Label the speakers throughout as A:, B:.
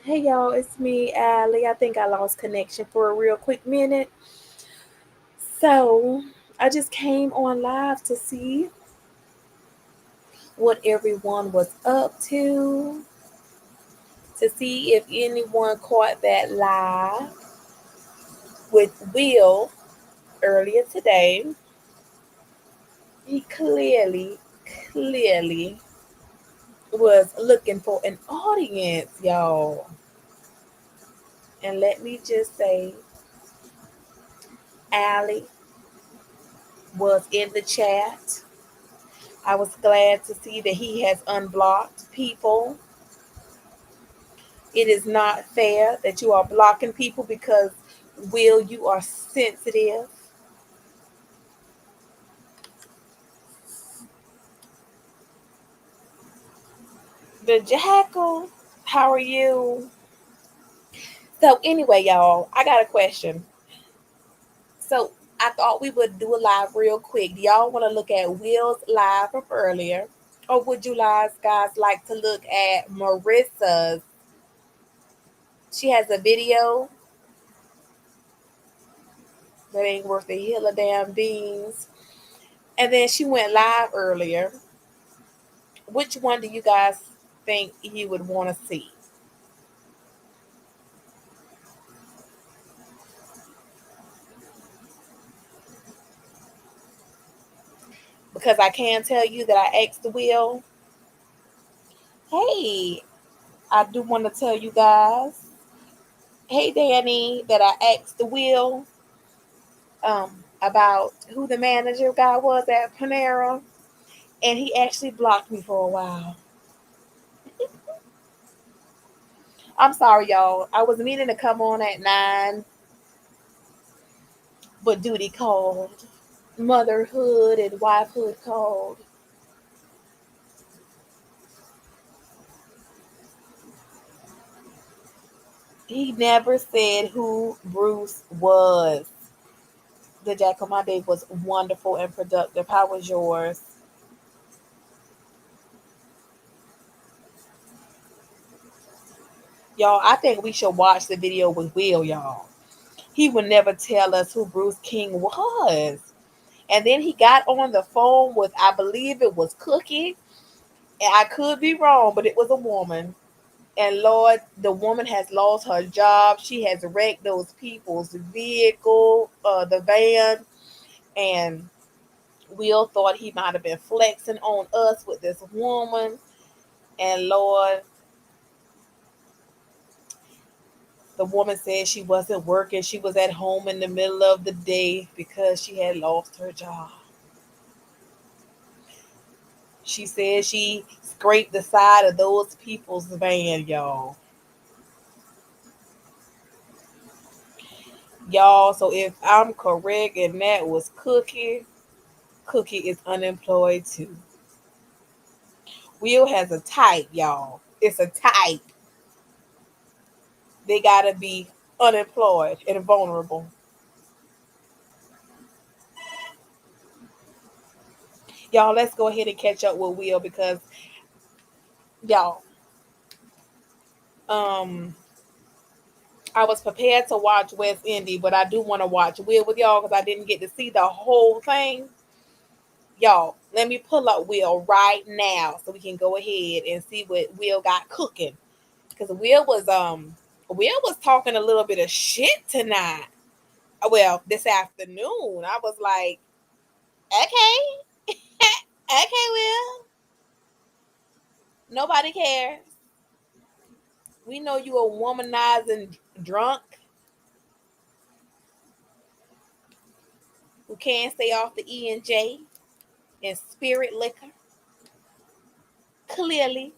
A: Hey y'all, it's me, Allie. I think I lost connection for a real quick minute. So I just came on live to see what everyone was up to see if anyone caught that live with Will earlier today. He clearly was looking for an audience, y'all. And let me just say, Allie was in the chat. I was glad to see that he has unblocked people. It is not fair that you are blocking people because, Will, you are sensitive. The Jackal, how are you? So, anyway, y'all, I got a question. So, I thought we would do a live real quick. Do y'all want to look at Will's live from earlier? Or would you guys like to look at Marissa's? She has a video that ain't worth a hill of damn beans. And then she went live earlier. Which one do you guys think you would want to see? Because I can tell you that I asked Will. Hey, I do want to tell you guys. Hey, Danny, that I asked Will um, about who the manager guy was at Panera, and he actually blocked me for a while. I'm sorry, y'all. I was meaning to come on at 9, but duty called. Motherhood and wifehood called. He never said who Bruce was. The Jack of my day was wonderful and productive. How was yours? Y'all, I think we should watch the video with Will, y'all. He would never tell us who Bruce King was. And then he got on the phone with, I believe it was Cookie. And I could be wrong, but it was a woman. And Lord, the woman has lost her job. She has wrecked those people's vehicle, the van. And Will thought he might have been flexing on us with this woman. And Lord, the woman said she wasn't working. She was at home in the middle of the day because she had lost her job. She said she scraped the side of those people's van, y'all. Y'all, so if I'm correct and that was Cookie, Cookie is unemployed too. Will has a type, y'all. It's a type. They gotta be unemployed and vulnerable. Y'all, let's go ahead and catch up with Will because y'all, um, I was prepared to watch West Indy, but I do want to watch Will with y'all because I didn't get to see the whole thing. Y'all, let me pull up Will right now so we can go ahead and see what Will got cooking. Because Will was talking a little bit of shit tonight. Well, this afternoon. I was like, okay, okay, Will. Nobody cares. We know you a womanizing drunk who can't stay off the E and J and spirit liquor. Clearly,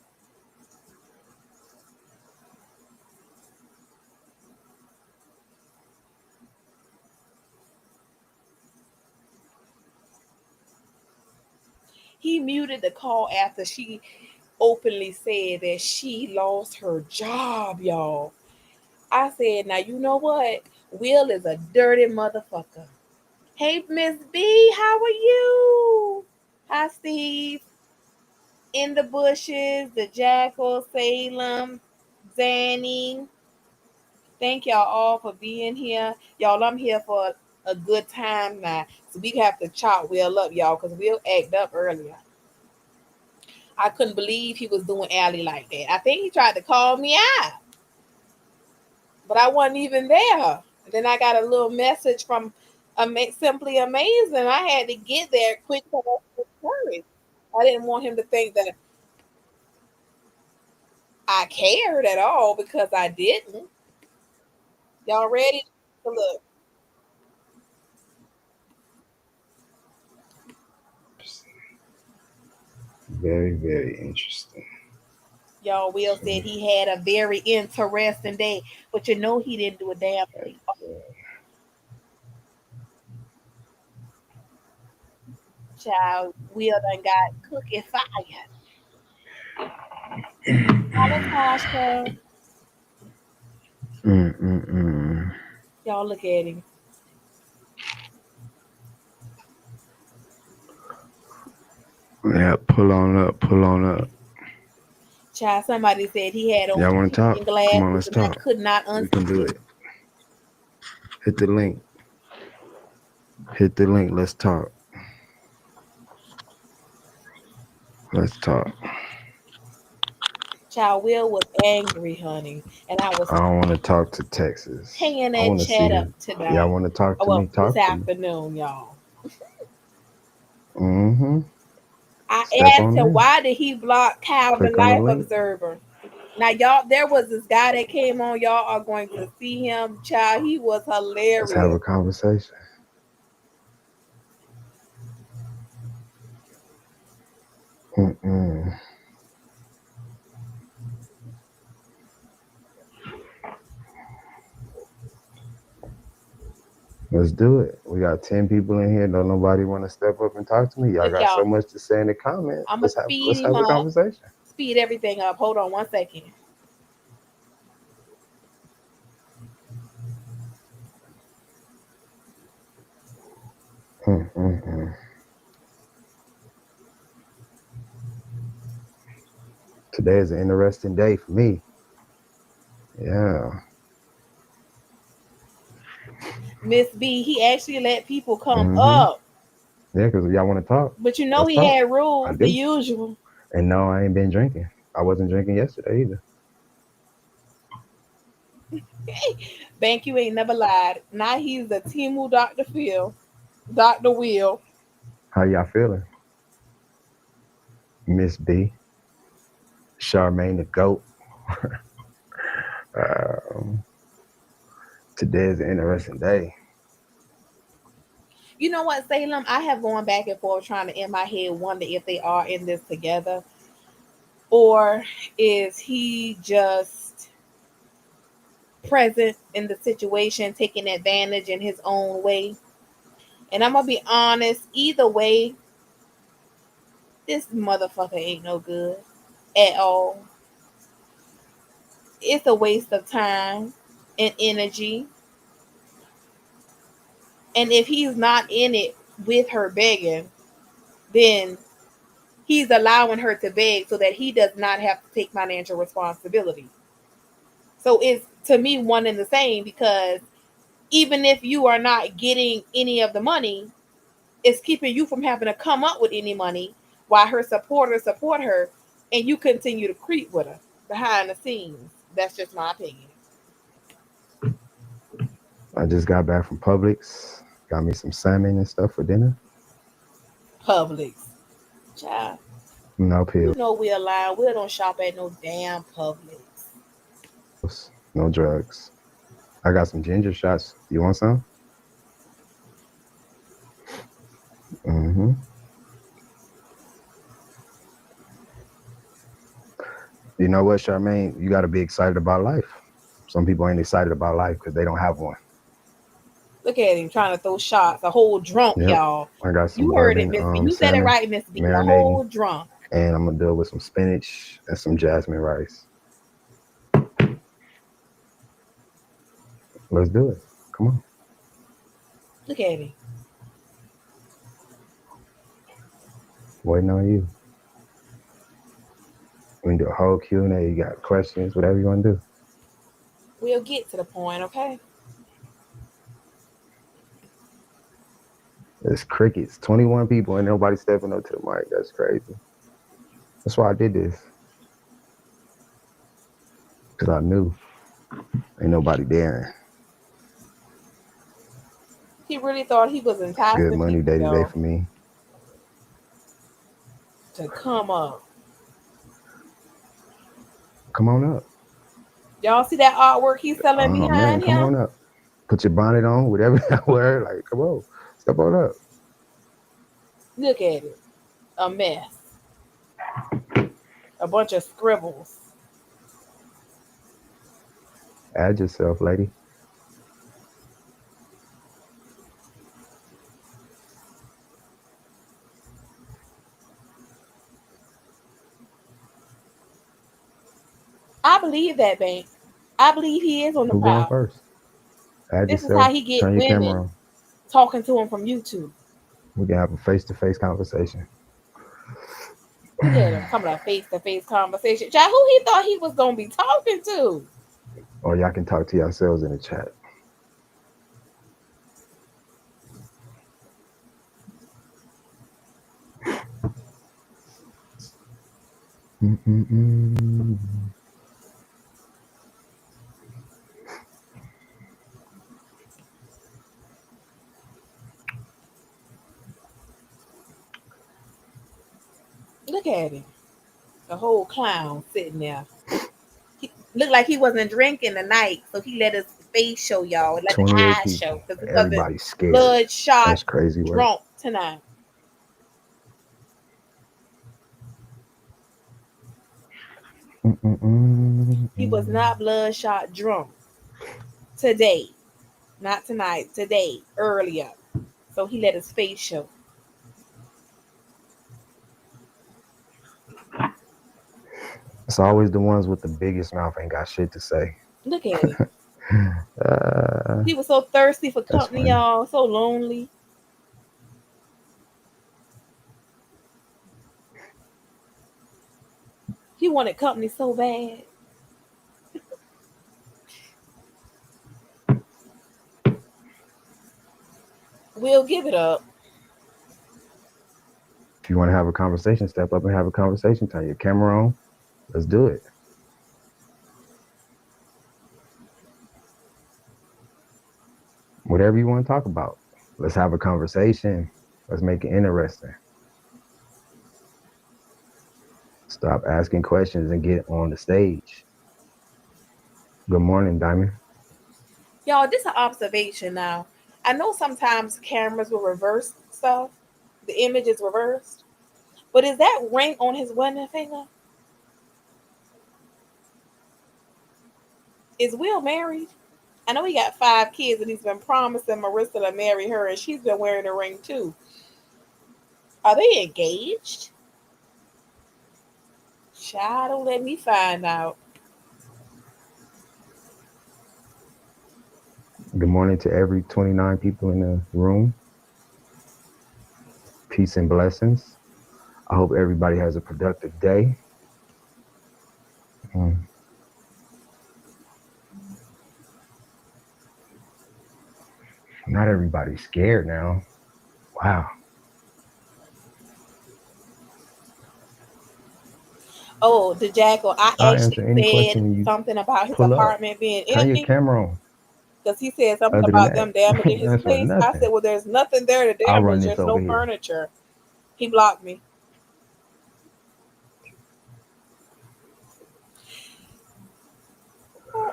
A: he muted the call after she openly said that she lost her job, y'all. I said, now you know what? Will is a dirty motherfucker. Hey, Miss B, how are you? Hi, Steve. In the bushes, the Jackal, Salem, Zanny. Thank y'all all for being here. Y'all, I'm here for a good time now. So we have to chop Will up, y'all, because Will act up earlier. I couldn't believe he was doing Allie like that. I think he tried to call me out, but I wasn't even there. And then I got a little message from Simply Amazing. I had to get there quick because I was worried. I didn't want him to think that I cared at all because I didn't. Y'all ready to look?
B: Very, very interesting.
A: Y'all, Will said he had a very interesting day, but you know he didn't do a damn thing. Child, Will done got cookie fired. Hi, Natasha.
B: Mm-mm-mm.
A: Y'all look at him.
B: Yeah, pull on up, pull on up.
A: Child, somebody said he had on
B: Y'all want to
A: prescription
B: talk? Come on,
A: glasses
B: let's
A: and I
B: talk.
A: could not
B: We can do
A: unsee it.
B: it. Hit the link. Hit the link. Let's talk. Let's talk.
A: Child, Will was angry, honey, and I was
B: I don't want to talk to Texas.
A: hanging
B: I
A: that
B: want to see
A: chat up
B: his. Y'all
A: today.
B: want to talk
A: Oh,
B: to me?
A: well, this
B: Talk to me.
A: afternoon, y'all.
B: Mm-hmm.
A: I
B: Step
A: asked
B: on
A: him
B: in.
A: why did he block Calvin
B: Click on the
A: Life
B: link.
A: Observer. Now, y'all, there was this guy that came on. Y'all are going to see him. Child, he was
B: Let's have a
A: hilarious.
B: conversation. Mm-mm. Let's do it. We got 10 people in here. Don't nobody want to step up and talk to me. Y'all
A: Look,
B: got so
A: y'all,
B: much to say in the comments.
A: I'm going
B: Let's
A: to
B: have
A: speed
B: let's
A: him
B: have a
A: up,
B: conversation.
A: speed everything up. Hold on 1 second.
B: Mm-mm-mm. Today is an interesting day for me. Yeah.
A: Miss B, he actually let people come
B: Mm-hmm.
A: up.
B: Yeah, because y'all want to talk.
A: But you know
B: Let's
A: he
B: talk.
A: had
B: I
A: rules, the
B: do.
A: usual.
B: And no, I ain't been drinking. I wasn't drinking yesterday either.
A: Bank you ain't never lied. Now he's the Timu Dr. Phil. Dr. Will.
B: How y'all feeling? Miss B, Charmaine the GOAT. Um, Today is an interesting day.
A: You know what, Salem? I have gone back and forth trying to in my head wonder if they are in this together. Or is he just present in the situation, taking advantage in his own way? And I'm gonna be honest, either way, this motherfucker ain't no good at all. It's a waste of time and energy. And if he's not in it with her begging, then he's allowing her to beg so that he does not have to take financial responsibility. So it's to me one and the same because even if you are not getting any of the money, it's keeping you from having to come up with any money while her supporters support her and you continue to creep with her behind the scenes. That's just my opinion.
B: I just got back from Publix. Got me some salmon and stuff for dinner.
A: Publix. Child,
B: No
A: you
B: pills,
A: know we're lying. We don't shop at no damn Publix.
B: no drugs. I got some ginger shots. You want some? Mm-hmm. You know what, Charmaine? You got to be excited about life. Some people ain't excited about life because they don't have one.
A: Look at him trying to throw shots. A whole drunk,
B: Yep.
A: y'all.
B: I got some
A: You heard it,
B: bourbon,
A: Miss B. You said it
B: salmon
A: right, Miss B. A
B: marinating,
A: whole drunk.
B: and I'm gonna do it with some spinach and some jasmine rice. Let's do it. Come on.
A: Look at him.
B: Waiting on you. We can do a whole Q&A. You got questions, whatever you want to do.
A: We'll get to the point, okay?
B: It's crickets. 21 people and nobody stepping up to the mic. That's crazy. That's why I did this. Because I knew ain't nobody daring.
A: He really thought he was
B: It's good
A: enticing
B: money
A: people,
B: day today
A: though,
B: for me.
A: to come up.
B: Come on up.
A: Y'all see that artwork he's selling
B: Oh, man,
A: behind
B: come
A: him?
B: on up. Put your bonnet on, whatever that word. Like, come on. Step on up.
A: Look at it. A mess. A bunch of scribbles.
B: Add yourself, lady.
A: I believe that, Bank. I believe he is on the
B: Who going
A: prowl.
B: first? Add
A: This is how
B: yourself.
A: he get
B: Turn your camera
A: women
B: on.
A: talking to him from YouTube.
B: We can have a face-to-face conversation.
A: Look at him talking about face-to-face conversation. Child, who he thought he was gonna be talking to?
B: Or y'all can talk to yourselves in the chat. Mm-mm-mm.
A: Look at him. The whole clown sitting there. He looked like he wasn't drinking the night, so he let his face show, y'all. Let the
B: 28
A: eyes
B: people.
A: show, because he wasn't
B: Everybody's scared.
A: bloodshot
B: That's crazy work.
A: drunk tonight. He was not bloodshot drunk today. Not tonight, today, earlier. So he let his face show.
B: It's always the ones with the biggest mouth ain't got shit to say.
A: Look at it.
B: uh,
A: He was so thirsty for
B: that's
A: company,
B: funny.
A: y'all. So lonely. He wanted company so bad. We'll give it up.
B: If you want to have a conversation, step up and have a conversation. Turn your camera on. Let's do it. Whatever you want to talk about. Let's have a conversation. Let's make it interesting. Stop asking questions and get on the stage. Good morning, Diamond.
A: Y'all, this is an observation now. I know sometimes cameras will reverse stuff. The image is reversed. But is that ring on his wedding finger? Is Will married? I know he got 5 kids and he's been promising Marissa to marry her, and she's been wearing a ring too. Are they engaged? Child, don't let me find out.
B: Good morning to every 29 people in the room. Peace and blessings. I hope everybody has a productive day. Not everybody's scared now. Wow.
A: Oh, the jackal. I
B: I'll
A: actually
B: answer any
A: said
B: question you
A: something about his
B: pull up.
A: apartment being
B: Turn your
A: empty
B: camera on.
A: because he said something
B: Other than
A: about
B: that,
A: them damaging his
B: answer
A: place. I
B: nothing.
A: said, well, there's nothing there to
B: I'll run
A: damage.
B: this
A: There's
B: over
A: no
B: here.
A: furniture. He blocked me.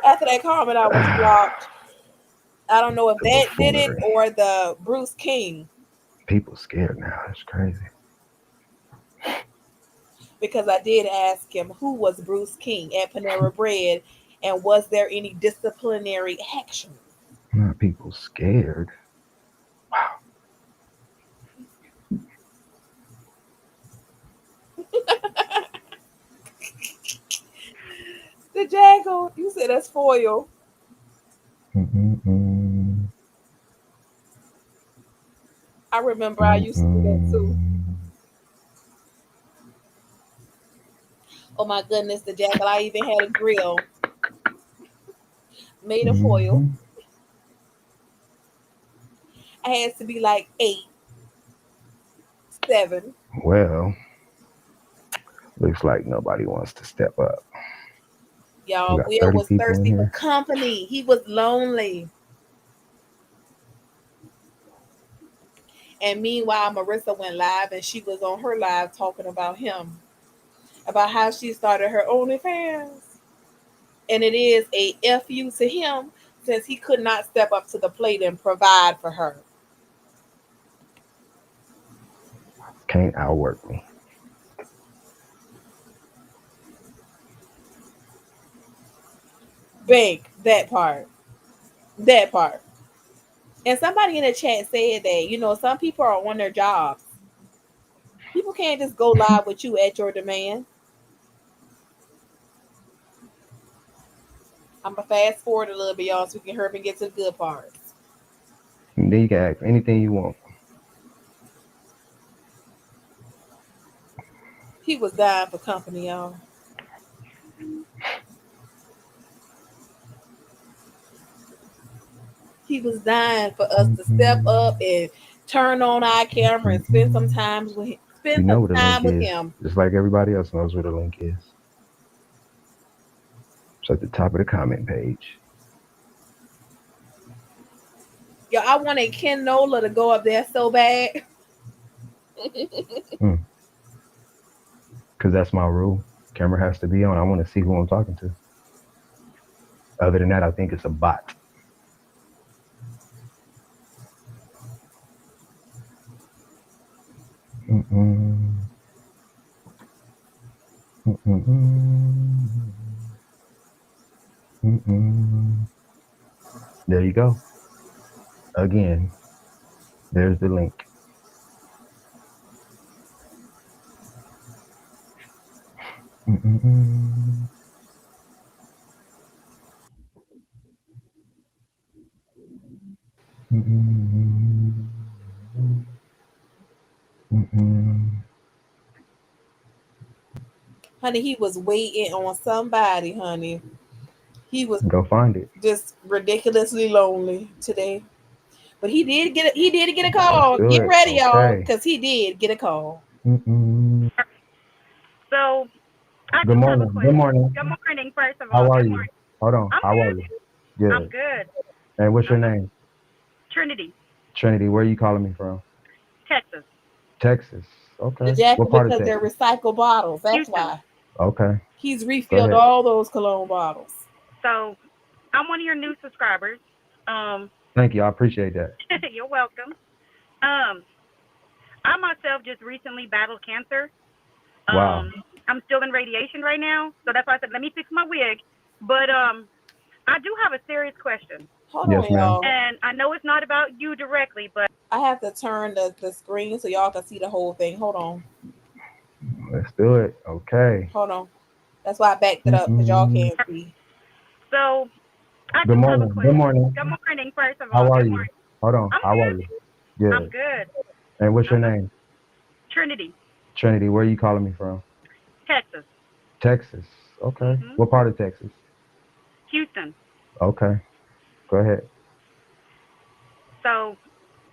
A: After that comment, I was blocked. I don't know if
B: The
A: that did it
B: buffoonery.
A: or the Bruce King,
B: People scared now. That's crazy.
A: because I did ask him who was Bruce King at Panera Bread and was there any disciplinary action?
B: Not people scared.
A: The jackal, you said that's foil.
B: Mm-mm-mm.
A: I remember I used to do that too.
B: Mm-mm.
A: Oh my goodness, the jackal. I even had a grill made of foil.
B: Hmm.
A: I had to be like 8, 7.
B: Well, looks like nobody wants to step up. We
A: Y'all,
B: got
A: Will
B: 30
A: was
B: people in
A: thirsty for
B: here.
A: company. He was lonely. And meanwhile, Marissa went live and she was on her live talking about him, about how she started her OnlyFans. And it is a FU to him since he could not step up to the plate and provide for her.
B: Can't outwork me.
A: Bank that part. That part. And somebody in the chat said that, some people are on their jobs. People can't just go live with you at your demand. I'm gonna fast forward a little bit, y'all, so we can hurry and get to the good parts.
B: And then you can ask anything you want.
A: He was dying for company, y'all. He was dying for us to step up
B: Mm-mm.
A: and turn on our camera and spend some
B: Mm-mm.
A: time with him.
B: You
A: Spend
B: know
A: some
B: what the link
A: time with
B: is.
A: him.
B: Just like everybody else knows where the link is. It's at the top of the comment page.
A: Yo, I wanted Ken Nola to go up there so bad.
B: Mm. Because that's my rule. Camera has to be on. I want to see who I'm talking to. Other than that, I think it's a bot. Mm-mm. Mm-mm. Mm-mm. There you go. Again, there's the link. Mm-mm. Mm-mm. Mm-mm.
A: Honey, he was waiting on somebody, honey. He was
B: Go find it.
A: just ridiculously lonely today. But he did get a
B: Let's
A: call.
B: do
A: Get
B: it.
A: ready, y'all,
B: Okay.
A: because he did get a call.
B: Mm-mm.
C: So I
B: Good
C: do have a
B: morning. Good
C: question.
B: morning.
C: Good morning, first of
B: How
C: all.
B: are
C: Good
B: you?
C: morning.
B: Hold on.
C: I'm
B: How are
C: good.
B: you?
C: I'm
B: Good.
C: good.
B: And what's your
C: I'm good.
B: name?
C: Trinity,
B: Trinity. Where are you calling me from?
C: Texas,
B: Texas.
A: The
B: Okay.
A: jacket
B: What part of
A: because they're
B: Texas?
A: recycled bottles. That's
C: Houston.
A: why.
B: Okay.
A: He's
B: Go
A: refilled
B: ahead.
A: all those cologne bottles.
C: So I'm one of your new subscribers. Um,
B: Thank you. I appreciate that.
C: you're welcome. Um, I myself just recently battled cancer.
B: Wow.
C: I'm still in radiation right now, so that's why I said let me fix my wig. But I do have a serious question,
A: Hold on,
B: Yes, ma'am.
A: y'all.
C: and I know it's not about you directly, but
A: I have to turn the screen so y'all can see the whole thing. Hold on.
B: Let's do it. Okay.
A: Hold on. That's why I backed it up because y'all
B: Mm-mm.
A: can't see.
C: so I
B: Good
C: do have a
B: morning. Good
C: question.
B: morning.
C: Good morning, first of
B: How
C: all.
B: are
C: Good
B: you?
C: morning.
B: Hold on.
C: I'm
B: How are
C: good.
B: you?
C: I'm
B: Good.
C: good.
B: And what's your
C: I'm good.
B: name?
C: Trinity,
B: Trinity. Where are you calling me from?
C: Texas.
B: Texas. Okay.
C: Mhm.
B: What part of Texas?
C: Houston.
B: Okay. Go ahead.
C: So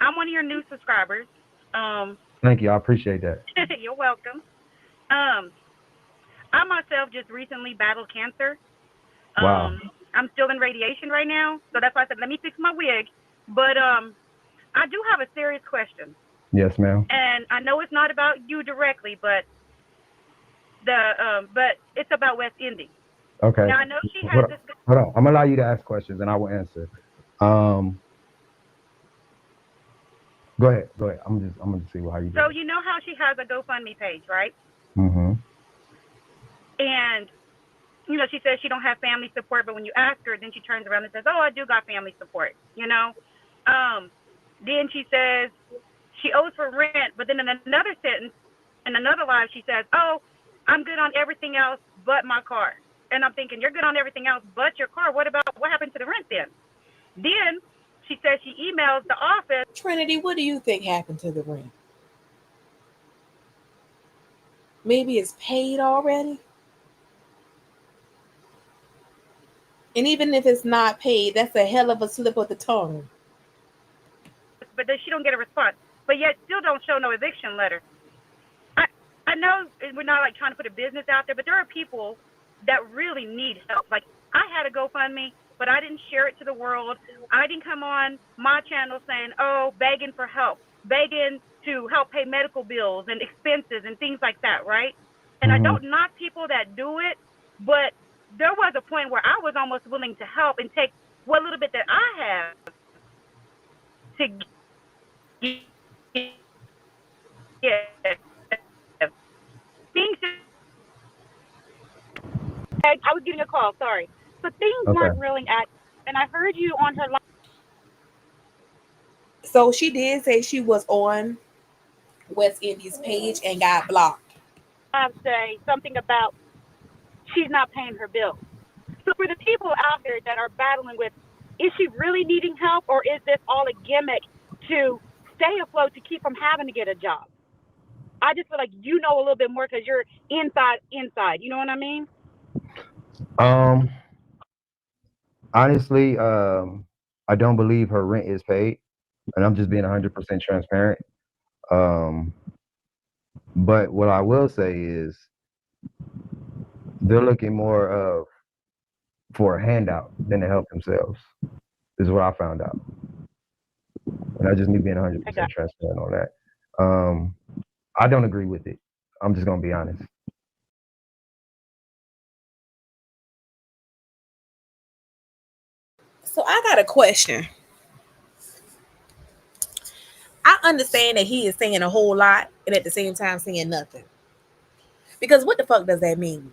C: I'm one of your new subscribers. Um,
B: Thank you. I appreciate that.
C: you're welcome. Um, I myself just recently battled cancer.
B: Wow.
C: I'm still in radiation right now, so that's why I said let me fix my wig. But I do have a serious question,
B: Yes, ma'am.
C: and I know it's not about you directly, but it's about West Indy.
B: Okay.
C: Now I know she
B: Hold
C: has
B: on.
C: this.
B: Hold on. I'm gonna allow you to ask questions and I will answer. Um, Go ahead. Go ahead. I'm gonna see how you do
C: So
B: it.
C: you know how she has a GoFundMe page, right?
B: Mm-hmm.
C: And she says she don't have family support, but when you ask her, then she turns around and says, "Oh, I do got family support." Then she says she owes for rent, but then in another sentence, in another live, she says, "Oh, I'm good on everything else but my car." And I'm thinking, you're good on everything else but your car. What happened to the rent then? Then she says she emails the office.
A: Trinity, what do you think happened to the rent? Maybe it's paid already? And even if it's not paid, that's a hell of a slip of the tongue.
C: but then she don't get a response. But yet still don't show no eviction letter. I I know we're not like trying to put a business out there, but there are people that really need help. Like I had a GoFundMe, but I didn't share it to the world. I didn't come on my channel saying, "Oh, begging for help, begging to help pay medical bills and expenses and things like that," right? And I
B: Hmm.
C: don't knock people that do it, but there was a point where I was almost willing to help and take what little bit that I have to give. Things I was getting a call, sorry. So things
B: Okay.
C: weren't really at, and I heard you on her
A: So she did say she was on West Indies page and got blocked.
C: live say something about she's not paying her bills. So for the people out there that are battling with, is she really needing help or is this all a gimmick to stay afloat to keep from having to get a job? I just feel like you know a little bit more because you're inside. You know what I mean?
B: Um, honestly, I don't believe her rent is paid, and I'm just being 100% transparent. Um, but what I will say is they're looking more of for a handout than to help themselves. Is what I found out, and that's just me being
C: I got
B: 100% transparent on that. Um, I don't agree with it. I'm just gonna be honest.
A: So I got a question. I understand that he is saying a whole lot and at the same time saying nothing. Because what the fuck does that mean?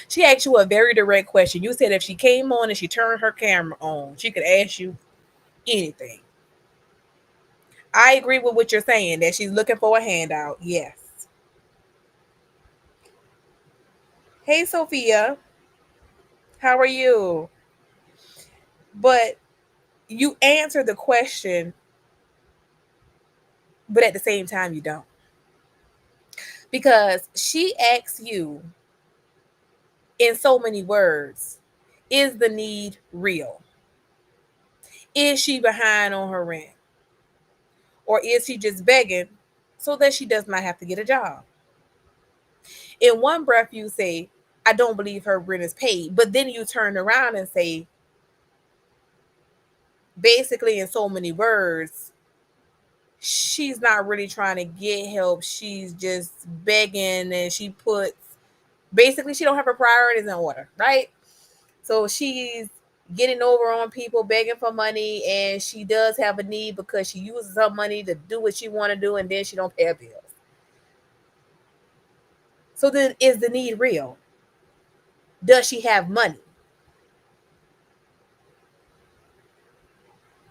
A: She asked you a very direct question. You said if she came on and she turned her camera on, she could ask you anything. I agree with what you're saying that she's looking for a handout. Yes. Hey, Sophia, how are you? But you answer the question, but at the same time, you don't. Because she asks you in so many words, is the need real? Is she behind on her rent? Or is she just begging so that she does not have to get a job? In one breath, you say, I don't believe her rent is paid. But then you turn around and say, basically, in so many words, she's not really trying to get help. She's just begging and she puts, basically, she don't have her priorities in order, right? So she's getting over on people begging for money and she does have a need because she uses her money to do what she want to do and then she don't pay her bills. So then is the need real? Does she have money?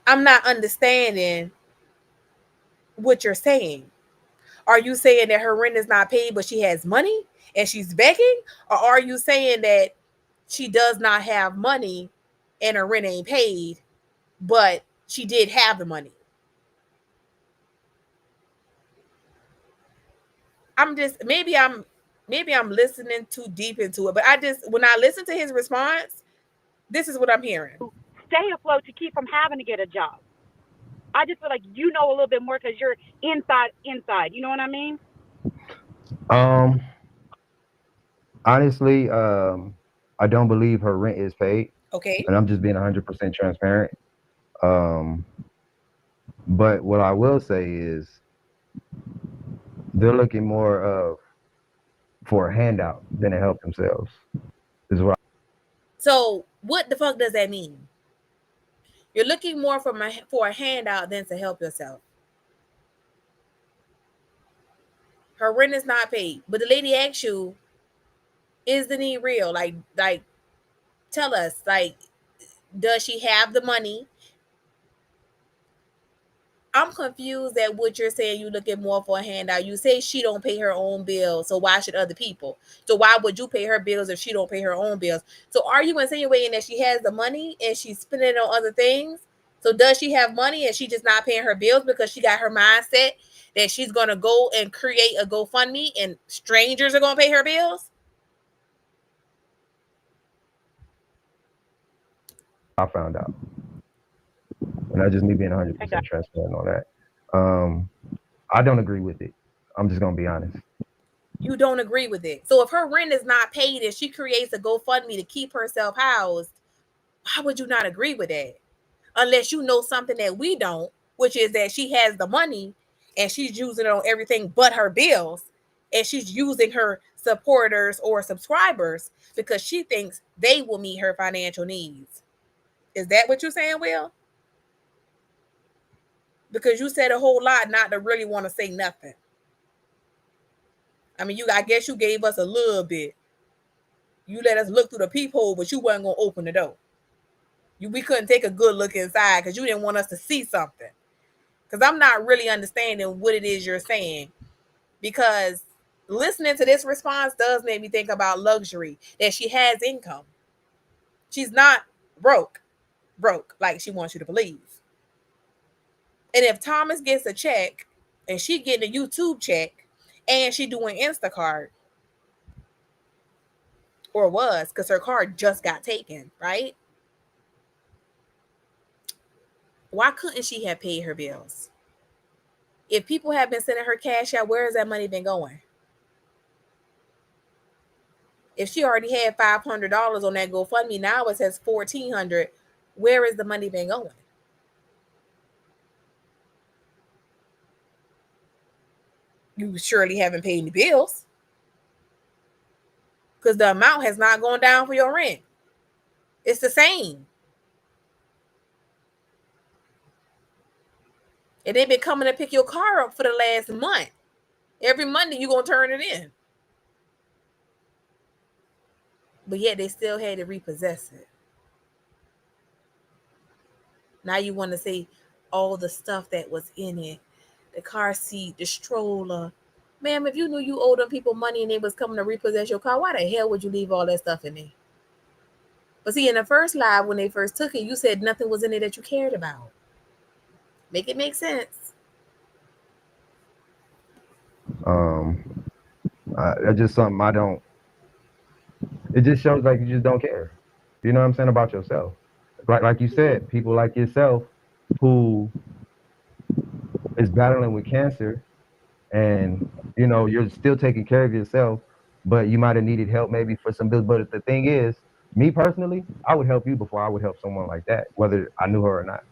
A: I'm not understanding what you're saying. Are you saying that her rent is not paid but she has money and she's begging? Or are you saying that she does not have money and her rent ain't paid, but she did have the money? I'm just maybe I'm listening too deep into it, but I just when I listen to his response, this is what I'm hearing.
C: to stay afloat to keep from having to get a job. I just feel like you know a little bit more because you're inside. You know what I mean?
B: Um, honestly, I don't believe her rent is paid,
A: Okay.
B: and I'm just being 100% transparent. Um, but what I will say is they're looking more of for a handout than to help themselves. Is what.
A: So what the fuck does that mean? You're looking more for a handout than to help yourself. Her rent is not paid, but the lady asks you, "Is the need real?" Like, tell us. Like, does she have the money? I'm confused at what you're saying. You looking more for a handout. You say she don't pay her own bills, so why should other people? So why would you pay her bills if she don't pay her own bills? So are you insinuating that she has the money and she's spending it on other things? So does she have money and she just not paying her bills because she got her mindset that she's gonna go and create a GoFundMe and strangers are gonna pay her bills?
B: I found out, and that's just me being
C: I got
B: 100% transparent on that. Um, I don't agree with it. I'm just gonna be honest.
A: You don't agree with it. So if her rent is not paid and she creates a GoFundMe to keep herself housed, why would you not agree with that? Unless you know something that we don't, which is that she has the money and she's using it on everything but her bills, and she's using her supporters or subscribers because she thinks they will meet her financial needs. Is that what you're saying, Will? Because you said a whole lot not to really want to say nothing. I mean, I guess you gave us a little bit. You let us look through the peephole, but you wasn't gonna open the door. We couldn't take a good look inside because you didn't want us to see something. Because I'm not really understanding what it is you're saying. Because listening to this response does make me think about luxury, that she has income. She's not broke like she wants you to believe. And if Thomas gets a check and she getting a YouTube check and she doing Instacart, or was, because her card just got taken, right? Why couldn't she have paid her bills? If people have been sending her cash out, where has that money been going? If she already had $500 on that GoFundMe, now it says 1,400. Where is the money been going? You surely haven't paid any bills because the amount has not gone down for your rent. It's the same. And they've been coming to pick your car up for the last month. Every Monday you're going to turn it in. But yet they still had to repossess it. Now you want to say all the stuff that was in it, the car seat, the stroller. Ma'am, if you knew you owed them people money and they was coming to repossess your car, why the hell would you leave all that stuff in there? But see, in the first live, when they first took it, you said nothing was in it that you cared about. Make it make sense.
B: Um, that's just something I don't. It just shows like you just don't care. You know what I'm saying about yourself. Like you said, people like yourself who is battling with cancer, and you're still taking care of yourself, but you might have needed help maybe for some bills. But the thing is, me personally, I would help you before I would help someone like that, whether I knew her or not.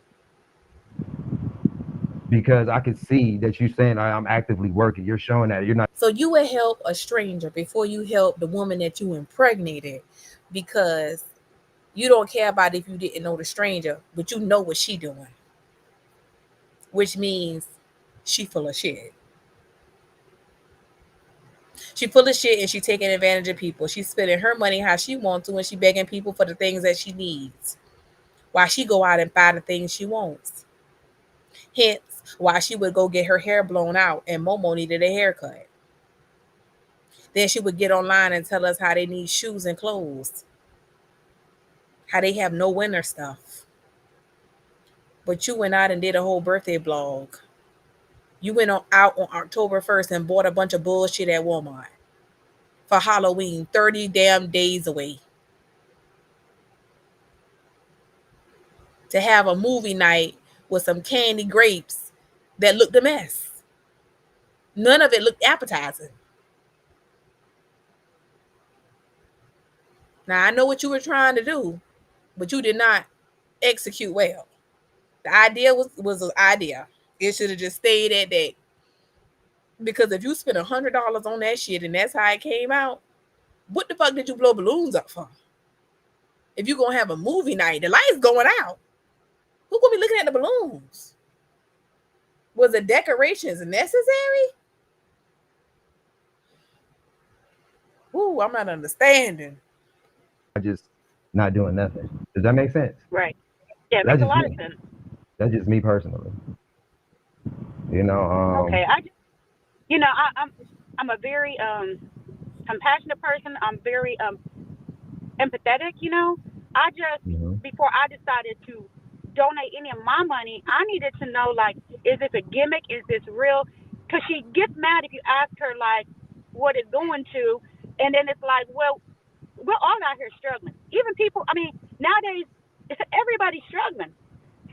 B: Because I could see that you're saying I'm actively working. You're showing that you're not.
A: So you would help a stranger before you help the woman that you impregnated, because you don't care about if you didn't know the stranger, but you know what she doing, which means she full of shit. She full of shit and she taking advantage of people. She's spending her money how she wants to, and she begging people for the things that she needs, while she go out and buy the things she wants. Hence, why she would go get her hair blown out and Momo needed a haircut. Then she would get online and tell us how they need shoes and clothes, how they have no winter stuff. But you went out and did a whole birthday blog. You went out on October 1st and bought a bunch of bullshit at Walmart for Halloween, 30 damn days away. To have a movie night with some candy grapes that looked a mess. None of it looked appetizing. Now, I know what you were trying to do, but you did not execute well. The idea was an idea. It should have just stayed at that. Because if you spent $100 on that shit and that's how it came out, what the fuck did you blow balloons up for? If you gonna have a movie night, the lights going out. Who gonna be looking at the balloons? Was the decorations necessary? Ooh, I'm not understanding.
B: Just not doing nothing. Does that make sense?
C: Right. Yeah, it
B: That's
C: makes a
B: just
C: lot of
B: me.
C: sense.
B: That's just me personally.
C: Okay. I'm a very compassionate person. I'm very empathetic. I just
B: Mhm.
C: before I decided to donate any of my money, I needed to know, like, is this a gimmick? Is this real? Because she gets mad if you ask her like what it's going to, and then it's like, well, we're all out here struggling. Even people. I mean, nowadays Everybody's struggling.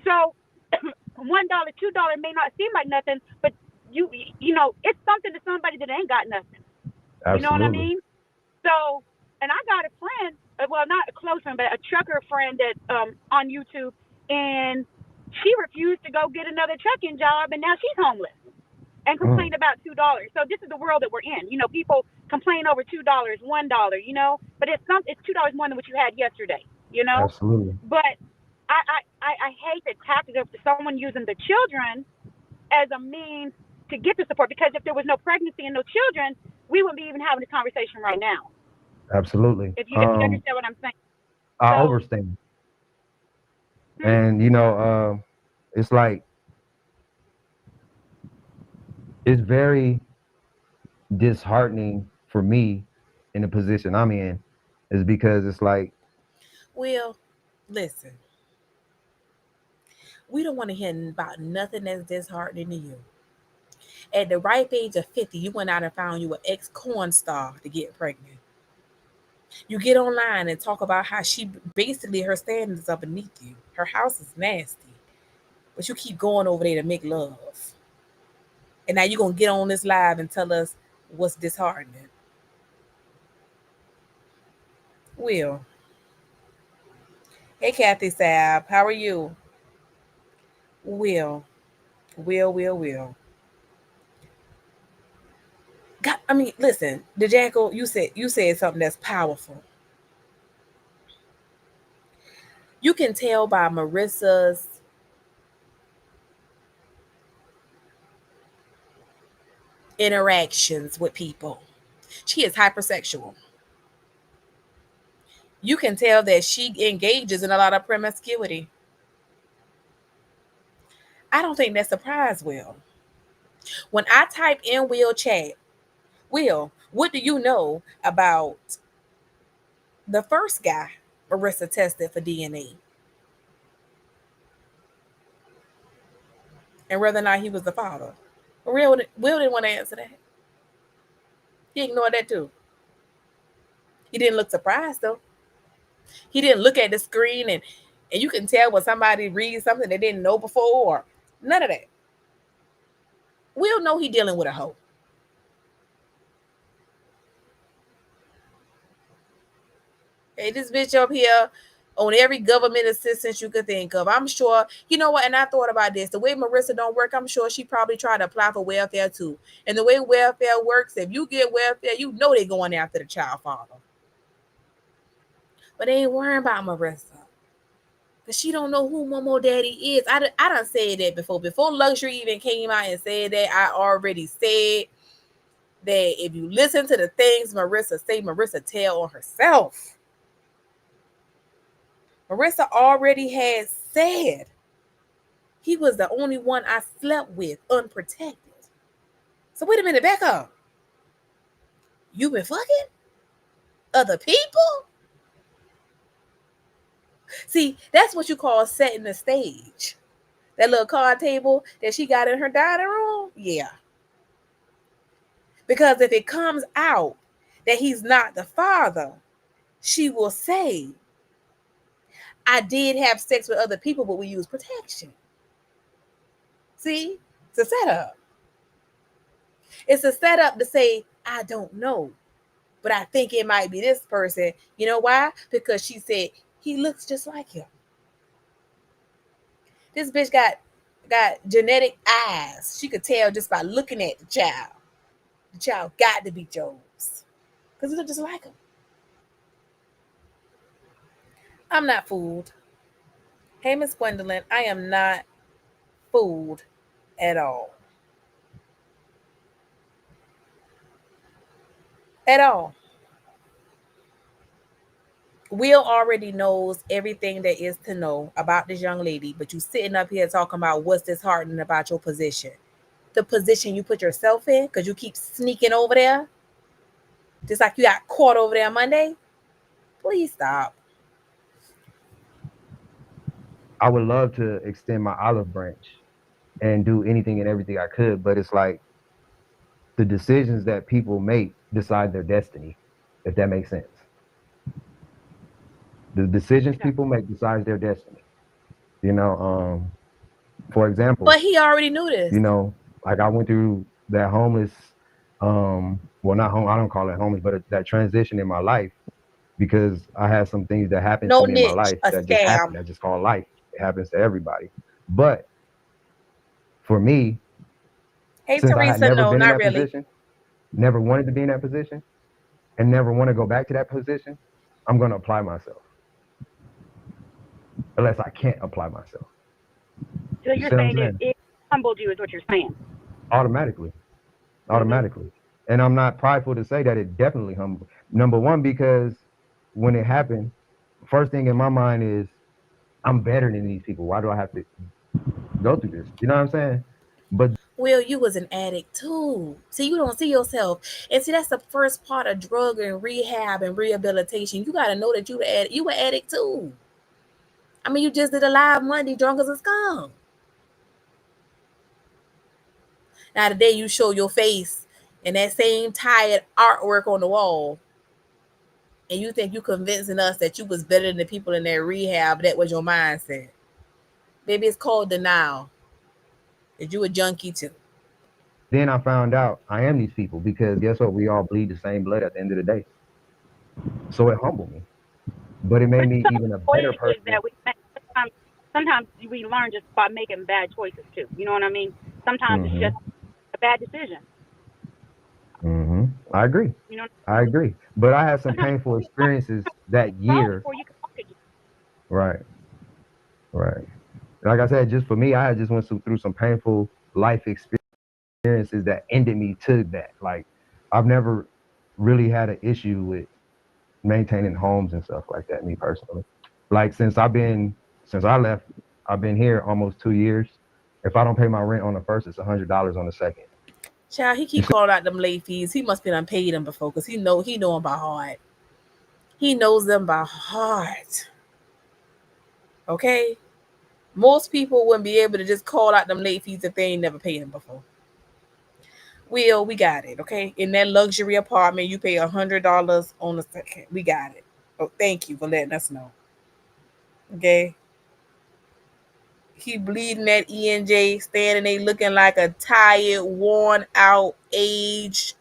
C: So $1, $2 may not seem like nothing, but it's something to somebody that ain't got nothing. You know what I
B: Absolutely.
C: mean? So, and I got a friend, well, not a close friend, but a trucker friend that on YouTube, and she refused to go get another trucking job, and now she's homeless and
B: Mm,
C: complained about $2. So this is the world that we're in. People complain over $2, $1. But it's $2 more than what you had yesterday.
B: absolutely.
C: But I hate the tactic of someone using the children as a means to get the support, because if there was no pregnancy and no children, we wouldn't be even having this conversation right now.
B: Absolutely.
C: If you understand what I'm saying.
B: I
C: So,
B: overstand.
C: hmm?
B: And it's like it's very disheartening for me in the position I'm in, is because it's like
A: Well, listen, we don't want to hear about nothing that's disheartening to you. At the ripe age of 50, you went out and found you an ex corn star to get pregnant. You get online and talk about how she basically her standards are beneath you. Her house is nasty, but you keep going over there to make love. And now you're gonna get on this live and tell us what's disheartening. Will. Hey Kathy Sab, how are you? Will. Will. God, I mean, listen, the Jackal, you said something that's powerful. You can tell by Marissa's interactions with people. She is hypersexual. You can tell that she engages in a lot of promiscuity. I don't think that surprised Will. When I type in Will chat, Will, what do you know about the first guy Marissa tested for DNA and whether or not he was the father? Will didn't want to answer that. He ignored that too. He didn't look surprised though. He didn't look at the screen and you can tell when somebody reads something they didn't know before or none of that. Will know he dealing with a hoe. Hey, this bitch up here on every government assistance you could think of. I'm sure, you know what, and I thought about this. The way Marissa don't work, I'm sure she probably tried to apply for welfare too. And the way welfare works, if you get welfare, you know they going after the child father. But they ain't worrying about Marissa. Because she don't know who Momo Daddy is. I done said that before. Before Luxury even came out and said that, I already said that if you listen to the things Marissa say, Marissa tell on herself. Marissa already had said he was the only one I slept with unprotected. So wait a minute, back up. You been fucking other people? See, that's what you call setting the stage. That little card table that she got in her dining room? Yeah. Because if it comes out that he's not the father, she will say, I did have sex with other people, but we use protection. See? It's a setup. It's a setup to say, I don't know, but I think it might be this person. You know why? Because she said, he looks just like him. This bitch got genetic eyes. She could tell just by looking at the child. The child got to be Joe's. Because he looked just like him. I'm not fooled. Hey, Miss Gwendolyn, I am not fooled at all. At all. Will already knows everything there is to know about this young lady, but you sitting up here talking about what's disheartening about your position. The position you put yourself in because you keep sneaking over there, just like you got caught over there Monday. Please stop.
B: I would love to extend my olive branch and do anything and everything I could, but it's like the decisions that people make decide their destiny, if that makes sense. The decisions
C: Okay.
B: people make decides their destiny. You know, for example,
A: But he already knew
B: you
A: this.
B: know, like I went through that homeless, well, not home, I don't call it homeless, but that transition in my life because I had some things that happened to
A: No
B: me in my
A: niche,
B: life
A: a
B: that just happened.
A: scam.
B: That just called life. It happens to everybody. But for me,
A: Hey,
B: since I had
A: Teresa,
B: never
A: no,
B: been in
A: not
B: that
A: really.
B: position, never wanted to be in that position, and never want to go back to that position, I'm going to apply myself unless I can't apply myself.
C: So
B: You
C: you're
B: see what I'm
C: saying
B: saying?
C: it humbled you, is what you're saying.
B: Automatically,
C: Mhm.
B: automatically. And I'm not prideful to say that it definitely humbled. Number one, because when it happened, first thing in my mind is I'm better than these people. Why do I have to go through this? You know what I'm saying? But
A: Will, you was an addict too. See, you don't see yourself. And see, that's the first part of drug and rehab and rehabilitation. You got to know that you were addict too. I mean, you just did a live Monday drunk as a skunk. Now, today you show your face and that same tired artwork on the wall, and you think you convincing us that you was better than the people in that rehab. That was your mindset. Baby, it's called denial. That you a junkie too.
B: then I found out I am these people because guess what? We all bleed the same blood at the end of the day. So it humbled me. But it made
C: But
B: me
C: some
B: even a better
C: choices
B: person.
C: that we make, sometimes we learn just by making bad choices too. You know what I mean? Sometimes it's just
B: Hmm.
C: a bad decision.
B: Hmm. I agree.
C: You know,
B: I agree. But I had some
C: sometimes
B: painful
C: you have
B: experiences that
C: to know
B: year.
C: before you can look at you.
B: Right. Right. Like I said, just for me, I had just went through some painful life experiences that ended me to that. Like I've never really had an issue with maintaining homes and stuff like that, me personally. Like since I left, I've been here almost 2 years. If I don't pay my rent on the first, it's $100 on the second.
A: Child, he
B: You
A: keep
B: see,
A: calling out them late fees. He must be done paid them before, cause he know them by heart. He knows them by heart. Okay, most people wouldn't be able to just call out them late fees if they ain't never paid them before. Will, we got it. Okay, in that luxury apartment, you pay $100 on the second. We got it. Oh, thank you for letting us know. Okay, he bleeding that ENJ, standing there looking like a tired, worn out, aged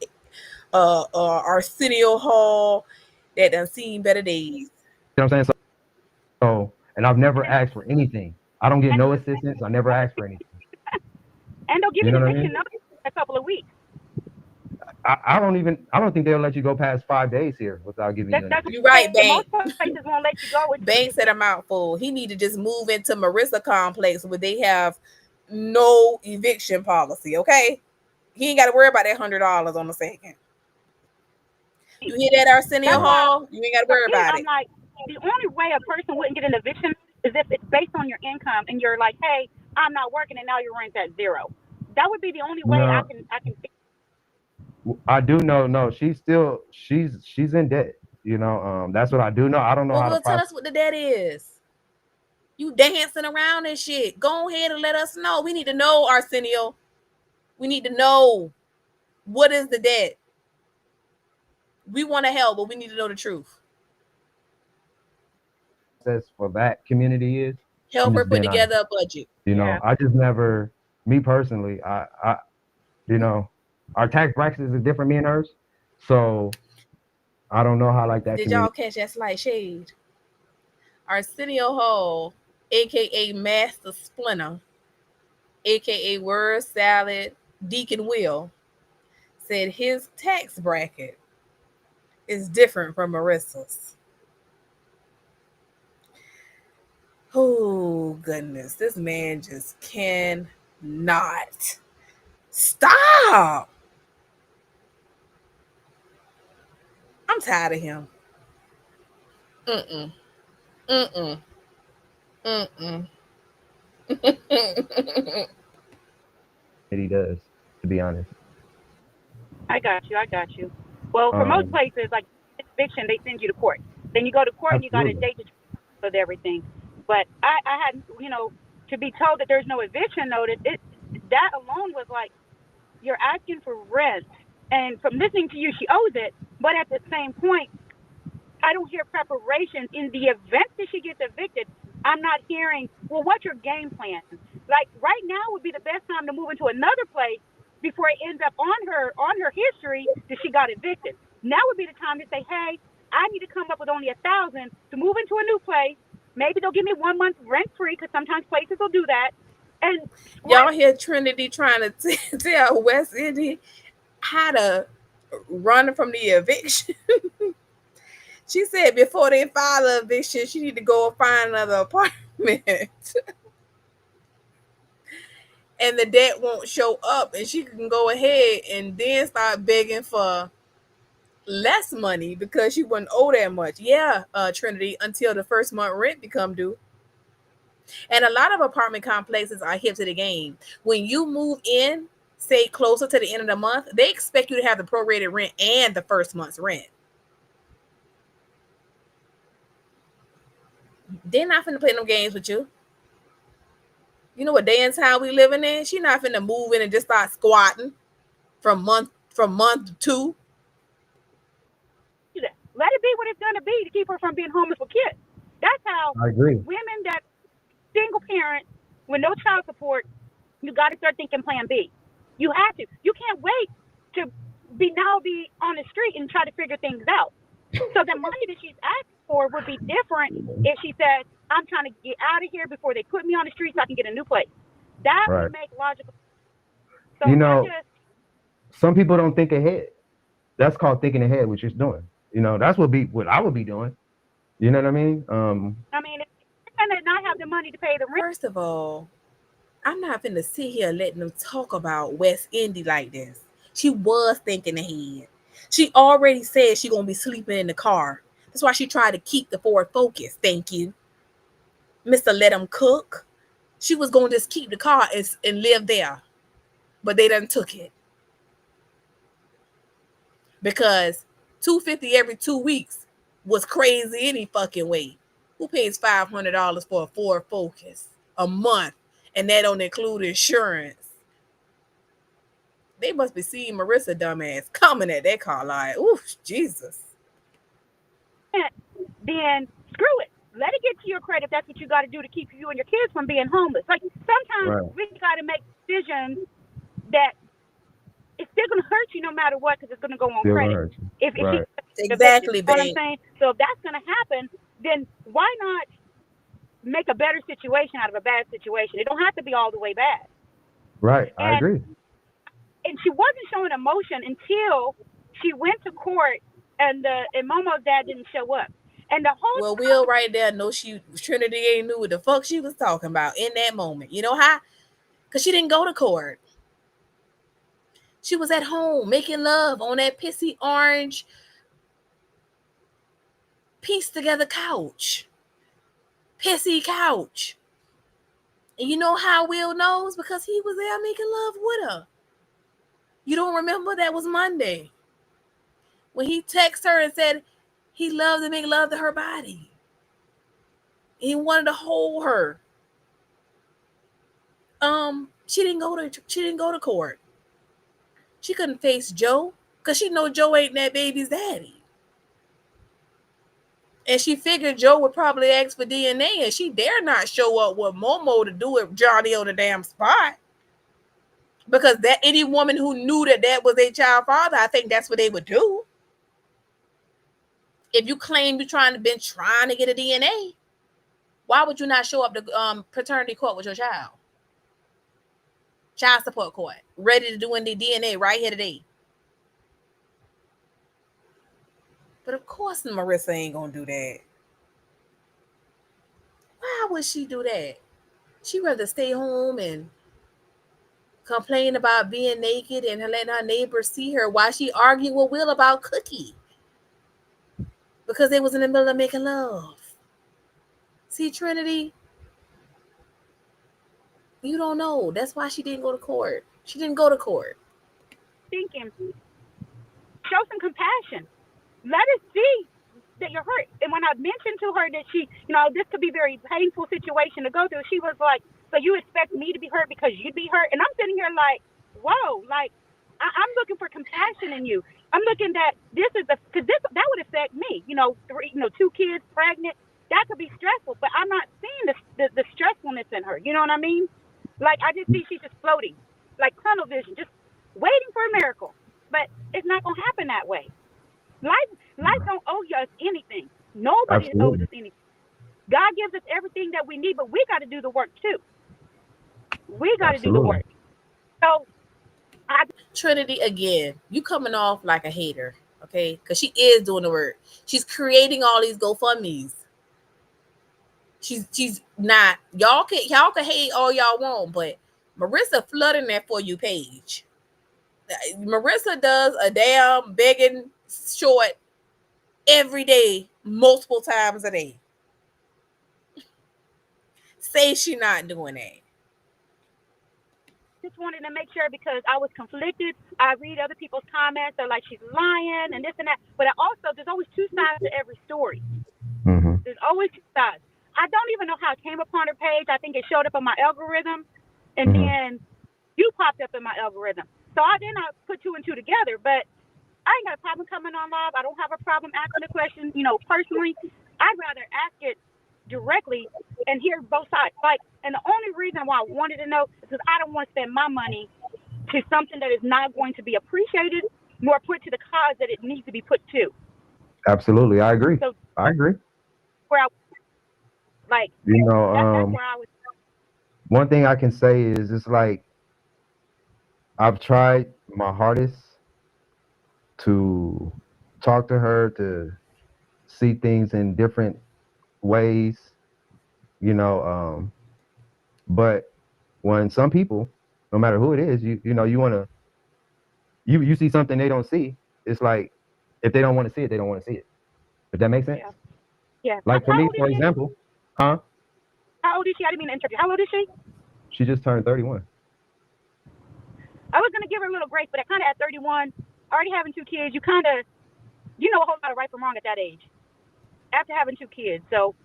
A: Arsenio Hall that done seen better days.
B: what I'm saying? So, and I've never
C: And
B: asked for anything. I don't get
C: and
B: no assistance. I never ask for anything.
C: and they'll give
B: You
C: you
B: know
C: an
B: what I
C: eviction
B: mean?
C: notice in a couple of weeks.
B: I don't think they'll let you go past 5 days here without giving you an
C: That's what
B: eviction.
A: You
C: I'm
A: right,
C: saying.
A: Bank.
C: Most places won't let you go with
A: Bank said I'm out full. He need to just move into Marissa Complex where they have no eviction policy. Okay, he ain't got to worry about that $100 on the second. You hear that, Arsenio
C: That's why
A: Hall? You ain't got to
C: for
A: worry
C: me,
A: about
C: I'm
A: it.
C: like, the only way a person wouldn't get an eviction is if it's based on your income and you're like, hey, I'm not working and now your rent's at zero. That would be the only way I
B: No,
C: can fix
B: I do know. No, she's in debt. That's what I do know. I don't know
A: Well,
B: how to
A: will tell
B: process.
A: us what the debt is. You dancing around and shit. Go ahead and let us know. We need to know, Arsenio. We need to know what is the debt. We want to help, but we need to know the truth.
B: For that community is. I'm
A: Help her
B: just
A: put
B: being honest.
A: together a budget.
C: yeah.
B: I just never, me personally, you know, our tax brackets is different, me and hers. So I don't know how like that
A: Did
B: community.
A: y'all catch that slight shade? Arsenio Hall, aka Master Splinter, aka Word Salad, Deacon Will, said his tax bracket is different from Marissa's. Oh goodness, this man just cannot stop. I'm tired of him. Mm-mm. Mm-mm. Mm-mm.
B: He does, to be honest.
C: I got you. I got you. Well, for most
B: Um,
C: places, like eviction, they send you to court. Then you go to court and you got a
B: Absolutely.
C: date to with everything. But I had, to be told that there's no eviction notice, that alone was like, you're asking for rent. And from listening to you, she owes it. But at the same point, I don't hear preparation in the event that she gets evicted. I'm not hearing, well, what's your game plan? Like right now would be the best time to move into another place before it ends up on her history that she got evicted. Now would be the time to say, hey, I need to come up with only 1,000 to move into a new place. Maybe they'll give me 1 month rent free because sometimes places will do that. And
A: Y'all
C: what?
A: hear Trinity trying to tell West Indy how to run from the eviction. She said before they file the eviction, she need to go find another apartment. And the debt won't show up, and she can go ahead and then start begging for less money because she wouldn't owe that much. Yeah, Trinity, until the first month rent become due. And a lot of apartment complexes are hip to the game. When you move in, say closer to the end of the month, they expect you to have the prorated rent and the first month's rent. They're not finna play no games with you. You know what day and time we living in? She not finna move in and just start squatting from month two.
C: Let it be what it's going to be to keep her from being homeless with kids. That's how
B: I agree.
C: women that single parent with no child support, you got to start thinking Plan B. You have to. You can't wait to be on the street and try to figure things out. So the money that she's asking for would be different if she says, "I'm trying to get out of here before they put me on the street so I can get a new place." That would
B: Right.
C: make logical. So
B: You
C: I
B: know,
C: just
B: some people don't think ahead. That's called thinking ahead, what you're doing. That's what I would be doing. You know what I mean?
C: I mean, if you're going to not have the money to pay the rent,
A: First of all, I'm not finna sit here letting them talk about West Indy like this. She was thinking ahead. She already said she gonna be sleeping in the car. That's why she tried to keep the Ford Focus. Thank you, Mister Let 'em cook. She was gonna just keep the car and live there, but they done took it because 250 every 2 weeks was crazy any fucking way. Who pays $500 for a Ford Focus a month, and that don't include insurance? They must be seeing Marissa dumbass coming at that car like, ooh, Jesus.
C: then screw it. Let it get to your credit if that's what you got to do to keep you and your kids from being homeless. Like sometimes
B: right.
C: we got to make decisions that it's still going to hurt you no matter what because it's going to go on
B: Still gonna
C: credit.
B: hurt you.
C: If she
B: Right.
C: evicted,
A: Exactly,
C: you know what I'm
A: babe.
C: saying? So if that's going to happen, then why not make a better situation out of a bad situation? It don't have to be all the way bad.
B: Right. I
C: And
B: agree.
C: she wasn't showing emotion until she went to court and Momo's dad didn't show up. And the whole
A: Well, Will right there know she Trinity ain't knew what the fuck she was talking about in that moment. You know how? Because she didn't go to court. She was at home making love on that pissy orange piece together couch. Pissy couch. And you know how Will knows? Because he was there making love with her. You don't remember? That was Monday. When he texted her and said he loved to make love to her body. And he wanted to hold her. She didn't go to court. She couldn't face Joe because she know Joe ain't that baby's daddy. And she figured Joe would probably ask for DNA, and she dare not show up with Momo to do it Johnny on the damn spot. Because that any woman who knew that was a child father, I think that's what they would do. If you claim you're trying to get a DNA, why would you not show up to paternity court with your child support court, ready to do the DNA right here today? But of course, Marissa ain't gonna do that. Why would she do that? She'd rather stay home and complain about being naked and letting her neighbors see her while she argued with Will about Cookie because they was in the middle of making love. See, Trinity, you don't know. That's why she didn't go to court. She didn't go to court.
C: thinking, show some compassion. Let us see that you're hurt. And when I mentioned to her that this could be a very painful situation to go through, she was like, "So you expect me to be hurt because you'd be hurt?" And I'm sitting here like, "Whoa!" Like I'm looking for compassion in you. I'm looking that this is the because this that would affect me. Two kids pregnant. That could be stressful, but I'm not seeing the stressfulness in her. You know what I mean? Like I just see she's just floating, like tunnel vision, just waiting for a miracle. But it's not gonna happen that way. Life don't owe us anything. Nobody owes
B: Absolutely.
C: us anything. God gives us everything that we need, but we got to do the work too. We got to do the
B: Absolutely.
C: work. So I
A: Trinity, again, you coming off like a hater, okay? Because she is doing the work. She's creating all these GoFundmes. She's not. Y'all can hate all y'all want, but Marissa flooding that For You page. Marissa does a damn begging short every day, multiple times a day. Say she not doing that.
C: just wanted to make sure because I was conflicted. I read other people's comments. They're like, she's lying and this and that. But there's always two sides to every story.
B: Mm-hmm.
C: There's always two sides. I don't even know how I came upon her page. I think it showed up on my algorithm. And
B: Mm-hmm.
C: then you popped up in my algorithm. So I did not put two and two together. But I ain't got a problem coming on live. I don't have a problem asking the question, personally. I'd rather ask it directly and hear both sides. And the only reason why I wanted to know is because I don't want to spend my money to something that is not going to be appreciated nor put to the cause that it needs to be put to.
B: Absolutely. I agree.
C: So
B: I agree.
C: where I like
B: You know,
C: that's where I was.
B: one thing I can say is it's like I've tried my hardest to talk to her, to see things in different ways, you know, but when some people, no matter who it is, you want to, you see something they don't see. It's like, if they don't want to see it, they don't want to see it. If that makes sense.
C: Yeah, yeah.
B: Like for
C: How
B: me,
C: old is
B: for
C: she?
B: example, huh?
C: How old is she? I didn't mean to interrupt you. How old is she?
B: She just turned 31.
C: I was gonna give her a little grace, but I kind of at 31, already having two kids, you know a whole lot of right from wrong at that age after having two kids. So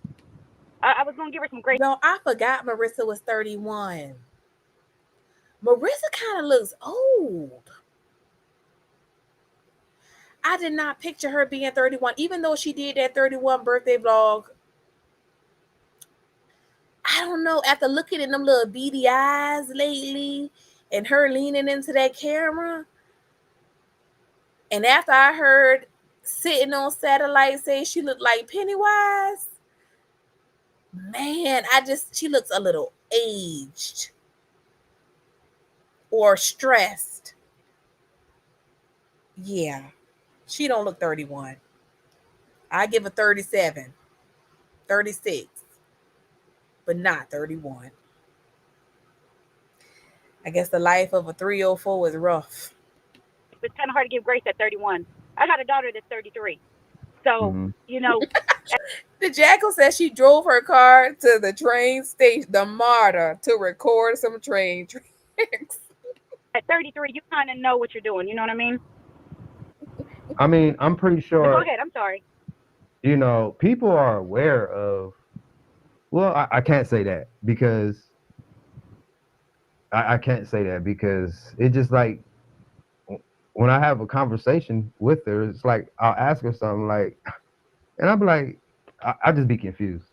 C: I was gonna give her some grace.
A: No, I forgot Marissa was 31. Marissa kind of looks old. I did not picture her being 31, even though she did that 31 birthday vlog. I don't know. After looking at them little beady eyes lately and her leaning into that camera, and after I heard sitting on satellite say she looked like Pennywise, man, she looks a little aged or stressed. Yeah, she don't look 31. I give her 37, 36, but not 31. I guess the life of a 304 is rough.
C: It's kind of hard to give grace at 31. I got a daughter that's 33. So,
B: Mm-hmm.
C: you know,
A: The Jackal says she drove her car to the train station, the MARTA, to record some train tracks.
C: at 33, you kind of know what you're doing. You know what I mean?
B: I mean, I'm pretty
C: But go
B: sure,
C: ahead. I'm sorry.
B: people are aware of, well, I can't say that because I can't say that because it just like when I have a conversation with her, it's like I'll ask her something like, and I'll be like, I just be confused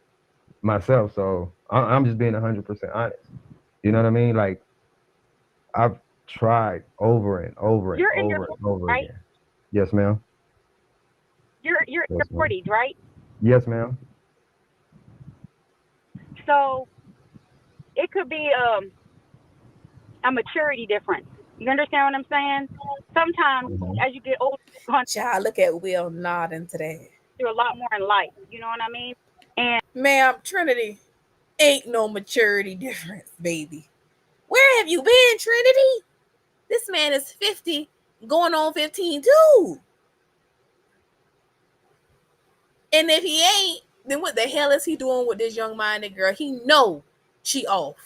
B: myself. So I'm just being 100% honest. You know what I mean? Like I've tried over and over and
C: You're in your
B: over
C: 40s,
B: and over
C: right?
B: again. Yes, ma'am.
C: You're in
B: Yes,
C: your
B: ma'am.
C: 40s, right?
B: Yes, ma'am.
C: So it could be a maturity difference. You understand what I'm saying? Sometimes
B: Hmm.
C: as you get older, you're going
A: Child, look at Will nodding today.
C: through a lot more in life. You know what I mean? And
A: Ma'am, Trinity, ain't no maturity difference, baby. Where have you been, Trinity? This man is 50, going on 15 too. And if he ain't, then what the hell is he doing with this young minded girl? He know she off.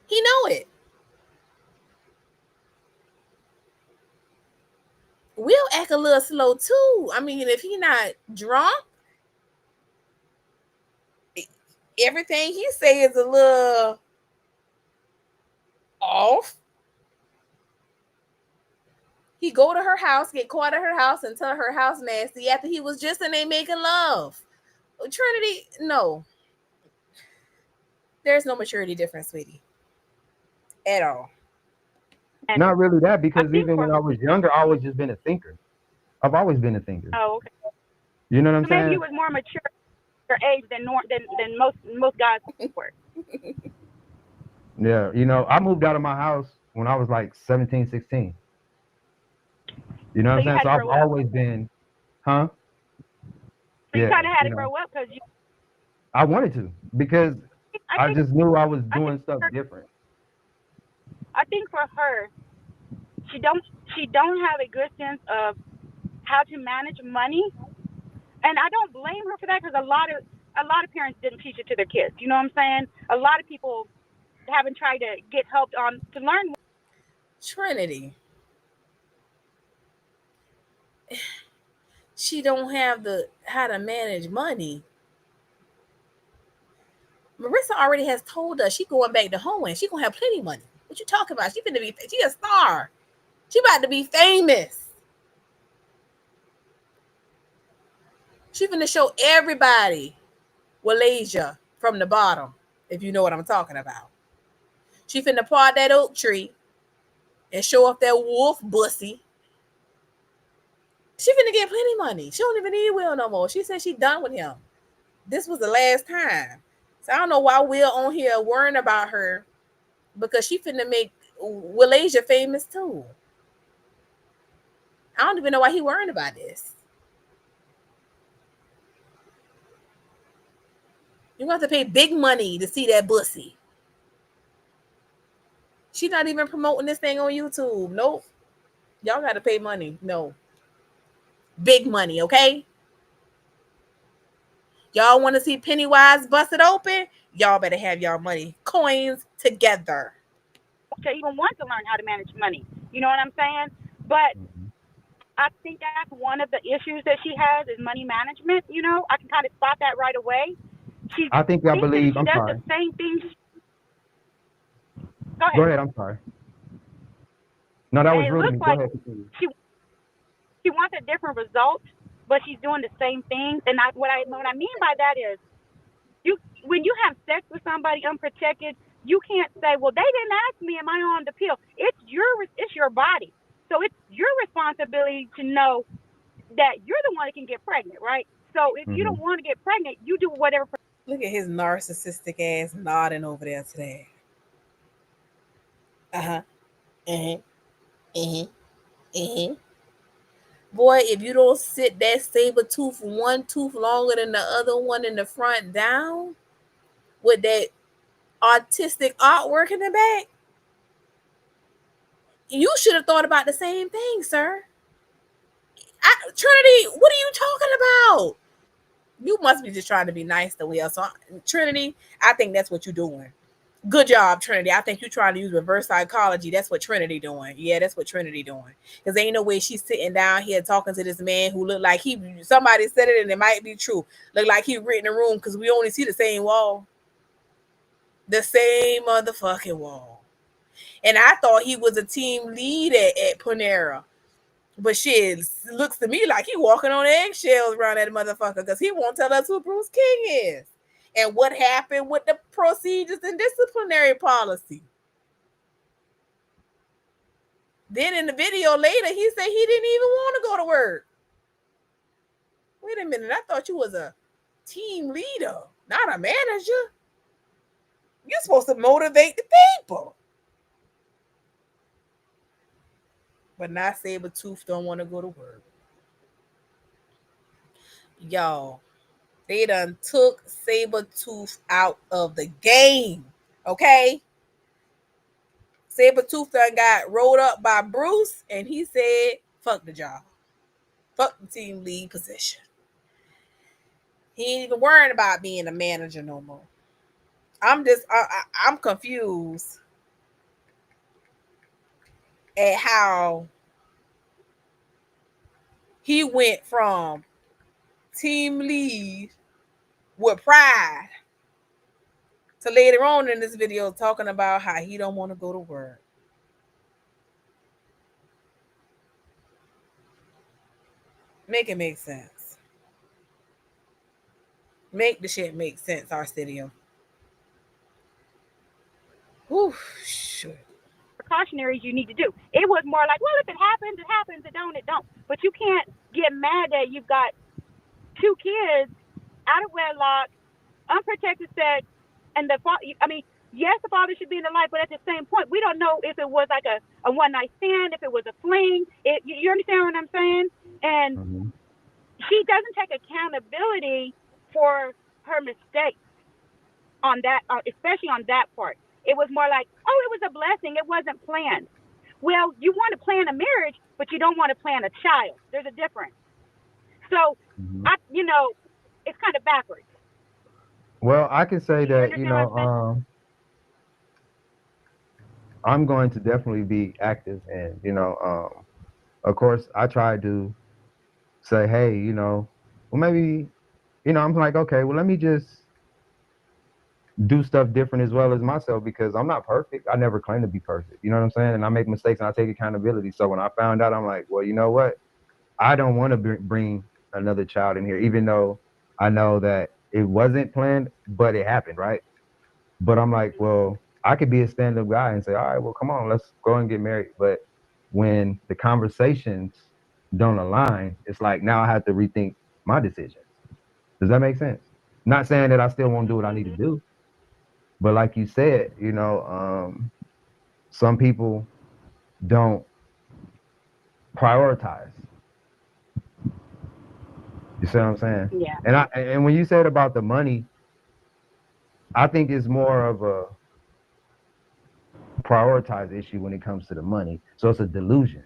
A: He know it. Will act a little slow too. I mean, if he not drunk, everything he say is a little He go to her house, get caught at her house, and tell her house nasty after he was just in there making love. Trinity, no, there's no maturity difference, sweetie, at all.
C: And
B: Not really that,
C: I
B: because
C: think
B: even
C: for
B: when I was younger, I always just been a thinker. I've always been a thinker.
C: oh, okay.
B: You know what I'm
C: So maybe you
B: saying?
C: was more mature at your age than most guys were.
B: Yeah. I moved out of my house when I was like 17, 16. You know what
C: So
B: I'm
C: you
B: saying?
C: had
B: So
C: to
B: I've
C: grow up.
B: always been, huh?
C: So you
B: Yeah.
C: kind of had to grow up because you.
B: I wanted to because
C: I
B: I
C: think
B: just knew I was
C: I think
B: doing stuff
C: for,
B: different.
C: I think for her, she don't she don't have a good sense of how to manage money, and I don't blame her for that because a lot of parents didn't teach it to their kids. You know what I'm saying? A lot of people haven't tried to get helped on to learn.
A: Trinity, she don't have the how to manage money. Marissa already has told us she going back to home and she gonna have plenty of money. What you talking about? She a star. She about to be famous. She finna show everybody Walasia from the bottom, if you know what I'm talking about. She finna part that oak tree and show off that wolf bussy. She finna get plenty of money. She don't even need Will no more. She said she done with him. This was the last time. So I don't know why Will on here worrying about her because she finna make Walasia famous too. I don't even know why he worrying about this. You gonna have to pay big money to see that bussy. She not even promoting this thing on YouTube. Nope. Y'all gotta pay money. No. Big money, okay? Y'all want to see Pennywise busted open? Y'all better have y'all money coins together.
C: To even want to learn how to manage money. You know what I'm saying? But
B: Mhm.
C: I think that's one of the issues that she has is money management. I can kind of spot that right away. She
B: I think I
C: thinks that if
B: believe.
C: she
B: I'm
C: does the
B: sorry.
C: same things, go
B: Go
C: ahead.
B: ahead. I'm sorry. No, that
C: And
B: was
C: it
B: rude of
C: looks
B: me. Go
C: like
B: ahead. Continue.
C: she she wants a different result, but she's doing the same things. And what I mean by that is you when you have sex with somebody unprotected, you can't say, well, they didn't ask me, am I on the pill? It's your body, so it's your responsibility to know that you're the one that can get pregnant, right? So if you
B: Hmm.
C: don't want to get pregnant, you do whatever.
A: Look at his narcissistic ass nodding over there today. Uh huh. Uh huh. Uh huh. Uh huh. Boy, if you don't sit that saber tooth one tooth longer than the other one in the front down with that artistic artwork in the back, you should have thought about the same thing, sir. Trinity, what are you talking about? You must be just trying to be nice to Will. So, Trinity, I think that's what you're doing. Good job, Trinity. I think you're trying to use reverse psychology. That's what Trinity doing. Yeah, that's what Trinity doing. Because ain't no way she's sitting down here talking to this man who looked like somebody said it and it might be true. Look like he written the room because we only see the same wall. The same motherfucking wall. And I thought he was a team lead at Panera. But shit, looks to me like he walking on eggshells around that motherfucker because he won't tell us who Bruce King is and what happened with the procedures and disciplinary policy. Then in the video later, he said he didn't even want to go to work. Wait a minute, I thought you was a team leader, not a manager. You're supposed to motivate the people. But not Sabretooth don't want to go to work. Y'all, they done took Sabretooth out of the game. Okay? Sabretooth done got rolled up by Bruce, and he said, fuck the job. Fuck the team lead position. He ain't even worrying about being a manager no more. I'm confused at how he went from team lead with pride to later on in this video talking about how he don't want to go to work. Make it make sense. Make the shit make sense, Arsenio. Whew, shit.
C: Precautionaries you need to do. It was more like, well, if it happens, it happens. It don't, it don't. But you can't get mad that you've got two kids out of wedlock, unprotected sex, and I mean, yes, the father should be in the life, but at the same point, we don't know if it was like a one night stand, if it was a fling. You understand what I'm saying? And
B: Mm-hmm.
C: she doesn't take accountability for her mistakes on that, especially on that part. It was more like, oh, it was a blessing. It wasn't planned. Well, you want to plan a marriage, but you don't want to plan a child. There's a difference. So,
B: Mm-hmm.
C: it's kind of backwards.
B: Well, I can say
C: You
B: that,
C: understand what I'm saying?
B: I'm going to definitely be active, and of course, I try to say, hey, well, maybe, I'm like, okay, well, let me just do stuff different as well as myself, because I'm not perfect. I never claim to be perfect. You know what I'm saying? And I make mistakes and I take accountability. So when I found out, I'm like, well, you know what? I don't want to bring another child in here, even though I know that it wasn't planned, but it happened, right? But I'm like, well, I could be a stand-up guy and say, all right, well, come on, let's go and get married. But when the conversations don't align, it's like now I have to rethink my decisions. Does that make sense? Not saying that I still won't do what I need to
C: Mm-hmm.
B: do, but like you said, some people don't prioritize. You see what I'm saying?
C: Yeah.
B: And when you said about the money, I think it's more of a prioritize issue when it comes to the money. So it's a delusion.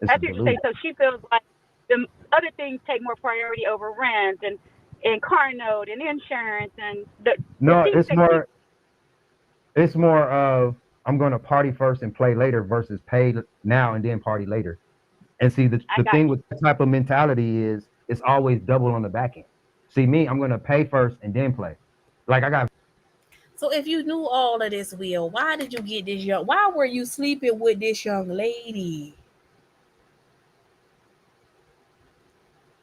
B: It's a
C: That's what you say.
B: delusion.
C: So she feels like the other things take more priority over rent and car note and insurance and the
B: No,
C: things that she.
B: it's more of I'm gonna party first and play later versus pay now and then party later. And see
C: I
B: the
C: got
B: thing
C: you.
B: with that type of mentality is it's always double on the back end. See me, I'm gonna pay first and then play. Like I got
A: So if you knew all of this, Will, why did you get this young? Why were you sleeping with this young lady?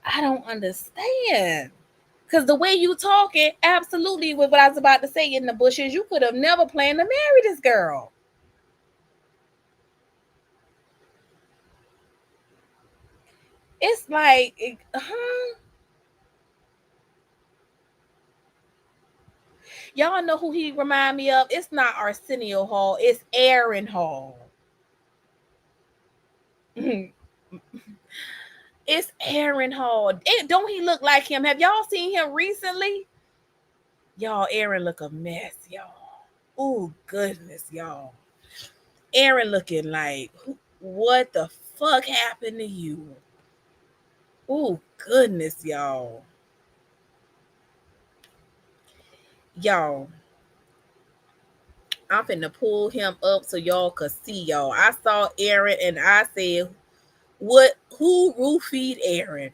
A: I don't understand. Cause the way you talking, absolutely with what I was about to say in the bushes, you could have never planned to marry this girl. It's like, huh? Y'all know who he remind me of? It's not Arsenio Hall. It's Aaron Hall. It's Aaron Hall. Don't he look like him? Have y'all seen him recently? Y'all, Aaron look a mess, y'all. Oh goodness, y'all. Aaron looking like, what the fuck happened to you? Oh goodness, y'all. Y'all, I'm finna pull him up so y'all could see y'all. I saw Aaron and I said, what? Who roofied Aaron?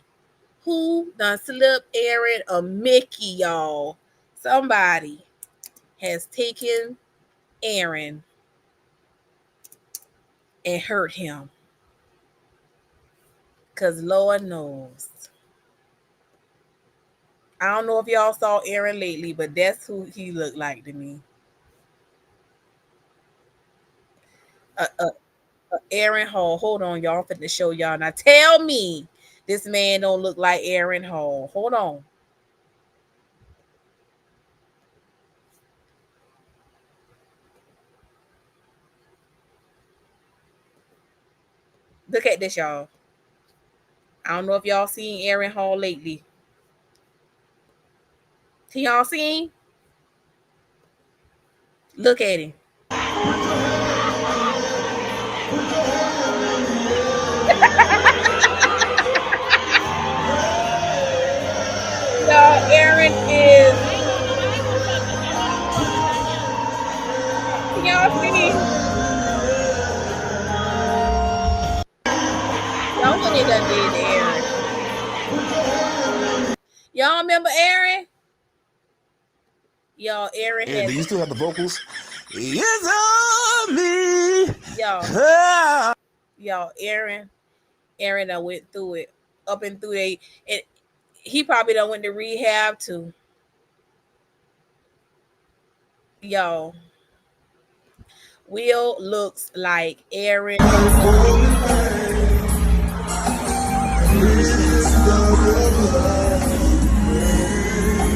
A: Who done slipped Aaron a Mickey, y'all? Somebody has taken Aaron and hurt him. Cause Lord knows. I don't know if y'all saw Aaron lately, but that's who he looked like to me. Aaron Hall. Hold on, y'all. I'm finna show y'all. Now tell me this man don't look like Aaron Hall. Hold on. Look at this, y'all. I don't know if y'all seen Aaron Hall lately. Y'all seen? Look at him. Y'all, Aaron is. Y'all see? Y'all when they done did to Aaron. Y'all remember Aaron? Y'all, Aaron
D: And
A: has.
D: do you still have the vocals? Yes, on me.
A: Y'all,
D: Ah.
A: y'all, Aaron. Aaron, I went through it. up and through they. And he probably done went to rehab too. Yo, Will looks like Aaron.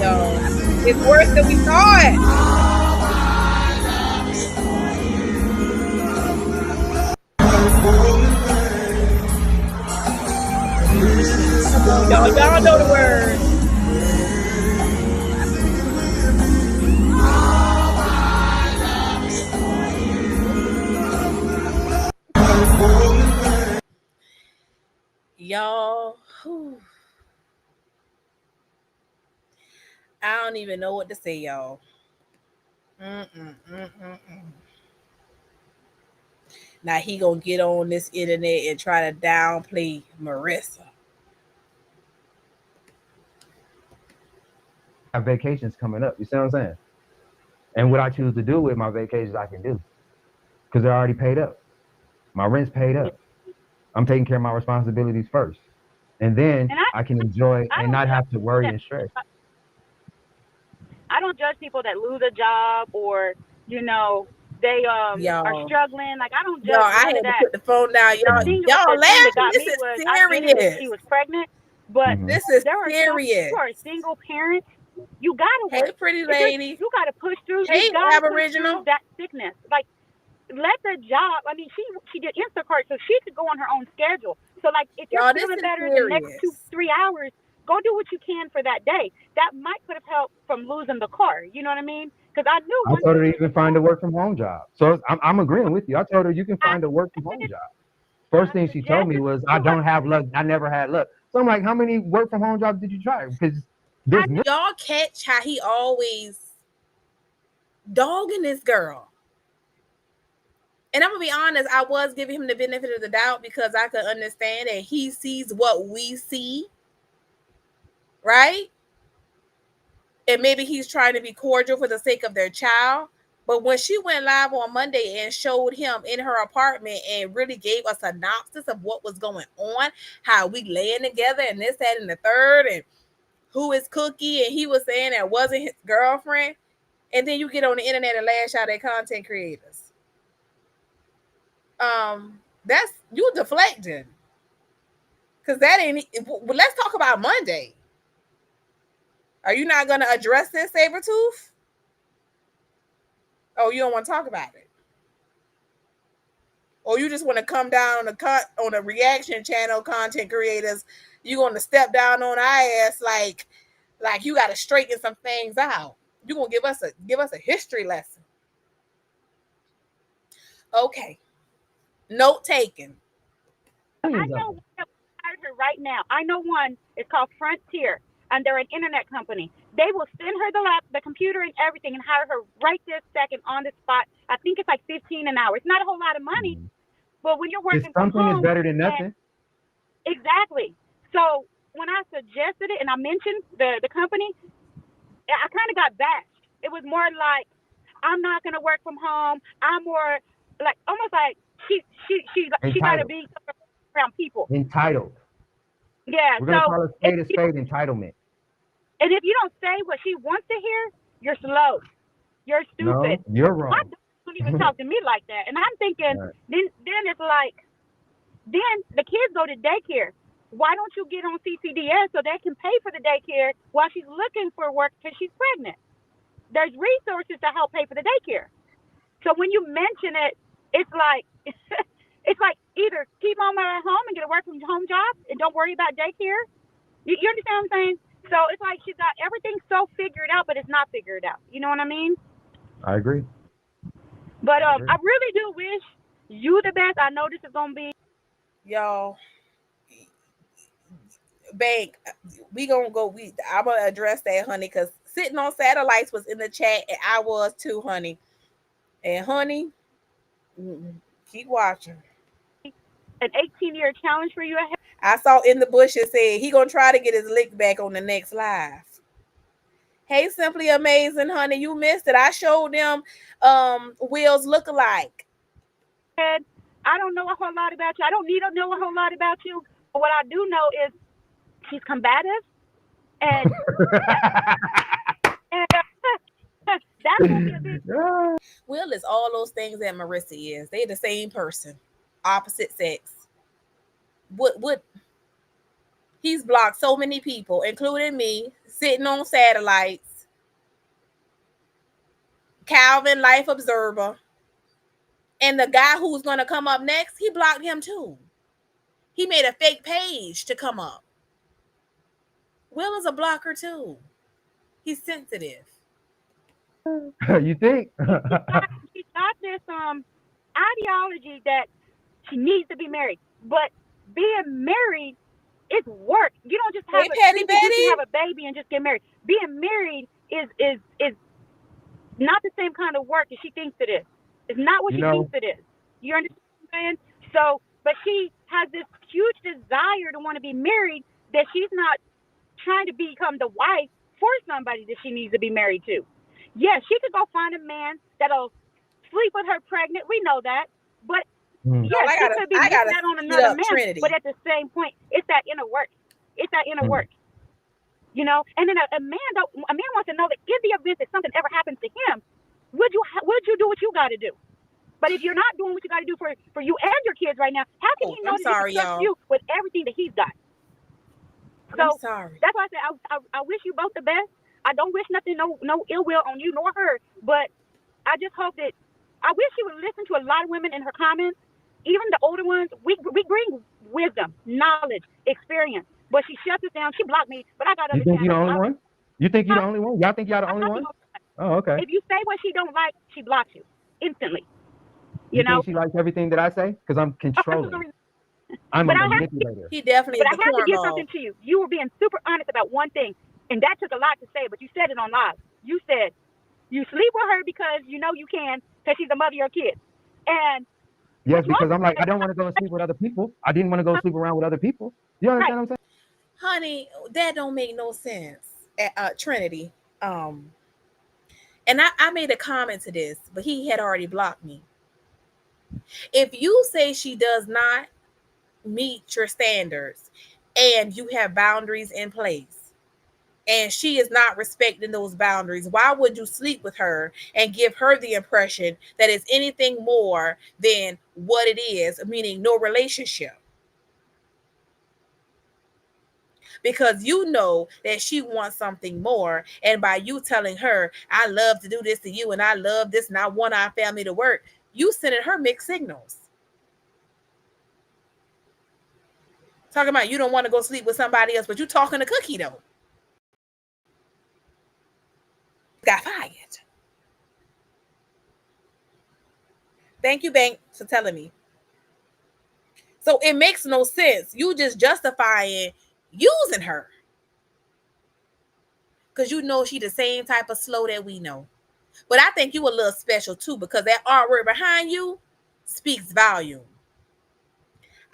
A: Yo, it's worse than we thought. Come on, y'all know the words. Y'all, whew, I don't even know what to say, y'all. Mm-mm. Now he gonna get on this internet and try to downplay Marissa.
B: I have vacations coming up. You see what I'm saying? And what I choose to do with my vacations, I can do because they're already paid up. My rent's paid up. I'm taking care of my responsibilities first, and then
C: And
B: I can enjoy
C: I
B: and
C: don't
B: not
C: judge
B: have to worry
C: that
B: and stress.
C: I don't judge people that lose a job or they are
A: Y'all,
C: struggling. Like I don't
A: y'all,
C: judge
A: I
C: none of
A: had to
C: that.
A: put the phone down.
C: The
A: Y'all,
C: thing
A: y'all
C: the thing that
A: laughing.
C: got
A: This
C: me
A: is
C: was I get it that
A: serious.
C: she was pregnant, but
B: Hmm.
A: This is
C: there are some
A: serious.
C: who are single parents. You gotta
A: Hey,
C: work.
A: pretty
C: If you're
A: lady.
C: you gotta push through. You
A: Hey,
C: gotta push through
A: Aboriginal.
C: that sickness. Like let the job. I mean, she did Instacart, so she could go on her own schedule. So like, if you're
A: Y'all, this
C: feeling
A: is
C: better the next
A: serious.
C: 2-3 hours, go do what you can for that day. That might could have helped from losing the car. You know what I mean? Because I knew
B: I
C: once
B: told
C: you
B: her to
C: lose the
B: even find
C: car,
B: a work from home job. So I'm agreeing with you. I told her you can
C: I
B: find a work from home job. First
C: I
B: thing she told me
C: suggested
B: was, I
C: to her.
B: don't have luck. I never had luck. So I'm like, how many work from home jobs did you try? Because
C: I
B: there's
C: knew
A: Y'all catch how he always dogging this girl. And I'm gonna be honest, I was giving him the benefit of the doubt because I could understand that he sees what we see, right? And maybe he's trying to be cordial for the sake of their child. But when she went live on Monday and showed him in her apartment and really gave a synopsis of what was going on, how we laying together and this, that, and the third, and who is Cookie, and he was saying that wasn't his girlfriend, and then you get on the internet and lash out at content creators. That's you deflecting. Cause that ain't. Well, let's talk about Monday. Are you not gonna address this, Sabretooth? Oh, you don't want to talk about it. Or you just want to come down on a reaction channel, content creators. You gonna step down on our ass like you got to straighten some things out. You gonna give us a history lesson? Okay, note taken.
C: I
B: millions of
C: know
B: them.
C: one that hired her right now. I know one. It's called Frontier, and they're an internet company. They will send her the computer, and everything, and hire her right this second on the spot. I think it's like 15 an hour. It's not a whole lot of money,
B: Mhm.
C: but when you're
B: If
C: working from
B: something is
C: home,
B: better than
C: and
B: nothing,
C: exactly. So when I suggested it and I mentioned the company, I kind of got bashed. It was more like I'm not gonna work from home. I'm more like almost like she got to
B: entitled,
C: be around people.
B: entitled.
C: Yeah.
B: We're gonna
C: So
B: call a
C: if
B: spade a
C: you
B: spade. Entitlement.
C: and if you don't say what she wants to hear, you're slow. You're stupid.
B: No, you're
C: My
B: wrong.
C: daughter don't even talk to me like that. And I'm thinking,
B: Right.
C: then it's like, then the kids go to daycare. Why don't you get on CCDS so they can pay for the daycare while she's looking for work because she's pregnant? There's resources to help pay for the daycare. So when you mention it, it's like it's like either keep mama at home and get a work from home job and don't worry about daycare. You understand what I'm saying? So it's like she's got everything so figured out, but it's not figured out. You know what I mean?
B: I agree.
C: But
B: I agree.
C: I really do wish you the best. I know this is gonna be.
A: Y'all, bank. We gonna go. I'm gonna address that, honey, because sitting on satellites was in the chat, and I was too, honey. And honey, keep watching.
C: An 18-year challenge for you ahead.
A: I saw in the bushes said he gonna try to get his lick back on the next live. Hey, simply amazing, honey. You missed it. I showed them Will's look-alike.
C: I don't know a whole lot about you. I don't need to know a whole lot about you. But what I do know is she's combative, and and that's gonna be a big.
A: Will is all those things that Marissa is. They the same person, opposite sex. What he's blocked so many people, including me, sitting on satellites, Calvin Life Observer, and the guy who's gonna come up next, he blocked him too. He made a fake page to come up. Will is a blocker too. He's sensitive.
B: You think?
C: She's got this ideology that she needs to be married, but being married is work. You don't just have
A: Patty Betty,
C: have a baby and just get married. Being married is not the same kind of work that she thinks it is. It's not what she thinks it is. You understand what I'm saying? So, but she has this huge desire to want to be married that she's not trying to become the wife for somebody that she needs to be married to. Yes, she could go find a man that'll sleep with her pregnant. We know that. But yes, she could be missing out on another man. Trinity. But at the same point, it's that inner work. It's that inner work. You know, and then a man wants to know that in the event that something ever happens to him, would you do what you got to do? But if you're not doing what you got to do for you and your kids right now, how can he know that he can trust you with everything that he's got? So
A: I'm sorry.
C: That's why I said I wish you both the best. I don't wish nothing, no ill will on you nor her. But I just hope that I wish she would listen to a lot of women in her comments, even the older ones. We bring wisdom, knowledge, experience. But she shuts us down. She blocked me. But I got to understand.
B: You think you're the only one? You think you're the only one? Y'all think y'all the only one? Oh, okay.
C: If you say what she don't like, she blocks you instantly.
B: You know, think she likes everything that I say? Because I'm controlling. I'm a manipulator.
A: He definitely.
C: But I have to give something to you. You were being super honest about one thing, and that took a lot to say. But you said it on live. You said you sleep with her because you know you can, because she's the mother of your kids. And
B: yes, because I'm like, I don't want to go and sleep with other people. I didn't want to go sleep around with other people. You understand what I'm saying?
A: Honey, that don't make no sense. Trinity. And I made a comment to this, but he had already blocked me. If you say she does not meet your standards and you have boundaries in place and she is not respecting those boundaries, why would you sleep with her and give her the impression that it's anything more than what it is, meaning no relationship? Because you know that she wants something more, and by you telling her, I love to do this to you and I love this and I want our family to work, you sending her mixed signals. Talking about you don't want to go sleep with somebody else, but you talking to Cookie though. Got fired. Thank you, Bank, for telling me. So it makes no sense. You just justifying using her. Because you know she the same type of slow that we know. But I think you a little special too, because that artwork behind you speaks volume.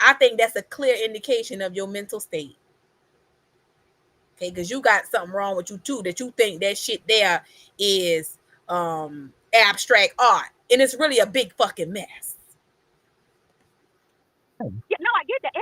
A: I think that's a clear indication of your mental state. Okay, because you got something wrong with you too, that you think that shit there is abstract art. And it's really a big fucking mess.
C: Yeah, no, I get that.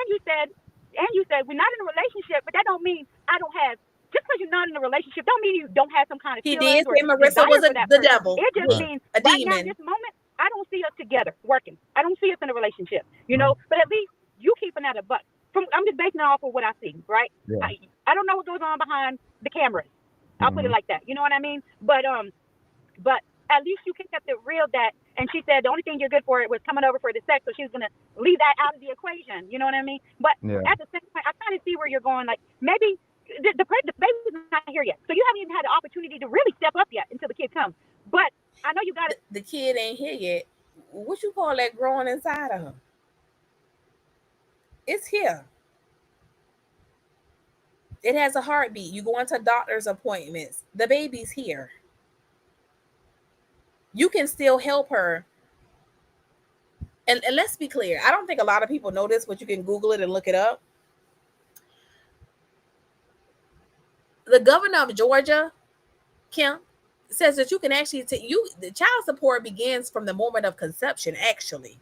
C: And you said we're not in a relationship, but that don't mean I don't have. Just because you're not in a relationship, don't mean you don't have some kind of.
A: He did say Marissa was the devil.
C: It just means
A: a
C: right
A: demon.
C: now, this moment, I don't see us together working. I don't see us in a relationship, you know. But at least you keeping that a buck. I'm just basing it off of what I see, right?
B: Yeah.
C: I don't know what goes on behind the cameras. I'll put it like that. You know what I mean? But at least you kept it real that. And she said the only thing you're good for it was coming over for the sex, so she was gonna leave that out of the equation. You know what I mean? But at the same time, I kind of see where you're going. Like maybe the baby's not here yet, so you haven't even had the opportunity to really step up yet until the kid comes. But I know you got it.
A: The kid ain't here yet. What you call that growing inside of her? It's here. It has a heartbeat. You go into doctor's appointments. The baby's here. You can still help her. And let's be clear. I don't think a lot of people know this, but you can Google it and look it up. The governor of Georgia, Kemp, says that you can actually the child support begins from the moment of conception, actually.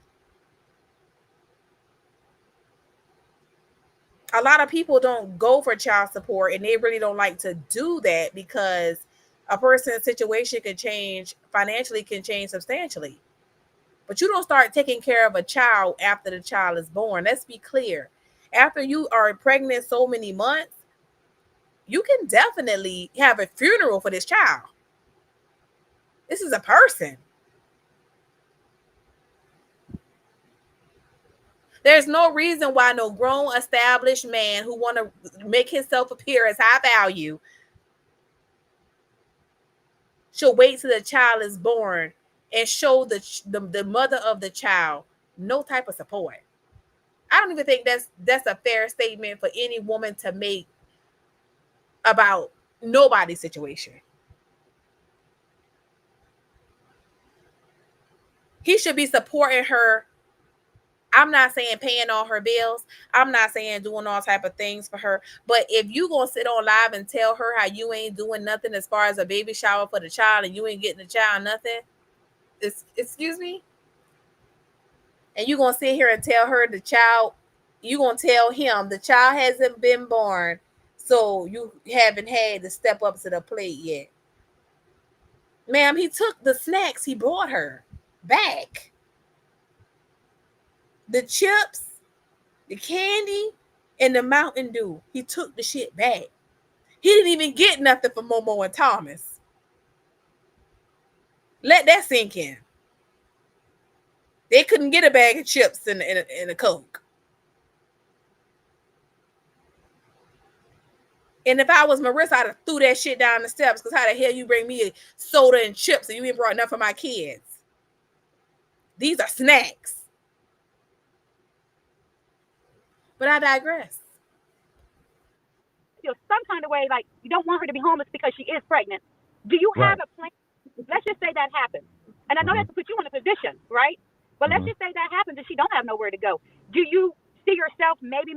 A: A lot of people don't go for child support, and they really don't like to do that because a person's situation can change financially, can change substantially. But you don't start taking care of a child after the child is born. Let's be clear. After you are pregnant so many months, you can definitely have a funeral for this child. This is a person. There's no reason why no grown, established man who want to make himself appear as high value should wait till the child is born and show the mother of the child no type of support. I don't even think that's a fair statement for any woman to make about nobody's situation. He should be supporting her. I'm not saying paying all her bills. I'm not saying doing all type of things for her. But if you gonna sit on live and tell her how you ain't doing nothing as far as a baby shower for the child and you ain't getting the child nothing, excuse me, and you gonna sit here and tell her the child, you gonna tell him the child hasn't been born, so you haven't had to step up to the plate yet. Ma'am, he took the snacks he brought her back. The chips, the candy, and the Mountain Dew. He took the shit back. He didn't even get nothing for Momo and Thomas. Let that sink in. They couldn't get a bag of chips and a Coke. And if I was Marissa, I'd have threw that shit down the steps, because how the hell you bring me a soda and chips and you ain't brought enough for my kids? These are snacks. But I digress.
C: Feel some kind of way like you don't want her to be homeless because she is pregnant. Do you have a plan? Let's just say that happens. And I know that to put you in a position, right? But let's just say that happens and she don't have nowhere to go. Do you see yourself maybe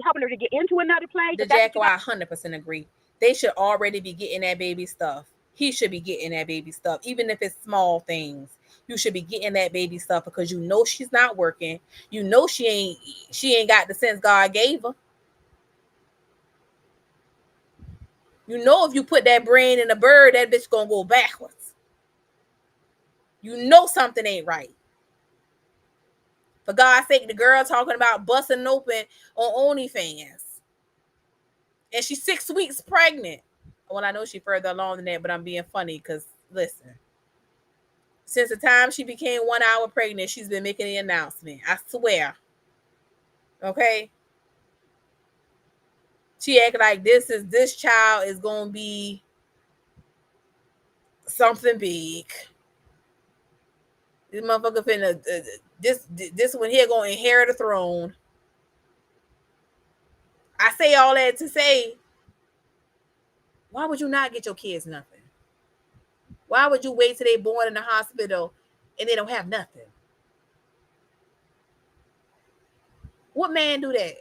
C: helping her to get into another place?
A: The Jacko, I 100% agree. They should already be getting that baby stuff. He should be getting that baby stuff, even if it's small things. You should be getting that baby stuff because you know she's not working. You know she ain't got the sense God gave her. You know if you put that brain in a bird, that bitch gonna go backwards. You know something ain't right. For God's sake, the girl talking about busting open on OnlyFans. And she's 6 weeks pregnant. Well, I know she's further along than that, but I'm being funny because, listen, since the time she became 1 hour pregnant, she's been making the announcement. I swear. Okay? She act like this child is going to be something big. This motherfucker finna, this one here going to inherit the throne. I say all that to say, why would you not get your kids nothing? Why would you wait till they born in the hospital and they don't have nothing? What man do that?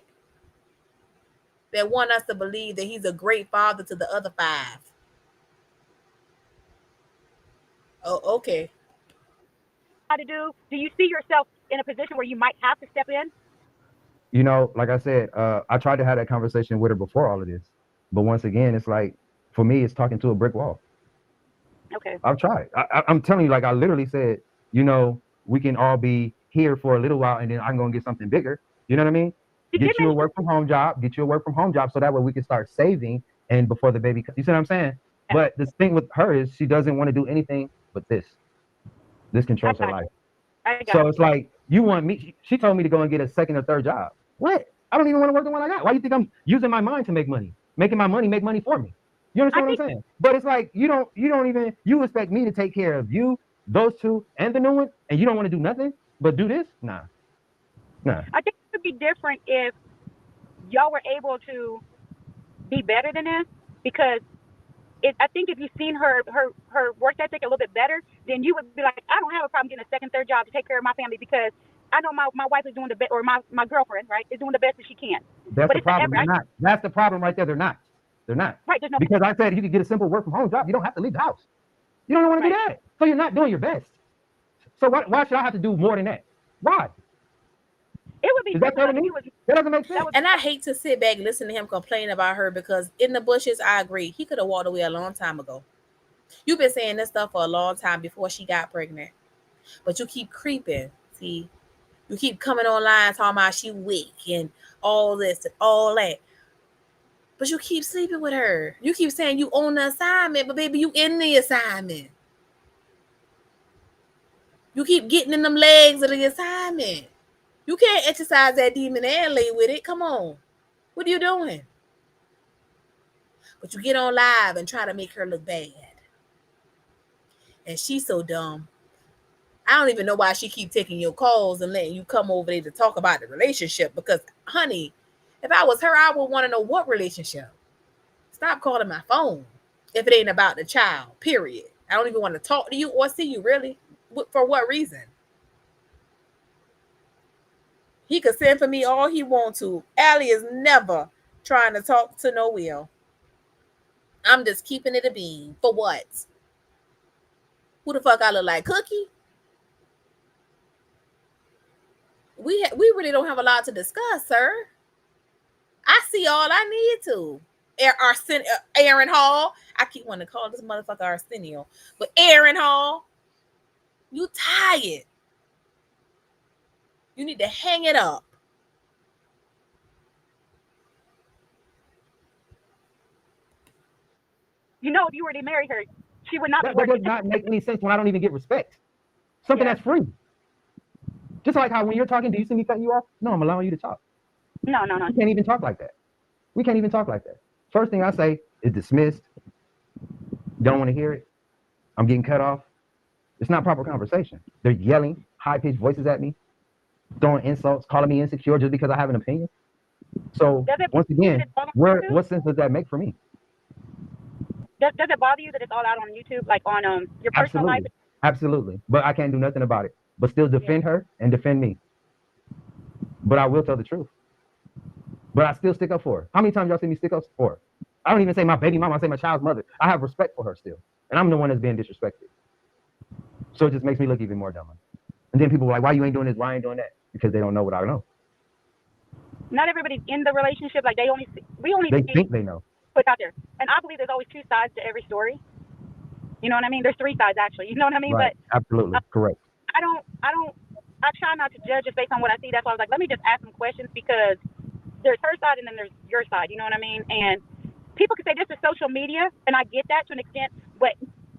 A: That want us to believe that he's a great father to the other 5. Oh, okay.
C: How to do? Do you see yourself in a position where you might have to step in?
B: You know, like I said, I tried to have that conversation with her before all of this. But once again, it's like, for me, it's talking to a brick wall.
C: Okay.
B: I've tried. I'm telling you, like I literally said, you know, we can all be here for a little while and then I'm going to get something bigger. You know what I mean? Get you a work from home job. Get you a work from home job so that way we can start saving and before the baby comes. You see what I'm saying? Yeah. But the thing with her is she doesn't want to do anything but this. This controls her life. So it's like, you want me, she told me to go and get a second or third job. What? I don't even want to work the one I got. Why do you think I'm using my mind to make money? Making my money make money for me. You understand what I'm saying? But it's like, you expect me to take care of you, those two, and the new one, and you don't want to do nothing but do this? Nah.
C: I think it would be different if y'all were able to be better than this, because I think if you've seen her work ethic a little bit better, then you would be like, I don't have a problem getting a second, third job to take care of my family because I know my wife is doing the best, or my girlfriend, right, is doing the best that she can.
B: That's the problem. They're not. That's the problem right there. They're not. Right. Because I said you could get a simple work from home job. You don't have to leave the house. You don't want to do that. So you're not doing your best. So why should I have to do more than that? Why?
C: It would be be
B: Is that
C: tripping
B: telling
C: like
B: me?
C: he was.
B: That doesn't make
C: That
B: sense.
C: was.
A: And I hate to sit back and listen to him complain about her because in the bushes, I agree. He could have walked away a long time ago. You've been saying this stuff for a long time before she got pregnant. But you keep creeping. See, you keep coming online talking about she weak and all this and all that. But you keep sleeping with her. You keep saying you own the assignment, but baby, you in the assignment. You keep getting in them legs of the assignment. You can't exercise that demon and lay with it. Come on. What are you doing? But you get on live and try to make her look bad. And she's so dumb. I don't even know why she keep taking your calls and letting you come over there to talk about the relationship. Because, honey, if I was her, I would want to know what relationship. Stop calling my phone if it ain't about the child, period. I don't even want to talk to you or see you, really. For what reason? He could send for me all he want to. Allie is never trying to talk to no Will. I'm just keeping it a bean. For what? Who the fuck I look like? Cookie? We really don't have a lot to discuss, sir. I see all I need to. Aaron Hall. I keep wanting to call this motherfucker Arsenio. But Aaron Hall, you tired. You need to hang it up.
C: You know, if you were to marry her, she would not be
B: That does
C: working.
B: not make any sense when I don't even get respect. Something
C: Yeah.
B: that's free. Just like how when you're talking, do you see me cutting you off? No, I'm allowing you to talk.
C: No.
B: We can't even talk like that. We can't even talk like that. First thing I say is dismissed. Don't want to hear it. I'm getting cut off. It's not proper conversation. They're yelling high-pitched voices at me, throwing insults, calling me insecure just because I have an opinion. So
C: Does it
B: once again,
C: bother you?
B: what sense does that make for me?
C: Does it bother you that it's all out on YouTube, like on your personal life?
B: Absolutely. But I can't do nothing about it. But still defend her and defend me. But I will tell the truth. But I still stick up for her. How many times y'all see me stick up for her? I don't even say my baby mama, I say my child's mother. I have respect for her still. And I'm the one that's being disrespected. So it just makes me look even more dumber. And then people are like, why you ain't doing this? Why I ain't doing that? Because they don't know what I know.
C: Not everybody's in the relationship. Like we only
B: They think they know.
C: Put out there. And I believe there's always two sides to every story. You know what I mean? There's three sides actually. You know what I mean?
B: Right.
C: But
B: Absolutely. Correct.
C: I try not to judge just based on what I see. That's why I was like, let me just ask some questions because there's her side and then there's your side. You know what I mean? And people can say this is social media, and I get that to an extent, but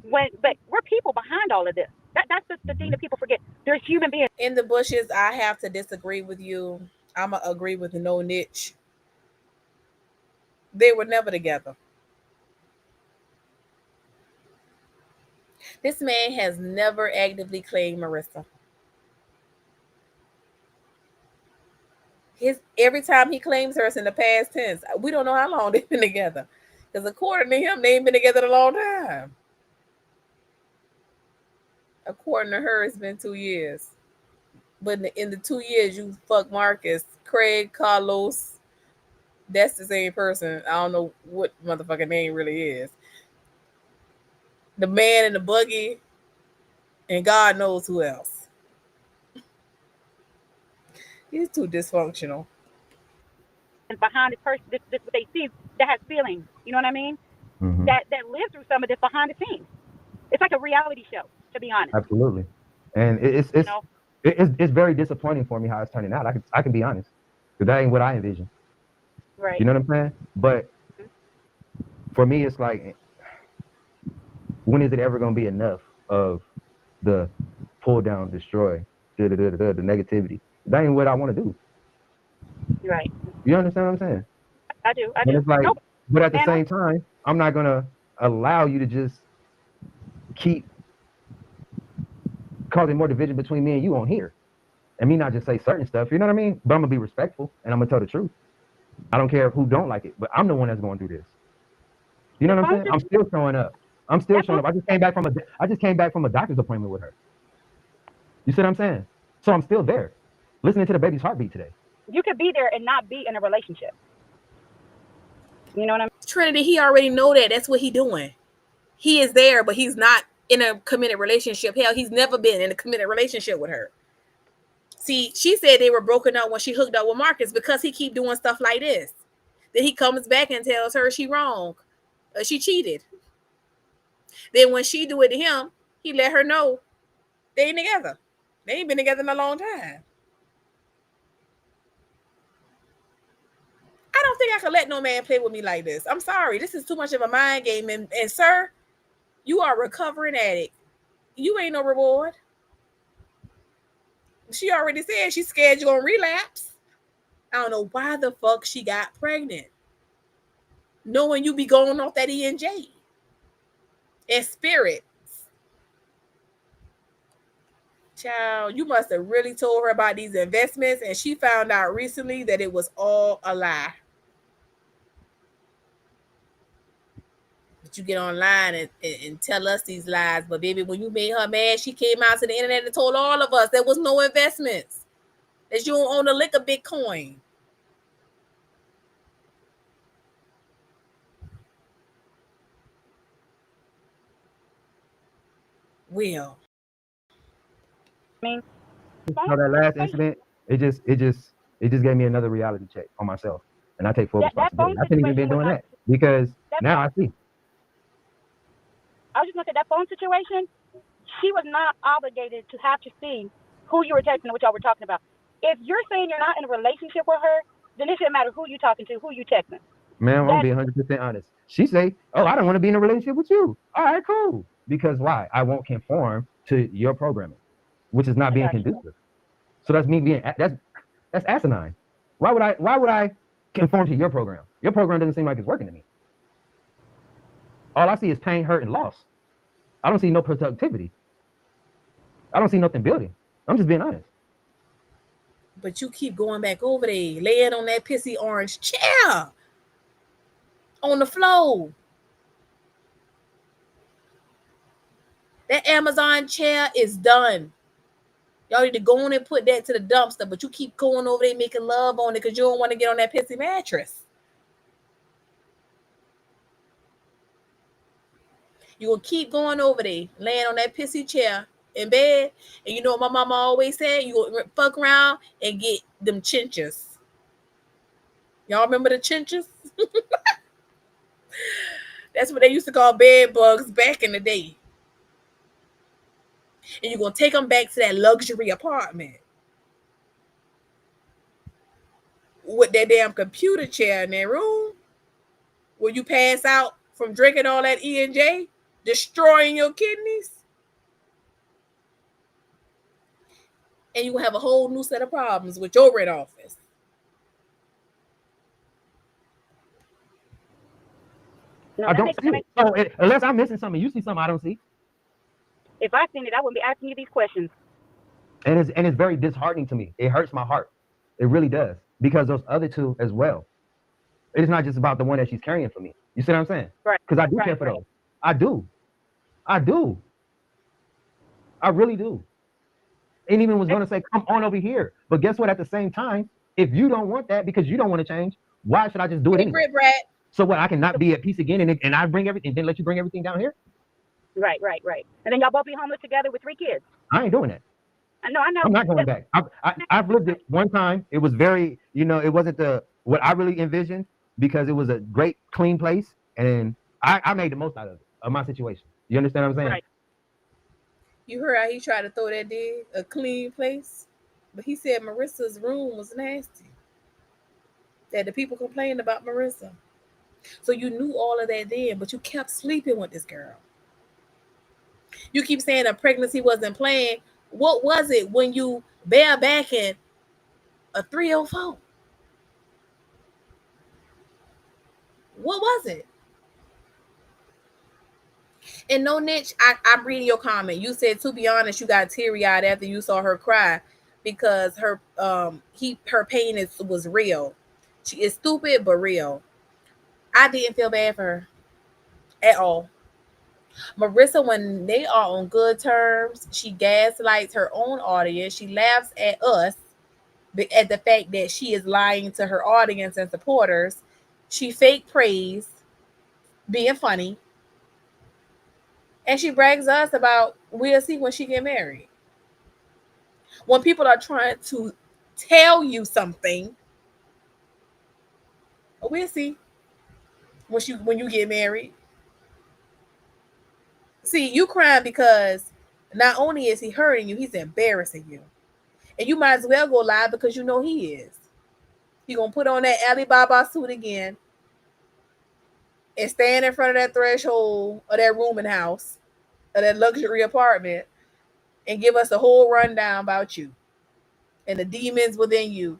C: we're people behind all of this. That's the thing that people forget. There's human beings.
A: In the bushes, I have to disagree with you. I'm going to agree with no niche. They were never together. This man has never actively claimed Marissa. Every time he claims her, it's in the past tense. We don't know how long they've been together. Because according to him, they ain't been together a long time. According to her, it's been 2 years. But in the 2 years, you fuck Marcus, Craig, Carlos. That's the same person. I don't know what motherfucking name really is. The man in the buggy, and God knows who else. He's too dysfunctional.
C: Behind this person, this what they see that has feelings. You know what I mean?
B: Mm-hmm.
C: That live through some of this behind the scenes. It's like a reality show, to be honest.
B: Absolutely. And it's very disappointing for me how it's turning out. I can be honest, because that ain't what I envisioned.
C: Right.
B: You know what I'm saying? But for me, it's like, when is it ever going to be enough of the pull down, destroy, the negativity? That ain't what I want to do.
C: Right.
B: You understand what I'm saying?
C: I do.
B: And it's like,
C: nope.
B: but at the same time, I'm not going to allow you to just keep causing more division between me and you on here. And me not just say certain stuff, you know what I mean? But I'm going to be respectful and I'm going to tell the truth. I don't care who don't like it, but I'm the one that's going to do this. You know what I'm saying? I'm still showing up. I just came back from a doctor's appointment with her. You see what I'm saying? So I'm still there, listening to the baby's heartbeat today.
C: You could be there and not be in a relationship. You know what I mean?
A: Trinity, he already know that. That's what he doing. He is there, but he's not in a committed relationship. Hell, he's never been in a committed relationship with her. See, she said they were broken up when she hooked up with Marcus because he keep doing stuff like this. Then he comes back and tells her she wrong, she cheated. Then when she do it to him, he let her know they ain't together. They ain't been together in a long time. I don't think I could let no man play with me like this. I'm sorry. This is too much of a mind game. And sir, you are a recovering addict. You ain't no reward. She already said she's scared you're gonna relapse. I don't know why the fuck she got pregnant. Knowing you be going off that E&J. And spirit. Child, you must have really told her about these investments, and she found out recently that it was all a lie. But you get online and tell us these lies. But baby, when you made her mad, she came out to the internet and told all of us there was no investments. That you don't own a lick of Bitcoin. Well,
C: I mean,
B: So that last incident, it just gave me another reality check on myself, and I take full
C: that phone
B: responsibility. I shouldn't even
C: situation
B: been
C: was
B: doing
C: not.
B: that because
C: That
B: now I see.
C: I was just gonna say that phone situation. She was not obligated to have to see who you were texting and what y'all were talking about. If you're saying you're not in a relationship with her, then it shouldn't matter who you talking to, who you texting.
B: Man, I'm
C: That
B: being 100% honest. She say, "Oh, I don't want to be in a relationship with you." All right, cool. Because why? I won't conform to your programming, which is not
C: I
B: being
C: got you.
B: conducive. So that's me being that's asinine. Why would I conform to your program? Your program doesn't seem like it's working to me. All I see is pain, hurt, and loss. I don't see no productivity. I don't see nothing building. I'm just being honest.
A: but you keep going back over there, laying on that pissy orange chair on the floor. That Amazon chair is done. Y'all need to go on and put that to the dumpster, but you keep going over there making love on it because you don't want to get on that pissy mattress. You will keep going over there, laying on that pissy chair in bed. And you know what my mama always said? You go fuck around and get them chinches. Y'all remember the chinches? That's what they used to call bed bugs back in the day. And you're going to take them back to that luxury apartment with that damn computer chair in that room where you pass out from drinking all that E&J, destroying your kidneys. And you have a whole new set of problems with your rent office.
C: no,
B: I
C: that
B: don't
C: makes
B: see it. So unless I'm missing something, you see something I don't see,
C: if I seen it, I wouldn't be asking you these questions.
B: and it's very disheartening to me. It hurts my heart. It really does because those other two as well. It is not just about the one that she's carrying for me. You see what I'm saying?
C: Right,
B: Because I do care
C: right,
B: for
C: right.
B: those. I do. I do. I really do. And even was going to say, come on over here. But guess what? At the same time, if you don't want that because you don't want to change, why should I just do it
A: Hey,
B: anyway?
A: Brit Brat.
B: So what? I cannot be at peace again, and I bring everything, then let you bring everything down here.
C: Right, right, right. And then y'all both be homeless together with 3 kids.
B: I ain't doing that.
C: I know.
B: I'm not going back. I've lived it one time. It was very, it wasn't the what I really envisioned because it was a great clean place, and I made the most out of my situation. You understand what I'm saying?
C: Right.
A: You heard how he tried to throw that dig, a clean place? But he said Marissa's room was nasty. That the people complained about Marissa. So you knew all of that then, but you kept sleeping with this girl. You keep saying a pregnancy wasn't planned. What was it when you barebacking a 304? What was it? And no niche, I'm reading your comment. You said to be honest, you got teary eyed after you saw her cry because her pain was real. She is stupid but real. I didn't feel bad for her at all. Marissa, when they are on good terms, she gaslights her own audience. She laughs at us at the fact that she is lying to her audience and supporters. She fake praise, being funny, and she brags us about we'll see when she get married. When people are trying to tell you something, we'll see when you get married. See, you crying because not only is he hurting you, he's embarrassing you. And you might as well go live because you know he is. He gonna put on that Alibaba suit again and stand in front of that threshold of that rooming house, of that luxury apartment, and give us a whole rundown about you and the demons within you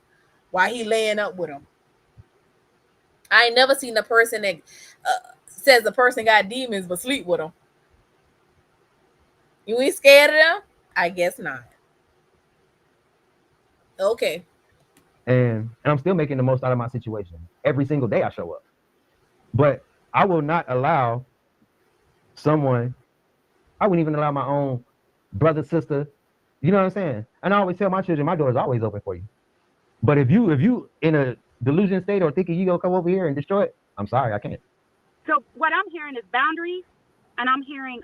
A: while he laying up with them. I ain't never seen a person that says the person got demons but sleep with them. You ain't scared of them? I guess not. Okay.
B: And I'm still making the most out of my situation. Every single day I show up. But I will not allow someone, I wouldn't even allow my own brother, sister, you know what I'm saying? And I always tell my children, my door is always open for you. But if you in a delusion state or thinking you gonna come over here and destroy it, I'm sorry, I can't.
C: So what I'm hearing is boundaries, and I'm hearing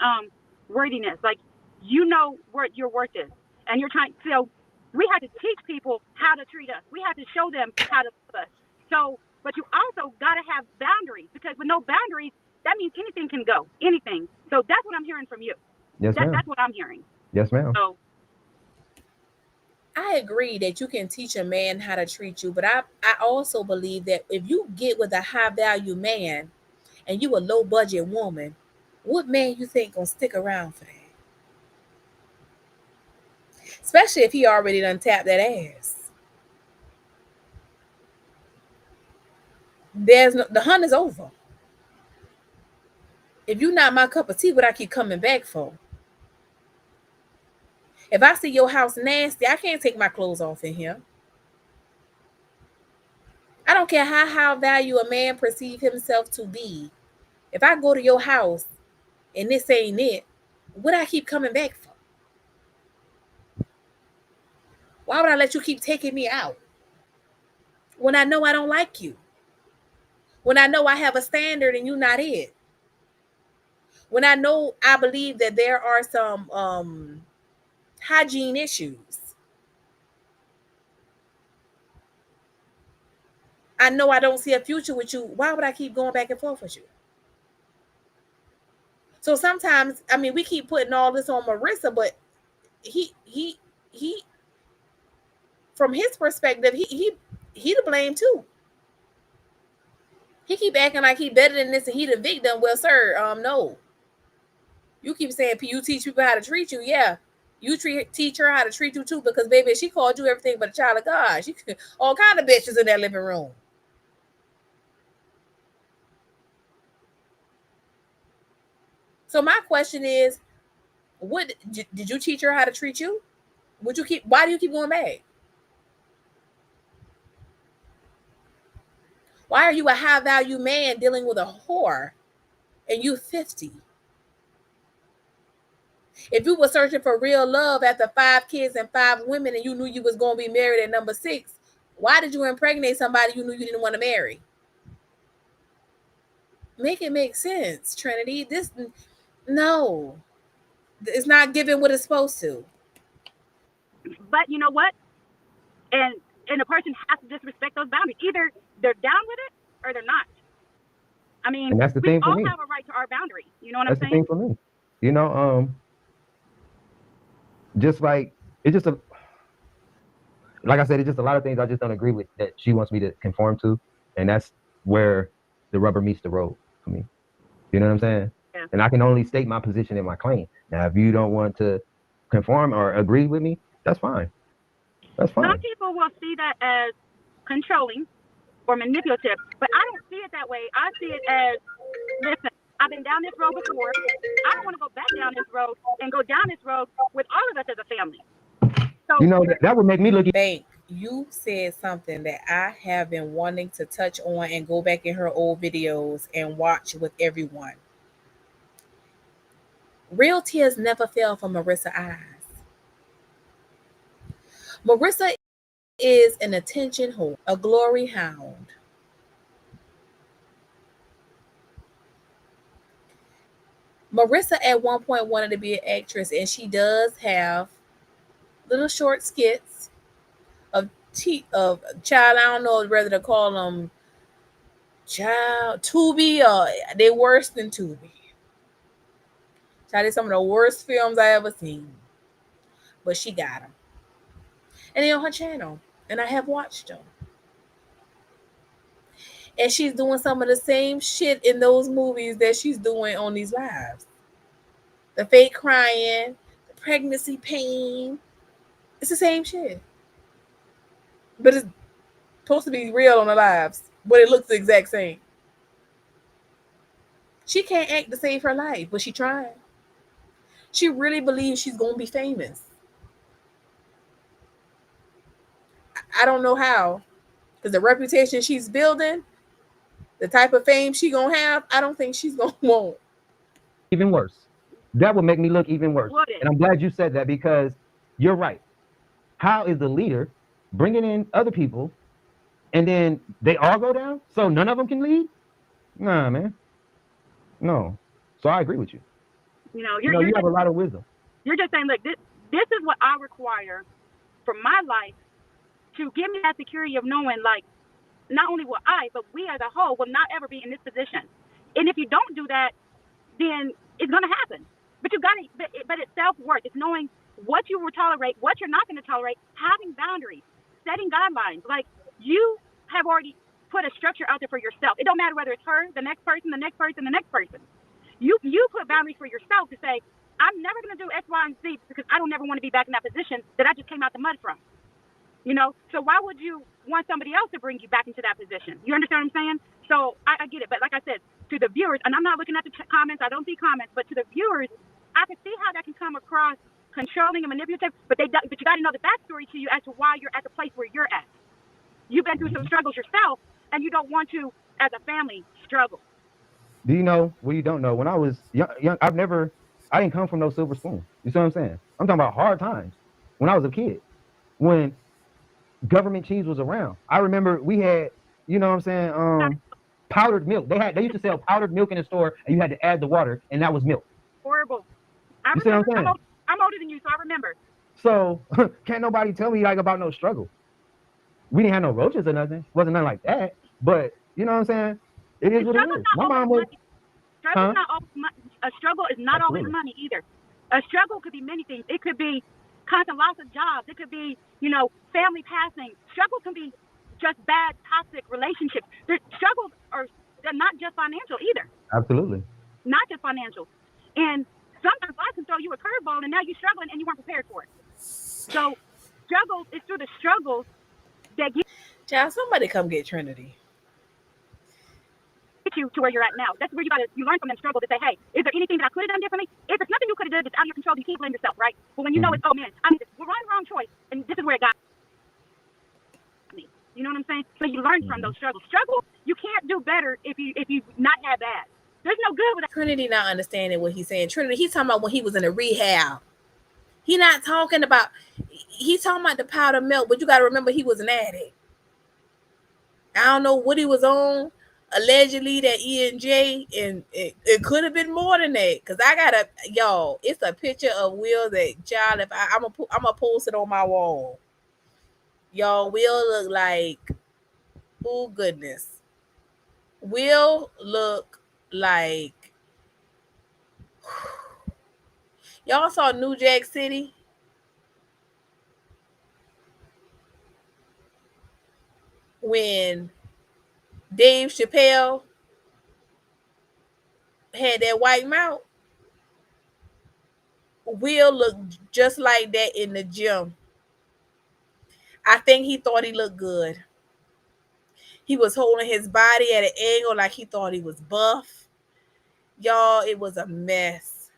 C: worthiness. Like, you know what your worth is, and you're trying. So we had to teach people how to treat us. We had to show them how to love us. So, but you also got to have boundaries, because with no boundaries, that means anything can go, anything. So that's what I'm hearing from you.
B: Yes, ma'am.
C: That's what I'm hearing.
B: Yes, ma'am.
C: So
A: I agree that you can teach a man how to treat you, but I also believe that if you get with a high value man and you a low budget woman, what man you think gonna stick around for that? Especially if he already done tapped that ass. There's no, the hunt is over. If you not my cup of tea, what I keep coming back for? If I see your house nasty, I can't take my clothes off in here. I don't care how value a man perceive himself to be. If I go to your house and this ain't it, what I keep coming back for? Why would I let you keep taking me out when I know I don't like you? When I know I have a standard and you not it? When I know I believe that there are some hygiene issues. I know I don't see a future with you. Why would I keep going back and forth with you? So sometimes, I mean, we keep putting all this on Marissa, but he from his perspective, he to blame too. He keep acting like he better than this and he the victim. Well, sir, no. You keep saying you teach people how to treat you. Yeah, you teach her how to treat you too, because baby, she called you everything but a child of God. She all kind of bitches in that living room. So my question is, what did you teach her how to treat you? Would you keep? Why do you keep going back? Why are you a high value man dealing with a whore and you 50? If you were searching for real love after 5 kids and 5 women and you knew you was going to be married at number 6, why did you impregnate somebody you knew you didn't want to marry? Make it make sense, Trinity. This, no, it's not giving what it's supposed to.
C: but you know what? And the person has to disrespect those boundaries. Either they're down with it or they're not. I mean,
B: And that's the
C: we
B: thing for
C: all
B: me.
C: have a right to our boundaries. You know what
B: That's
C: I'm
B: the
C: saying?
B: thing for me. You know, just like it's just a, like I said, it's just a lot of things I just don't agree with that she wants me to conform to, and that's where the rubber meets the road for me. You know what I'm saying?
C: Yeah.
B: And I can only state my position and my claim. Now, if you don't want to conform or agree with me, that's fine. That's fine.
C: Some people will see that as controlling or manipulative, but I don't see it that way. I see it as, listen, I've been down this road before. I don't want to go back down this road and go down this road with all of us as a family. So,
B: You know, that would make me look.
A: Bank, you said something that I have been wanting to touch on and go back in her old videos and watch with everyone. Real tears never fell from Marissa's eyes. Marissa is an attention whore, a glory hound. Marissa at one point wanted to be an actress, and she does have little short skits of of child. I don't know whether to call them child Tubi or they worse than Tubi. Child, they some of the worst films I ever seen, but she got them, and they on her channel, and I have watched them. And she's doing some of the same shit in those movies that she's doing on these lives. The fake crying, the pregnancy pain. It's the same shit. But it's supposed to be real on the lives. But it looks the exact same. She can't act to save her life, but she trying. She really believes she's gonna be famous. I don't know how. Because the reputation she's building, the type of fame she gonna have, I don't think she's gonna want.
B: Even worse. That would make me look even worse. And I'm glad you said that because you're right. How is the leader bringing in other people and then they all go down? So none of them can lead? Nah, man. No. So I agree with you.
C: You know,
B: You have a lot of wisdom.
C: You're just saying, look, this is what I require for my life to give me that security of knowing, like, not only will I, but we as a whole will not ever be in this position. And if you don't do that, then it's going to happen. But you got to, but it's self-worth. It's knowing what you will tolerate, what you're not going to tolerate, having boundaries, setting guidelines. Like, you have already put a structure out there for yourself. It don't matter whether it's her, the next person, the next person, the next person. You put boundaries for yourself to say, I'm never going to do X, Y, and Z because I don't ever want to be back in that position that I just came out the mud from. You know, so why would you want somebody else to bring you back into that position? You understand what I'm saying? So I get it. But like I said, to the viewers, and I'm not looking at the comments, I don't see comments, but to the viewers, I can see how that can come across controlling and manipulative, but you got to know the backstory to you as to why you're at the place where you're at. You've been through some struggles yourself, and you don't want to, as a family, struggle.
B: Do you know what you don't know? When I was young, I didn't come from no silver spoon. You see what I'm saying? I'm talking about hard times when I was a kid. When government cheese was around. I remember we had, you know what I'm saying, powdered milk. They used to sell powdered milk in the store and you had to add the water and that was milk.
C: Horrible.
B: You see what I'm saying?
C: I'm older than you, so I remember.
B: So can't nobody tell me like about no struggle. We didn't have no roaches or nothing. Wasn't nothing like that. But you know what I'm saying? It is what it is. My mom was
C: a struggle is not always money either. A struggle could be many things. It could be constant loss of jobs. It could be, family passing. Struggle can be just bad, toxic relationships. The struggles they're not just financial either.
B: Absolutely.
C: Not just financial. And sometimes life can throw you a curveball and now you're struggling and you weren't prepared for it. So struggles, it's through the struggles that get
A: Child, somebody come get Trinity.
C: you to where you're at now. That's where you learn from them struggles to say, hey, is there anything that I could have done differently? If it's nothing you could have done that's out of your control, you can't blame yourself, right? But when you know it's, oh man, I made this wrong choice, and this is where it got me. You know what I'm saying? So you learn from those struggles. Struggles, you can't do better if you not have bad. There's no good with that.
A: Trinity not understanding what he's saying. Trinity, he's talking about when he was in a rehab. He's talking about the powdered milk, but you got to remember he was an addict. I don't know what he was on. Allegedly that E&J, and it could have been more than that. Cause I got it's a picture of Will that child. If I'm gonna post it on my wall. Y'all, Will look like, oh goodness. Will look like, y'all saw New Jack City? When Dave Chappelle had that white mouth, Will looked just like that in the gym. I think he thought he looked good. He was holding his body at an angle like he thought he was buff. Y'all, it was a mess.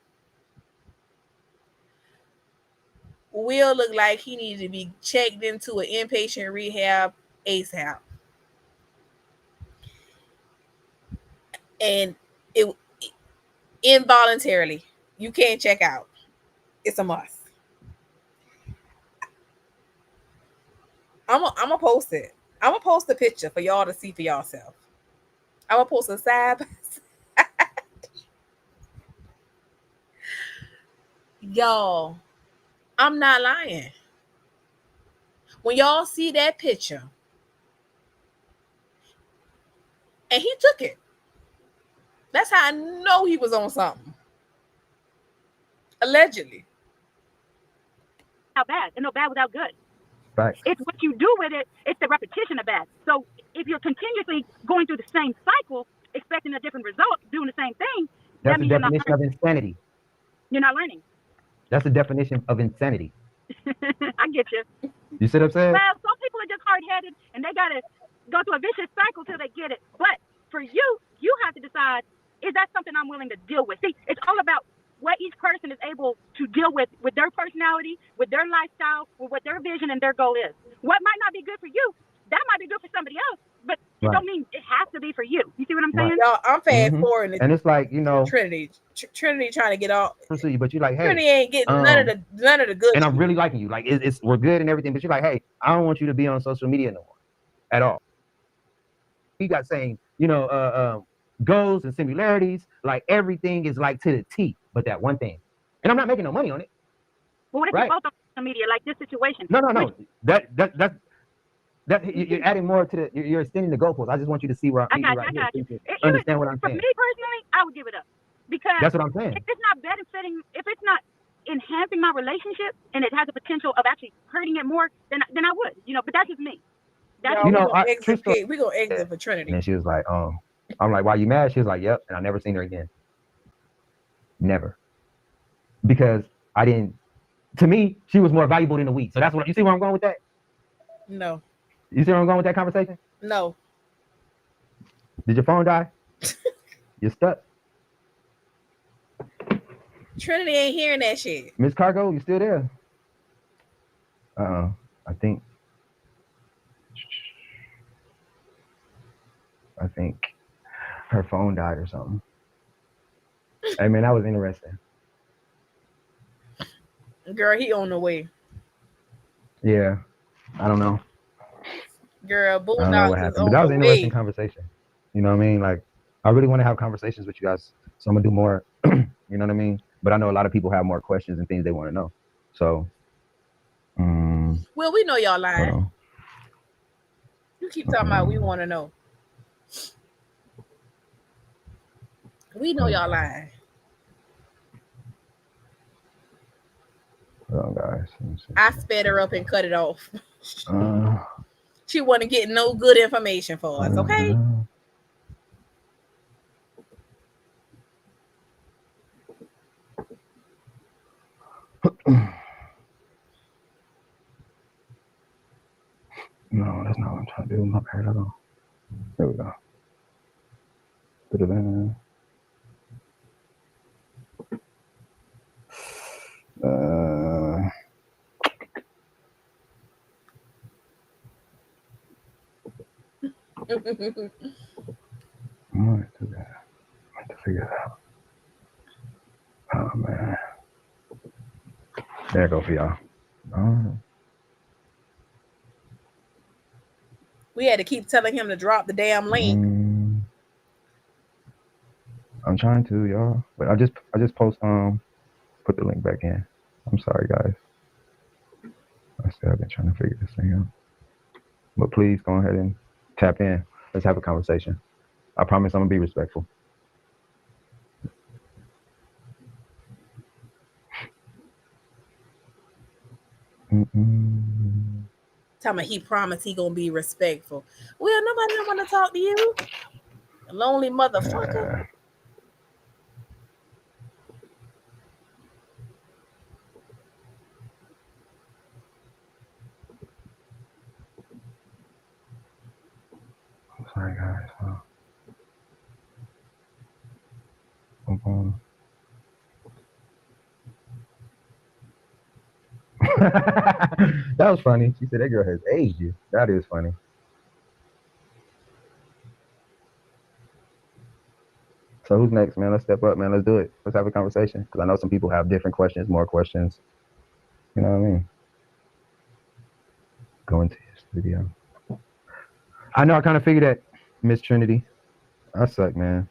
A: Will looked like he needed to be checked into an inpatient rehab ASAP. And it involuntarily, you can't check out. It's a must. I'm gonna post it. I'm gonna post a picture for y'all to see for yourself. I'm gonna post a side by side. Y'all, I'm not lying. When y'all see that picture, and he took it. That's how I know he was on something. Allegedly.
C: How bad? And no bad without good.
B: Facts.
C: It's what you do with it. It's the repetition of bad. So if you're continuously going through the same cycle, expecting a different result, doing the same thing,
B: That's
C: that
B: the
C: means you're not
B: definition of
C: learning.
B: insanity.
C: You're not learning.
B: That's the definition of insanity.
C: I get you.
B: You see what I'm saying?
C: Well, some people are just hard-headed, and they got to go through a vicious cycle till they get it. But for you, you have to decide, is that something I'm willing to deal with? See, it's all about what each person is able to deal with their personality, with their lifestyle, with what their vision and their goal is. What might not be good for you, that might be good for somebody else, but it don't mean it has to be for you. You see what I'm saying?
A: Y'all, I'm fast forwarding
B: And it's like,
A: Trinity trying to get off.
B: But you're like, hey,
A: Trinity ain't getting none of the good.
B: And I'm really liking you. Like, we're good and everything. But you're like, hey, I don't want you to be on social media no more at all. We got saying, goals and similarities. Like everything is like to the T, but that one thing. And I'm not making no money on it.
C: Well, what if you're both on social media, like this situation?
B: No. That you're adding more to you're extending the goalposts. I just want you to see where I'm right here. Understand what I'm saying.
C: For me personally, I would give it up because
B: that's what I'm saying.
C: If it's not benefiting, if it's not enhancing my relationship, and it has the potential of actually hurting it more, then I would. But that's just me.
A: We're gonna exit for Trinity.
B: And she was like, I'm like, why you mad? She was like, yep. And I never seen her again. Never. Because I didn't. To me, she was more valuable than the weed. So that's what you see where I'm going with that.
A: No.
B: You see where I'm going with that conversation?
A: No.
B: Did your phone die? You're stuck.
A: Trinity ain't hearing that shit.
B: Miss Cargo, you still there? I think her phone died or something. Hey man, that was interesting.
A: Girl, he on the way.
B: Yeah, I don't know.
A: Girl, Bulldogs
B: I don't know what happened, but that was an interesting conversation. You know what I mean? Like, I really want to have conversations with you guys, so I'm gonna do more. You know what I mean? But I know a lot of people have more questions and things they want to know. So,
A: well, we know y'all lying. You keep talking about we want to know. We know y'all lying.
B: Hold on, guys.
A: I sped her up and cut it off. She wasn't getting no good information for us, okay?
B: No, that's not what I'm trying to do. My bad at all. There we go. Put it in. I might do that. I have to figure it out. Oh man. There you go for y'all.
A: We had to keep telling him to drop the damn link.
B: I'm trying to, y'all, but I just put the link back in. I'm sorry, guys. I still have been trying to figure this thing out. But please go ahead and tap in. Let's have a conversation. I promise I'm gonna be respectful.
A: Tell me he promised he gonna be respectful. Well, nobody don't want to talk to you. A lonely motherfucker.
B: I'm sorry, guys. That was funny. She said that girl has aged you. That is funny. So who's next, man? Let's step up, man. Let's do it. Let's have a conversation. Because I know some people have different questions, more questions. You know what I mean? Go into his video. I know I kind of figured that, Miss Trinity. I suck, man.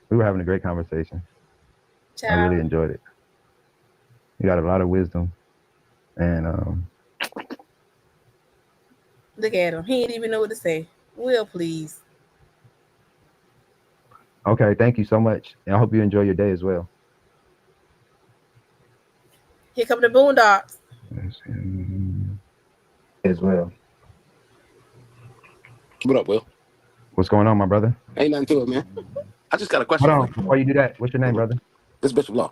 B: We were having a great conversation. Ciao. I really enjoyed it. You got a lot of wisdom. And
A: Look at him. He didn't even know what to say. Will, please.
B: Okay, thank you so much. And I hope you enjoy your day as well.
A: Here come the Boondocks.
B: As well.
D: What up, Will?
B: What's going on, my brother?
D: Ain't nothing to it, man. I just got a
B: Hold
D: question
B: on,
D: for you.
B: before you do that, what's your name, brother?
D: This Bishop Law.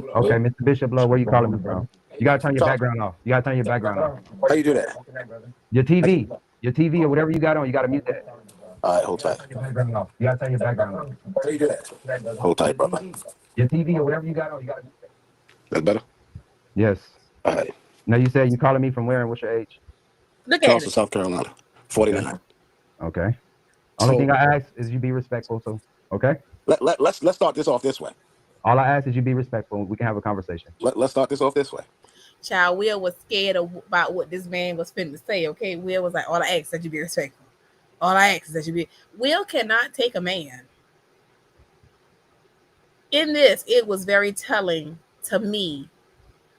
B: Okay, Mr. Bishop Love, where you calling me from? You gotta turn your background off. You gotta turn your background off.
D: How you do that?
B: Your TV or whatever you got on, you gotta mute that.
D: All right, hold tight.
B: You gotta turn your background off.
D: How you do that? Hold tight, brother.
B: Your TV or whatever you got on, you gotta mute that.
D: That's better?
B: Yes.
D: All right.
B: Now you said you calling me from where and what's your age?
A: Look at
D: Charleston,
A: it.
D: South Carolina. 49.
B: Okay. Only
D: So
B: thing I ask is you be respectful. So okay.
D: let's start this off this way.
B: All I ask is you be respectful. We can have a conversation.
D: Let's start this off this way.
A: Child, Will was scared about what this man was finna say, okay? Will was like, all I ask is that you be respectful. All I ask is that you be... Will cannot take a man. In this, it was very telling to me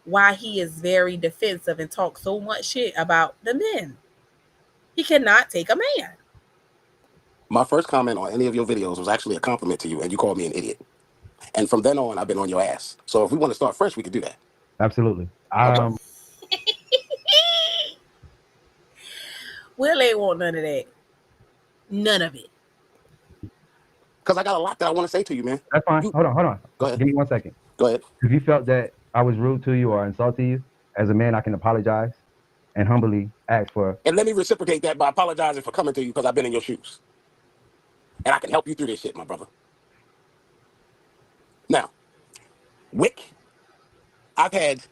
A: why he is very defensive and talks so much shit about the men. He cannot take a man.
D: My first comment on any of your videos was actually a compliment to you, and you called me an idiot. And from then on, I've been on your ass. So if we want to start fresh, we could do that.
B: Absolutely.
D: Okay.
A: Will ain't want none of that. None of it.
D: Because I got a lot that I want to say to you, man.
B: That's fine. Hold on.
D: Go ahead.
B: Give me 1 second.
D: Go ahead.
B: If you felt that I was rude to you or insulted you, as a man, I can apologize and humbly ask for.
D: And let me reciprocate that by apologizing for coming to you because I've been in your shoes. And I can help you through this shit, my brother. Now, Wick, I've had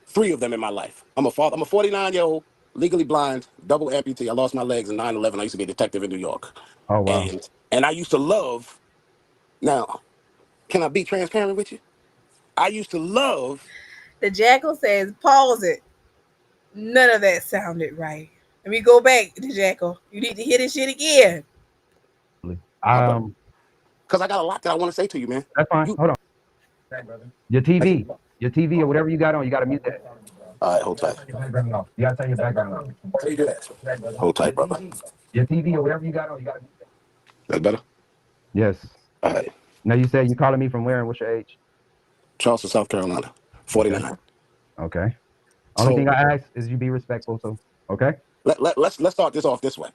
D: 3 of them in my life. I'm a father. I'm a 49-year-old, legally blind, double amputee. I lost my legs in 9/11. I used to be a detective in New York.
B: Oh wow.
D: And I used to love. Now, can I be transparent with you? I used to love.
A: The Jackal says, pause it. None of that sounded right. Let me go back, the Jackal. You need to hear this shit again.
D: Because I got a lot that I want to say to you, man.
B: That's fine. Hold on. Your TV or whatever you got on, you gotta mute that.
D: All right, hold tight.
B: You gotta turn your background off.
D: How you do that? Hold tight, brother.
B: Your TV or whatever you got on, you gotta mute that.
D: That's better?
B: Yes.
D: All right.
B: Now you said you calling me from where and what's your age?
D: Charleston, South Carolina. 49.
B: Okay. Only thing I ask is you be respectful. So okay.
D: Let's start this off this way.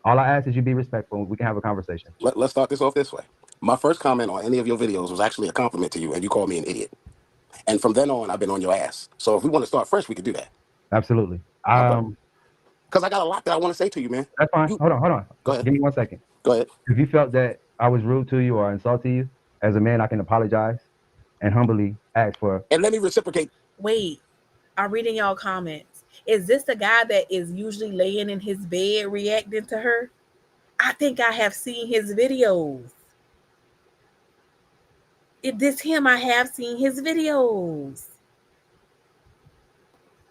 B: All I ask is you be respectful. We can have a conversation.
D: Let's start this off this way. My first comment on any of your videos was actually a compliment to you, and you called me an idiot. And from then on, I've been on your ass. So if we want to start fresh, we could do that.
B: Absolutely.
D: Because I got a lot that I want to say to you, man.
B: That's fine. Hold on.
D: Go ahead.
B: Give me 1 second.
D: Go ahead.
B: If you felt that I was rude to you or insulted you, as a man, I can apologize and humbly ask for.
D: And let me reciprocate.
A: Wait, I'm reading y'all comments. Is this the guy that is usually laying in his bed reacting to her? I think I have seen his videos. If this him, I have seen his videos.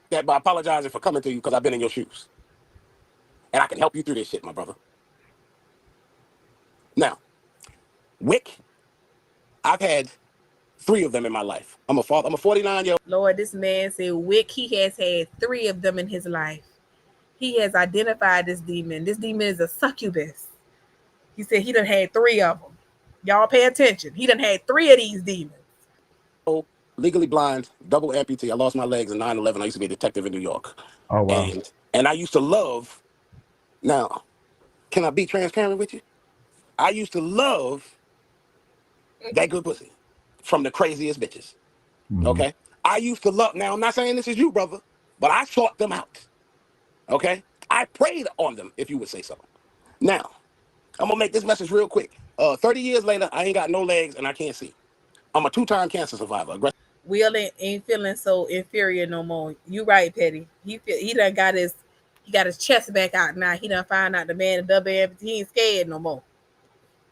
D: That by apologizing for coming to you because I've been in your shoes. And I can help you through this shit, my brother. Now, Wick, I've had 3 of them in my life. I'm a father. I'm a 49-year-old.
A: Lord, this man said Wick, he has had 3 of them in his life. He has identified this demon. This demon is a succubus. He said he done had 3 of them. Y'all pay attention. He done had 3 of these demons.
D: Legally blind, double amputee. I lost my legs in 9/11. I used to be a detective in New York.
B: Oh wow.
D: And I used to love. Now, can I be transparent with you? I used to love that good pussy from the craziest bitches.
B: Mm-hmm.
D: Okay? I used to love. Now, I'm not saying this is you, brother, but I sought them out. Okay? I prayed on them, if you would say so. Now, I'm going to make this message real quick. 30 years later, I ain't got no legs and I can't see. I'm a 2-time cancer survivor.
A: Will ain't feeling so inferior no more. You right, Petty. He done got his chest back out now. He done find out the man a double amputee. He ain't scared no more.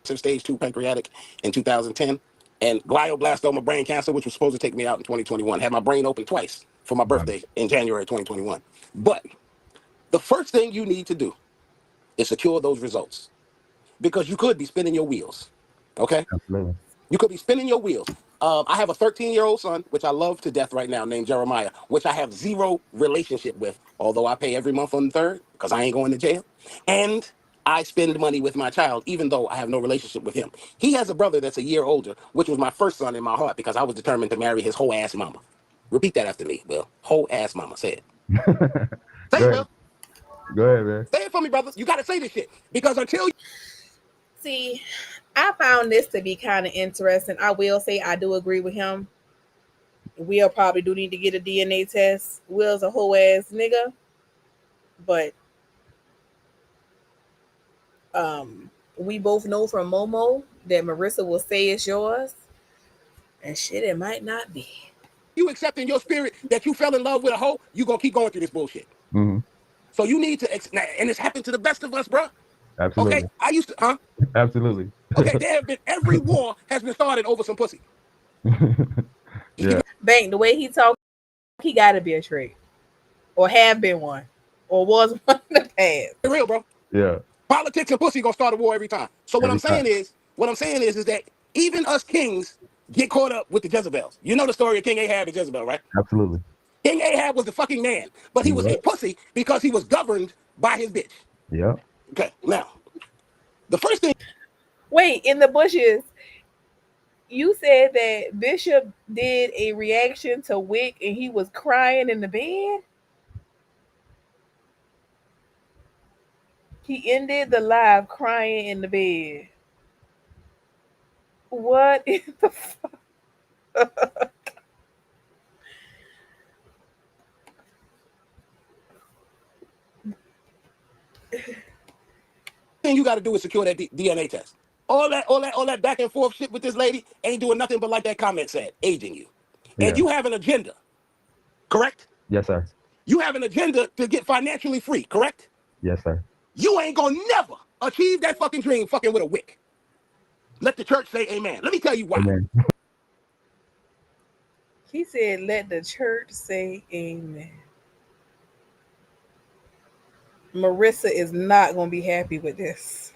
D: Stage 2 pancreatic in 2010 and glioblastoma brain cancer, which was supposed to take me out in 2021. Had my brain open twice for my birthday in January 2021. But the first thing you need to do is secure those results because you could be spinning your wheels. Okay?
B: Absolutely.
D: You could be spinning your wheels. I have a 13-year-old son, which I love to death right now, named Jeremiah, which I have zero relationship with, although I pay every month on the 3rd because I ain't going to jail. And I spend money with my child, even though I have no relationship with him. He has a brother that's a year older, which was my first son in my heart because I was determined to marry his whole ass mama. Repeat that after me, Will. Whole ass mama. Say it. Say it, Will.
B: Go ahead, man.
D: Say it for me, brother. You got to say this shit because until you...
A: See, I found this to be kind of interesting. I will say I do agree with him. Will probably do need to get a DNA test. Will's a whole ass nigga. But we both know from Momo that Marissa will say it's yours. And shit, it might not be.
D: You accept in your spirit that you fell in love with a hoe, you going to keep going through this bullshit.
B: Mm-hmm.
D: So you need to, and it's happened to the best of us, bro.
B: Absolutely.
D: Okay, I used to, huh?
B: Absolutely.
D: Okay, there have been, every war has been started over some pussy.
B: Yeah.
A: Bank, the way he talk, he got to be a trick. Or have been one. Or was one in the past.
D: For real, bro.
B: Yeah.
D: Politics and pussy going to start a war every time. So what
B: Every
D: I'm saying
B: time.
D: is that even us kings get caught up with the Jezebels. You know the story of King Ahab and Jezebel, right?
B: Absolutely.
D: King Ahab was the fucking man, but he was a pussy because he was governed by his bitch.
B: Yeah.
D: Okay, now, the first thing...
A: Wait, in the bushes, you said that Bishop did a reaction to Wick and he was crying in the bed? He ended the live crying in the bed. What in the fuck?
D: thing you got to do is secure that DNA test. All that back and forth shit with this lady ain't doing nothing but, like that comment said, aging you. And you have an agenda, correct?
B: Yes, sir.
D: You have an agenda to get financially free, correct?
B: Yes, sir.
D: You ain't gonna never achieve that fucking dream fucking with a wick. Let the church say amen. Let me tell you why.
B: Amen.
A: He said, let the church say amen. Marissa is not going to be happy with this.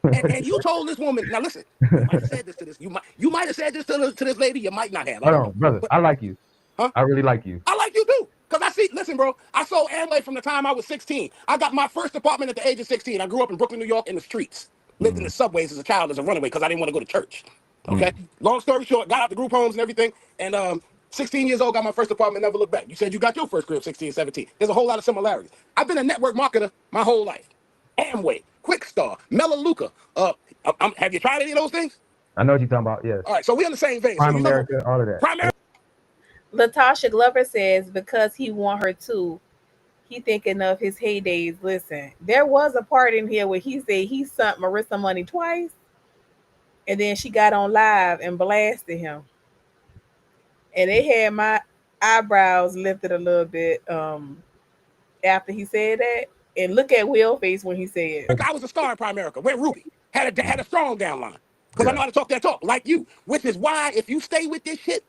D: And you told this woman, now listen, you might have said this to this. You might have said this to this lady. You might not have.
B: Hold on, brother.
D: But,
B: I like you.
D: Huh?
B: I really like you.
D: I like you too. Because listen, bro, I sold Amway from the time I was 16. I got my first apartment at the age of 16. I grew up in Brooklyn, New York in the streets. Lived in the subways as a child as a runaway because I didn't want to go to church. Okay? Long story short, got out the group homes and everything. And 16 years old, got my first apartment, never looked back. You said you got your first crib 16, 17. There's a whole lot of similarities. I've been a network marketer my whole life. Amway, Quickstar, Melaleuca. Have you tried any of those things?
B: I know what you're talking about, yes.
D: All right, so we on the same vein.
B: Prime
D: so
B: America, all of that.
D: Prime
A: Latasha Glover says because he want her to, he thinking of his heydays. Listen, there was a part in here where he said he sent Marissa money twice, and then she got on live and blasted him. And it had my eyebrows lifted a little bit after he said that. And look at Will's face when he said it.
D: I was a star in Prime America. Where Ruby had a strong downline. Because I know how to talk that talk, like you. Which is why if you stay with this shit,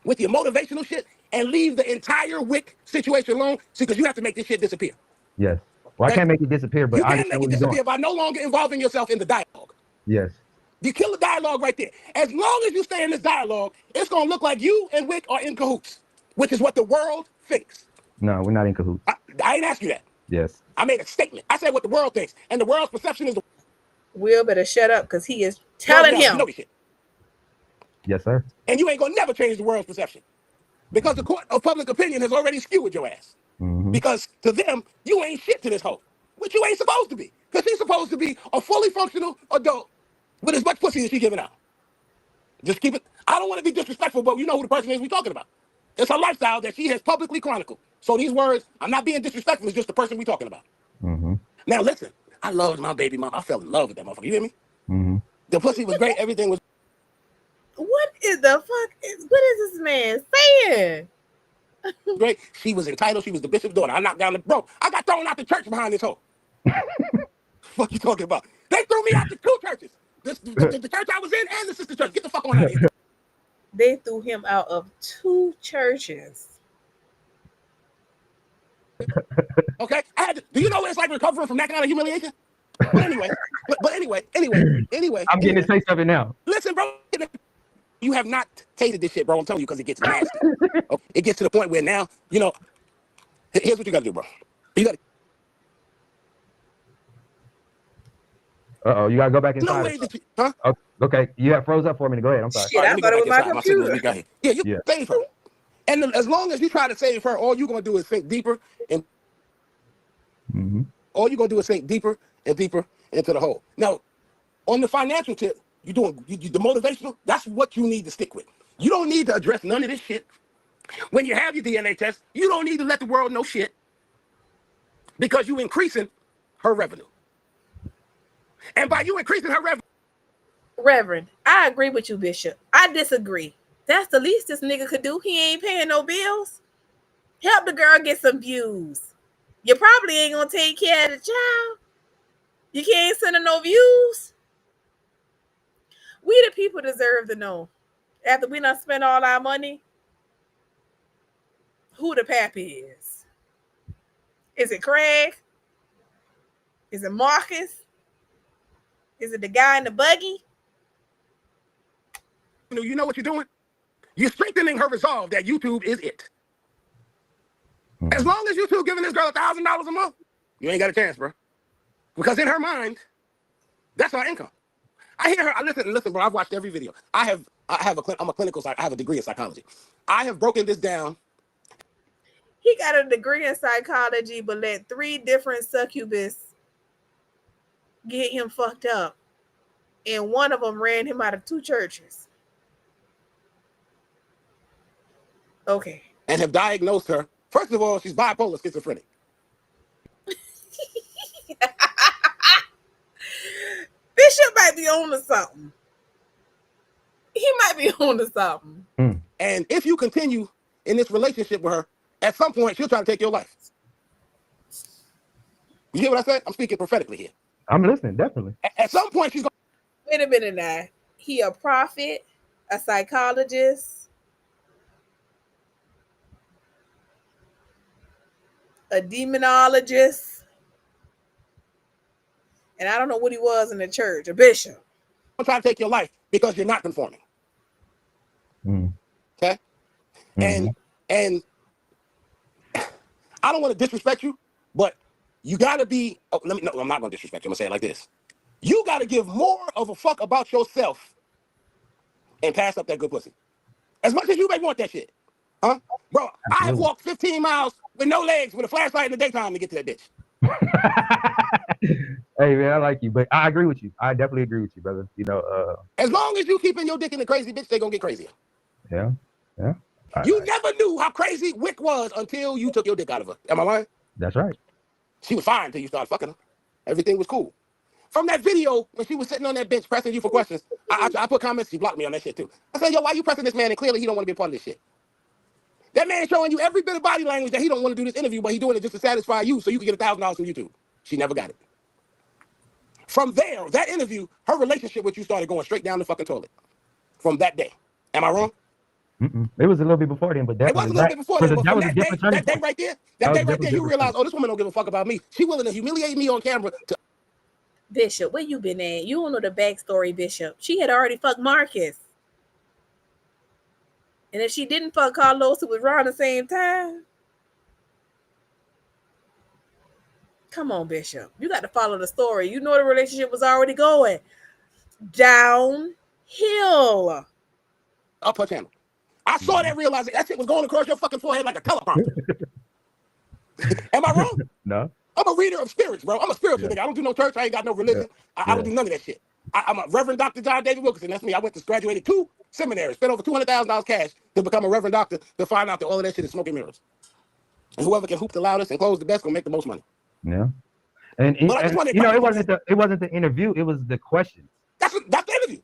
D: with your motivational shit, and leave the entire WIC situation alone, see, because you have to make this shit disappear.
B: Yes. Well, I can't make it disappear, but
D: you
B: I
D: can make it disappear by no longer involving yourself in the dialogue.
B: Yes.
D: You kill the dialogue right there. As long as you stay in this dialogue, it's going to look like you and WIC are in cahoots, which is what the world thinks.
B: No, we're not in cahoots.
D: I didn't ask you that.
B: Yes.
D: I made a statement. I said what the world thinks, and the world's perception is...
A: Will better shut up because he is telling him.
D: You know this shit.
B: Yes, sir.
D: And you ain't going to never change the world's perception. Because the court of public opinion has already skewed your ass. Because to them, you ain't shit to this hoe. Which you ain't supposed to be. Because she's supposed to be a fully functional adult with as much pussy as she's giving out. Just keep it. I don't want to be disrespectful, but you know who the person is we're talking about. It's a lifestyle that she has publicly chronicled. So these words, I'm not being disrespectful, it's just the person we're talking about. Now listen, I loved my baby mom. I fell in love with that motherfucker. You hear me? The pussy was great. Everything was...
A: What is the fuck? What is this man saying?
D: Great. She was entitled. She was the bishop's daughter. I knocked down the... Bro, I got thrown out the church behind this hoe. What you talking about? They threw me out the two churches. The church I was in and the sister church. Get the fuck on out of here.
A: They threw him out of two churches.
D: Okay? Do you know what it's like recovering from that kind of humiliation? But anyway, anyway.
B: I'm getting a taste of it now.
D: Listen, bro. You have not catered this shit, bro. I'm telling you, because it gets nasty. Okay? It gets to the point where now, you know, here's what you got to do, bro. You got to.
B: You gotta go back
D: No
B: inside.
D: way that you, huh?
B: Okay, you have froze up for me to go ahead. I'm sorry.
A: Shit, I
D: Let me go
A: thought it
D: back
A: was my
D: inside. My signal's
A: computer.
D: weak out here. Yeah, you save her. And as long as you try to save her, all you're gonna do is sink deeper, and all you're gonna do is sink deeper and deeper into the hole. Now, on the financial tip, the motivational. That's what you need to stick with. You don't need to address none of this shit. When you have your DNA test, you don't need to let the world know shit, because you increasing her revenue. And by you increasing her revenue,
A: Reverend, I agree with you, Bishop. I disagree. That's the least this nigga could do. He ain't paying no bills. Help the girl get some views. You probably ain't gonna take care of the child. You can't send her no views. We the people deserve to know. After we done spent all our money, who the pappy is. Is it Craig? Is it Marcus? Is it the guy in the buggy?
D: you know what you're doing? You're strengthening her resolve that YouTube is it. As long as YouTube giving this girl $1,000 a month, you ain't got a chance, bro. Because in her mind, that's our income. I hear her. Listen, bro. I've watched every video. I'm a clinical. I have a degree in psychology. I have broken this down.
A: He got a degree in psychology, but let 3 different succubus get him fucked up, and one of them ran him out of 2 churches. Okay.
D: And have diagnosed her. First of all, she's bipolar schizophrenic.
A: Bishop might be on to something. He might be on to something.
D: And if you continue in this relationship with her, at some point she'll try to take your life. You hear what I said? I'm speaking prophetically here.
B: I'm listening, definitely.
D: At some point she's going.
A: Wait a minute now. He a prophet, a psychologist, a demonologist, and I don't know what he was in the church, a bishop.
D: I'm trying to take your life because you're not conforming. Okay? And I don't want to disrespect you, but you got to be, I'm not going to disrespect you. I'm going to say it like this. You got to give more of a fuck about yourself and pass up that good pussy. As much as you may want that shit. Huh? Bro, I have walked 15 miles with no legs with a flashlight in the daytime to get to that bitch.
B: Hey, man, I like you, but I agree with you. I definitely agree with you, brother. You know,
D: as long as you keeping your dick in the crazy bitch, they going to get crazier.
B: Yeah.
D: You never knew how crazy Wick was until you took your dick out of her. Am I lying?
B: That's right.
D: She was fine until you started fucking her. Everything was cool. From that video, when she was sitting on that bench pressing you for questions, I put comments. She blocked me on that shit too. I said, yo, why you pressing this man? And clearly he don't want to be a part of this shit. That man showing you every bit of body language that he don't want to do this interview, but he doing it just to satisfy you so you can get $1,000 from YouTube. She never got it. From there, that interview, her relationship with you started going straight down the fucking toilet. From that day. Am I wrong?
B: It was a little bit before then, but
D: it was a little bit before then. But from that day right there, you realize, oh, this woman don't give a fuck about me. She willing to humiliate me on camera.
A: Bishop, where you been at? You don't know the backstory, Bishop. She had already fucked Marcus. And if she didn't fuck Carlos, it was around the same time. Come on, Bishop. You got to follow the story. You know the relationship was already going downhill.
D: Up her channel. I saw that, realizing that shit was going across your fucking forehead like a teleprompter. Am I wrong?
B: No.
D: I'm a reader of spirits, bro. I'm a spiritual nigga. I don't do no church. I ain't got no religion. I don't do none of that shit. I'm a Reverend Dr. John David Wilkerson. That's me. I went to graduated 2 seminaries, spent over $200,000 cash to become a Reverend Doctor to find out that all of that shit is smoke and mirrors. And whoever can hoop the loudest and close the best gonna make the most money.
B: Yeah. And you know, it wasn't the interview. It was the questions.
D: That's the interview.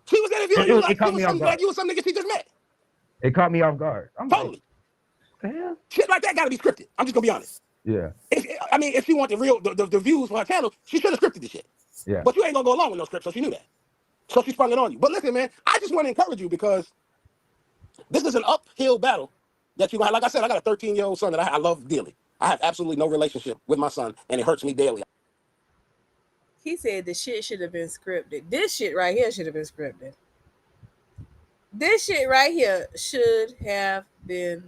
D: She was interviewing you like you was some nigga she just met.
B: It caught me off guard.
D: Totally.
B: Like, hell?
D: Shit like that gotta be scripted. I'm just gonna be honest.
B: Yeah.
D: If she want the views for her channel, she should have scripted the shit.
B: Yeah.
D: But you ain't gonna go along with no script, so she knew that. So she sprung it on you. But listen, man, I just want to encourage you because this is an uphill battle that you got. Like I said, I got a 13-year-old son that I love dearly. I have absolutely no relationship with my son, and it hurts me daily.
A: He said the shit should have been scripted. This shit right here should have been scripted. This shit right here should have been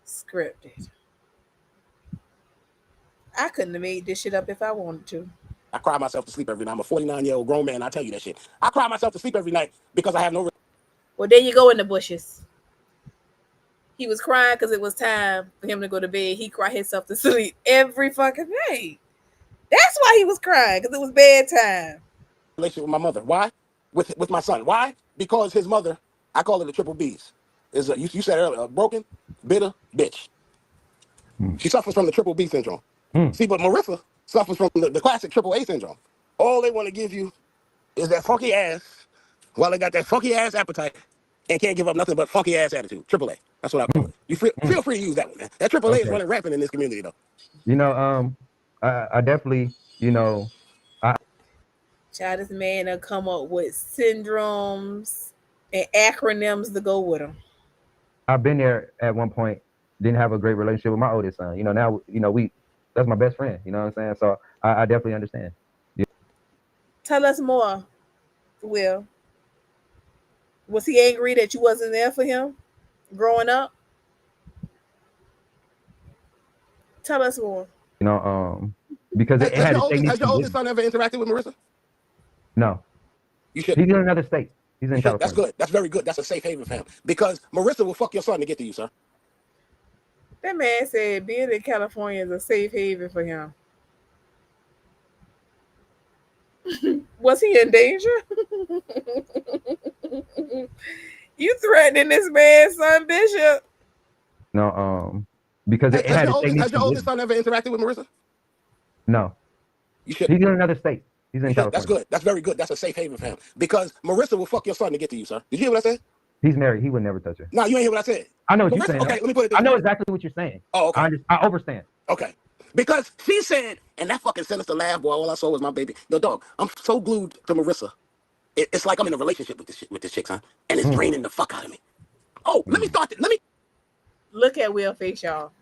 A: scripted. I couldn't have made this shit up if I wanted to.
D: I cry myself to sleep every night. I'm a 49-year-old grown man. I tell you that shit. I cry myself to sleep every night because I have no.
A: Well, there you go in the bushes. He was crying because it was time for him to go to bed. He cried himself to sleep every fucking night. That's why he was crying, because it was bedtime.
D: Relationship with my mother. Why? With my son. Why? Because his mother, I call it the triple B's. Is you said earlier, a broken, bitter bitch. She suffers from the triple B syndrome. See, but Marissa suffers from the classic triple A syndrome. All they want to give you is that funky ass, while they got that funky ass appetite and can't give up nothing but funky ass attitude. Triple A. That's what I call it. You feel free to use that one, man. That triple A is running rampant in this community, though.
B: I definitely,
A: Child, this man will come up with syndromes and acronyms to go with them.
B: I've been there at one point. Didn't have a great relationship with my oldest son. Now, that's my best friend. You know what I'm saying? So I definitely understand. Yeah.
A: Tell us more, Will. Was he angry that you wasn't there for him growing up? Tell us more.
B: Because it had to
D: Has your oldest son ever interacted with Marissa?
B: No.
D: You should.
B: He's in another state. He's in California.
D: That's good. That's very good. That's a safe haven for him. Because Marissa will fuck your son to get to you, sir.
A: That man said being in California is a safe haven for him. Was he in danger? You threatening this man's son, Bishop?
B: No, because it had
D: has your oldest son ever interacted with Marissa?
B: No.
D: You should.
B: He's in another state. He's in California.
D: That's good. That's very good. That's a safe haven for him. Because Marissa will fuck your son to get to you, sir. Did you hear what I said?
B: He's married. He would never touch her.
D: No, you ain't hear what I said.
B: I know what you're saying.
D: Okay, let me put it this way.
B: I know exactly what you're saying.
D: Oh, okay.
B: I understand.
D: Okay. Because she said, and that fucking sinister laugh, boy, all I saw was my baby. Yo, dog, I'm so glued to Marissa. It's like I'm in a relationship with this chick, son. And it's draining the fuck out of me. Oh, let me start it.
A: Look at Will face, y'all.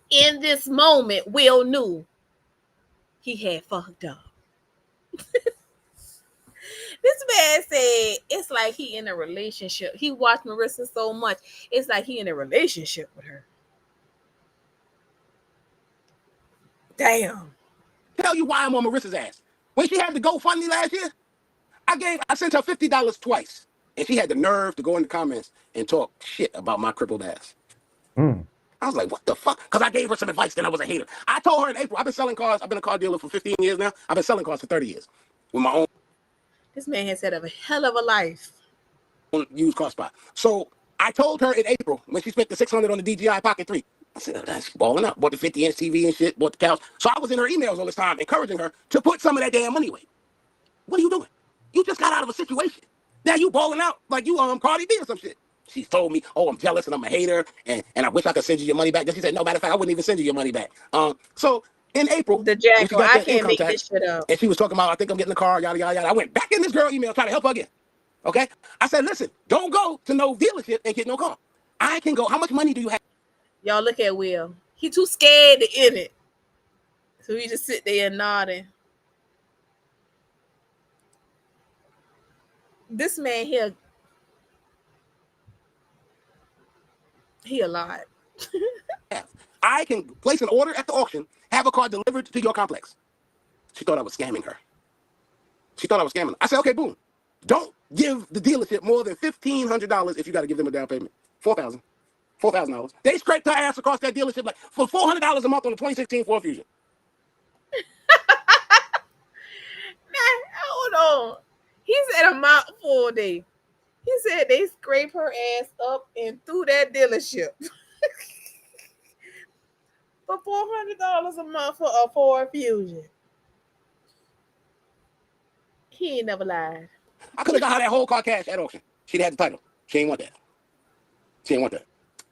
A: In this moment, Will knew he had fucked up. This man said it's like he in a relationship. He watched Marissa so much. It's like he in a relationship with her. Damn.
D: Tell you why I'm on Marissa's ass. When she had the GoFundMe last year, I sent her $50 twice. And she had the nerve to go in the comments and talk shit about my crippled ass. I was like, what the fuck? Because I gave her some advice, then I was a hater. I told her in April, I've been selling cars. I've been a car dealer for 15 years now. I've been selling cars for 30 years with my own.
A: This man has had a hell of a life.
D: Used car spot. So I told her in April when she spent the $600 on the DJI Pocket 3. I said, that's balling up. Bought the 50-inch TV and shit, bought the couch. So I was in her emails all this time encouraging her to put some of that damn money away. What are you doing? You just got out of a situation. Now you balling out like you Cardi B or some shit. She told me, oh, I'm jealous and I'm a hater and I wish I could send you your money back. Then she said, no, matter of fact, I wouldn't even send you your money back. So in April,
A: the jackal, I can't make this shit up.
D: And she was talking about, I think I'm getting the car, yada, yada, yada. I went back in this girl email trying to help her again. Okay? I said, listen, don't go to no dealership and get no car. I can go. How much money do you have?
A: Y'all look at Will. He too scared to end it. So he just sit there nodding. This man here, he alive.
D: I can place an order at the auction, have a car delivered to your complex. She thought I was scamming her. I said, okay, boom. Don't give the dealership more than $1,500 if you got to give them a down payment. $4,000. They scraped her ass across that dealership like for $400 a month on the 2016 Ford Fusion.
A: Hold on. He said a mouthful day. He said they scraped her ass up and through that dealership for $400 a month for a Ford Fusion. He ain't never lied.
D: I could have got her that whole car cash at auction. She'd had the title. She ain't want that.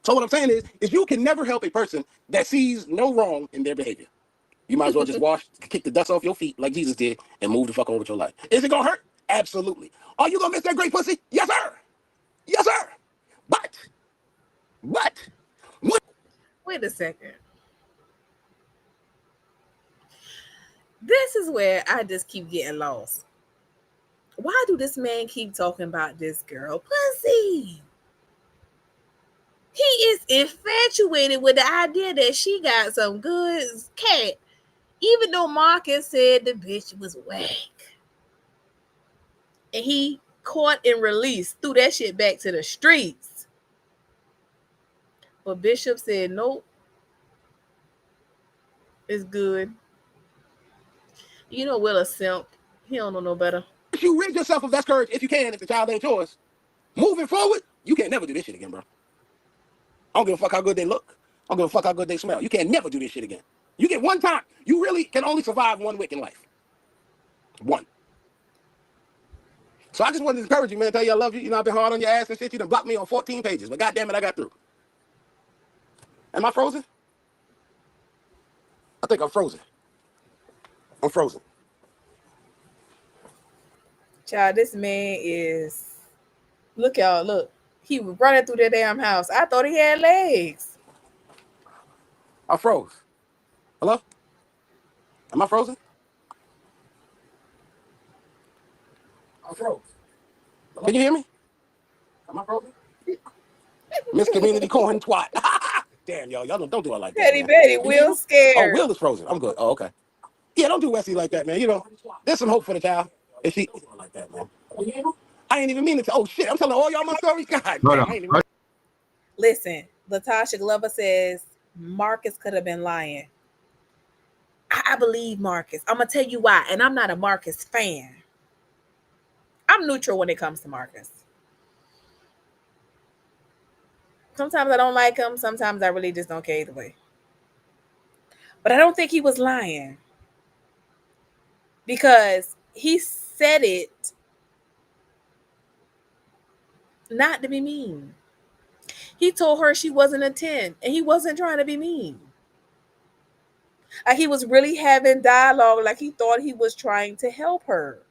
D: So what I'm saying is you can never help a person that sees no wrong in their behavior. You might as well just kick the dust off your feet like Jesus did and move the fuck on with your life. Is it gonna hurt? Absolutely. Are you gonna miss that great pussy? Yes, sir. Yes, sir. But,
A: wait a second. This is where I just keep getting lost. Why do this man keep talking about this girl? Pussy. He is infatuated with the idea that she got some good cat, even though Marcus said the bitch was whack. And he caught and released, threw that shit back to the streets. But Bishop said, nope, it's good. You know Will a simp. He don't know no better.
D: You rid yourself of that scourge if you can, if the child ain't yours. Moving forward, you can't never do this shit again, bro. I don't give a fuck how good they look. I don't give a fuck how good they smell. You can't never do this shit again. You get one time. You really can only survive one week in life. One. So I just wanted to encourage you, man. Tell you I love you. You know, I've been hard on your ass and shit. You done blocked me on 14 pages. But goddamn it, I got through. Am I frozen? I think I'm frozen. I'm frozen.
A: Child, this man is... Look, y'all, look. He was running through the damn house. I thought he had legs.
D: I froze. Hello? Am I frozen? I froze. Can you hear me? Am I frozen? Miss Community Corn twat. Damn, y'all don't do it like that.
A: Petty Betty, Will scared.
D: Oh, Will is frozen. I'm good. Oh, okay. Yeah, don't do Wesley like that, man. You know, there's some hope for the child. If she like that, man. I ain't even mean it to. Oh shit, I'm telling all y'all my story. God damn, I ain't even...
A: Listen, Latasha Glover says Marcus could have been lying. I believe Marcus. I'm gonna tell you why, and I'm not a Marcus fan. I'm neutral when it comes to Marcus. Sometimes I don't like him. Sometimes I really just don't care either way. But I don't think he was lying, because he said it not to be mean. He told her she wasn't a 10, and he wasn't trying to be mean. Like, he was really having dialogue, like he thought he was trying to help her.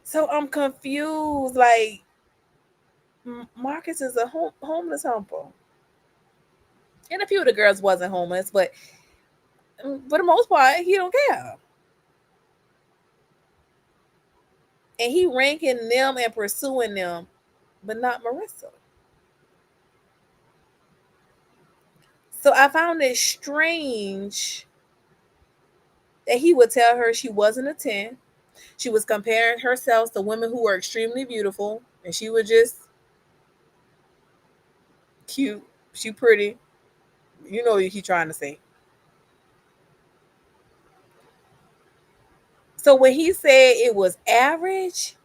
A: So I'm confused. Like, Marcus is a homeless humper. And a few of the girls wasn't homeless, but for the most part, he don't care. And he ranking them and pursuing them, but not Marissa. So I found it strange that he would tell her she wasn't a 10. She was comparing herself to women who were extremely beautiful, and she was just cute. She pretty. You know what he's trying to say. So when he said it was average,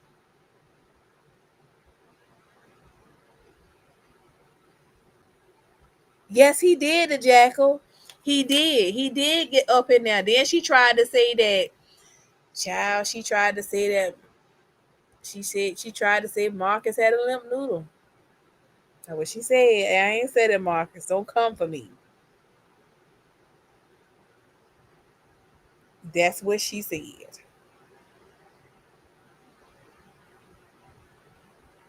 A: yes, he did, the jackal. He did. He did get up in there. Then she tried to say that, child, she tried to say that, she tried to say Marcus had a limp noodle. That's what she said. I ain't said it, Marcus. Don't come for me. That's what she said.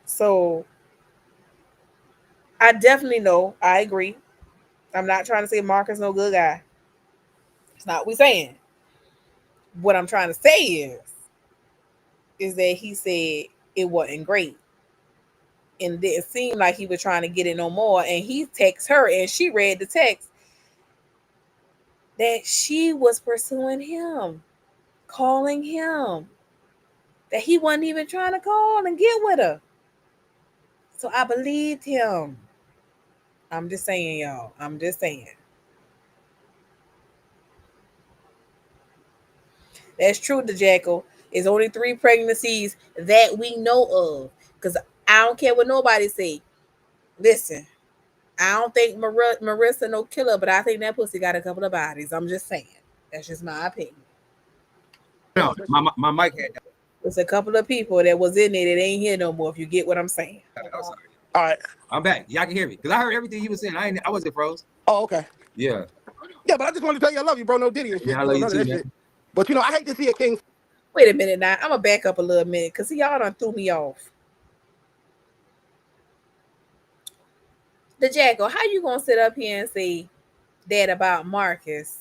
A: So I definitely know. I agree. I'm not trying to say Marcus no good guy. It's not what we're saying. What I'm trying to say is that he said it wasn't great. And it didn't seem like he was trying to get it no more. And he texted her, and she read the text that she was pursuing him, calling him, that he wasn't even trying to call and get with her. So I believed him. I'm just saying, y'all. I'm just saying. That's true, the jackal. It's only 3 pregnancies that we know of. Because I don't care what nobody say. Listen, I don't think Marissa no killer, but I think that pussy got a couple of bodies. I'm just saying. That's just my opinion.
E: No, my mic had that.
A: There's a couple of people that was in there that ain't here no more, if you get what I'm saying.
E: I'm sorry.
D: All right.
E: I'm back. Y'all can hear me. Because I heard everything you was saying. I wasn't froze.
D: Oh, okay.
E: Yeah.
D: Yeah, but I just wanted to tell you I love you, bro. No Diddy and shit.
E: Yeah, I love you too, man.
D: Shit. But, you know, I hate to see a king.
A: Wait a minute now. I'm going to back up a little minute because y'all done threw me off. The jackal, how you going to sit up here and say that about Marcus?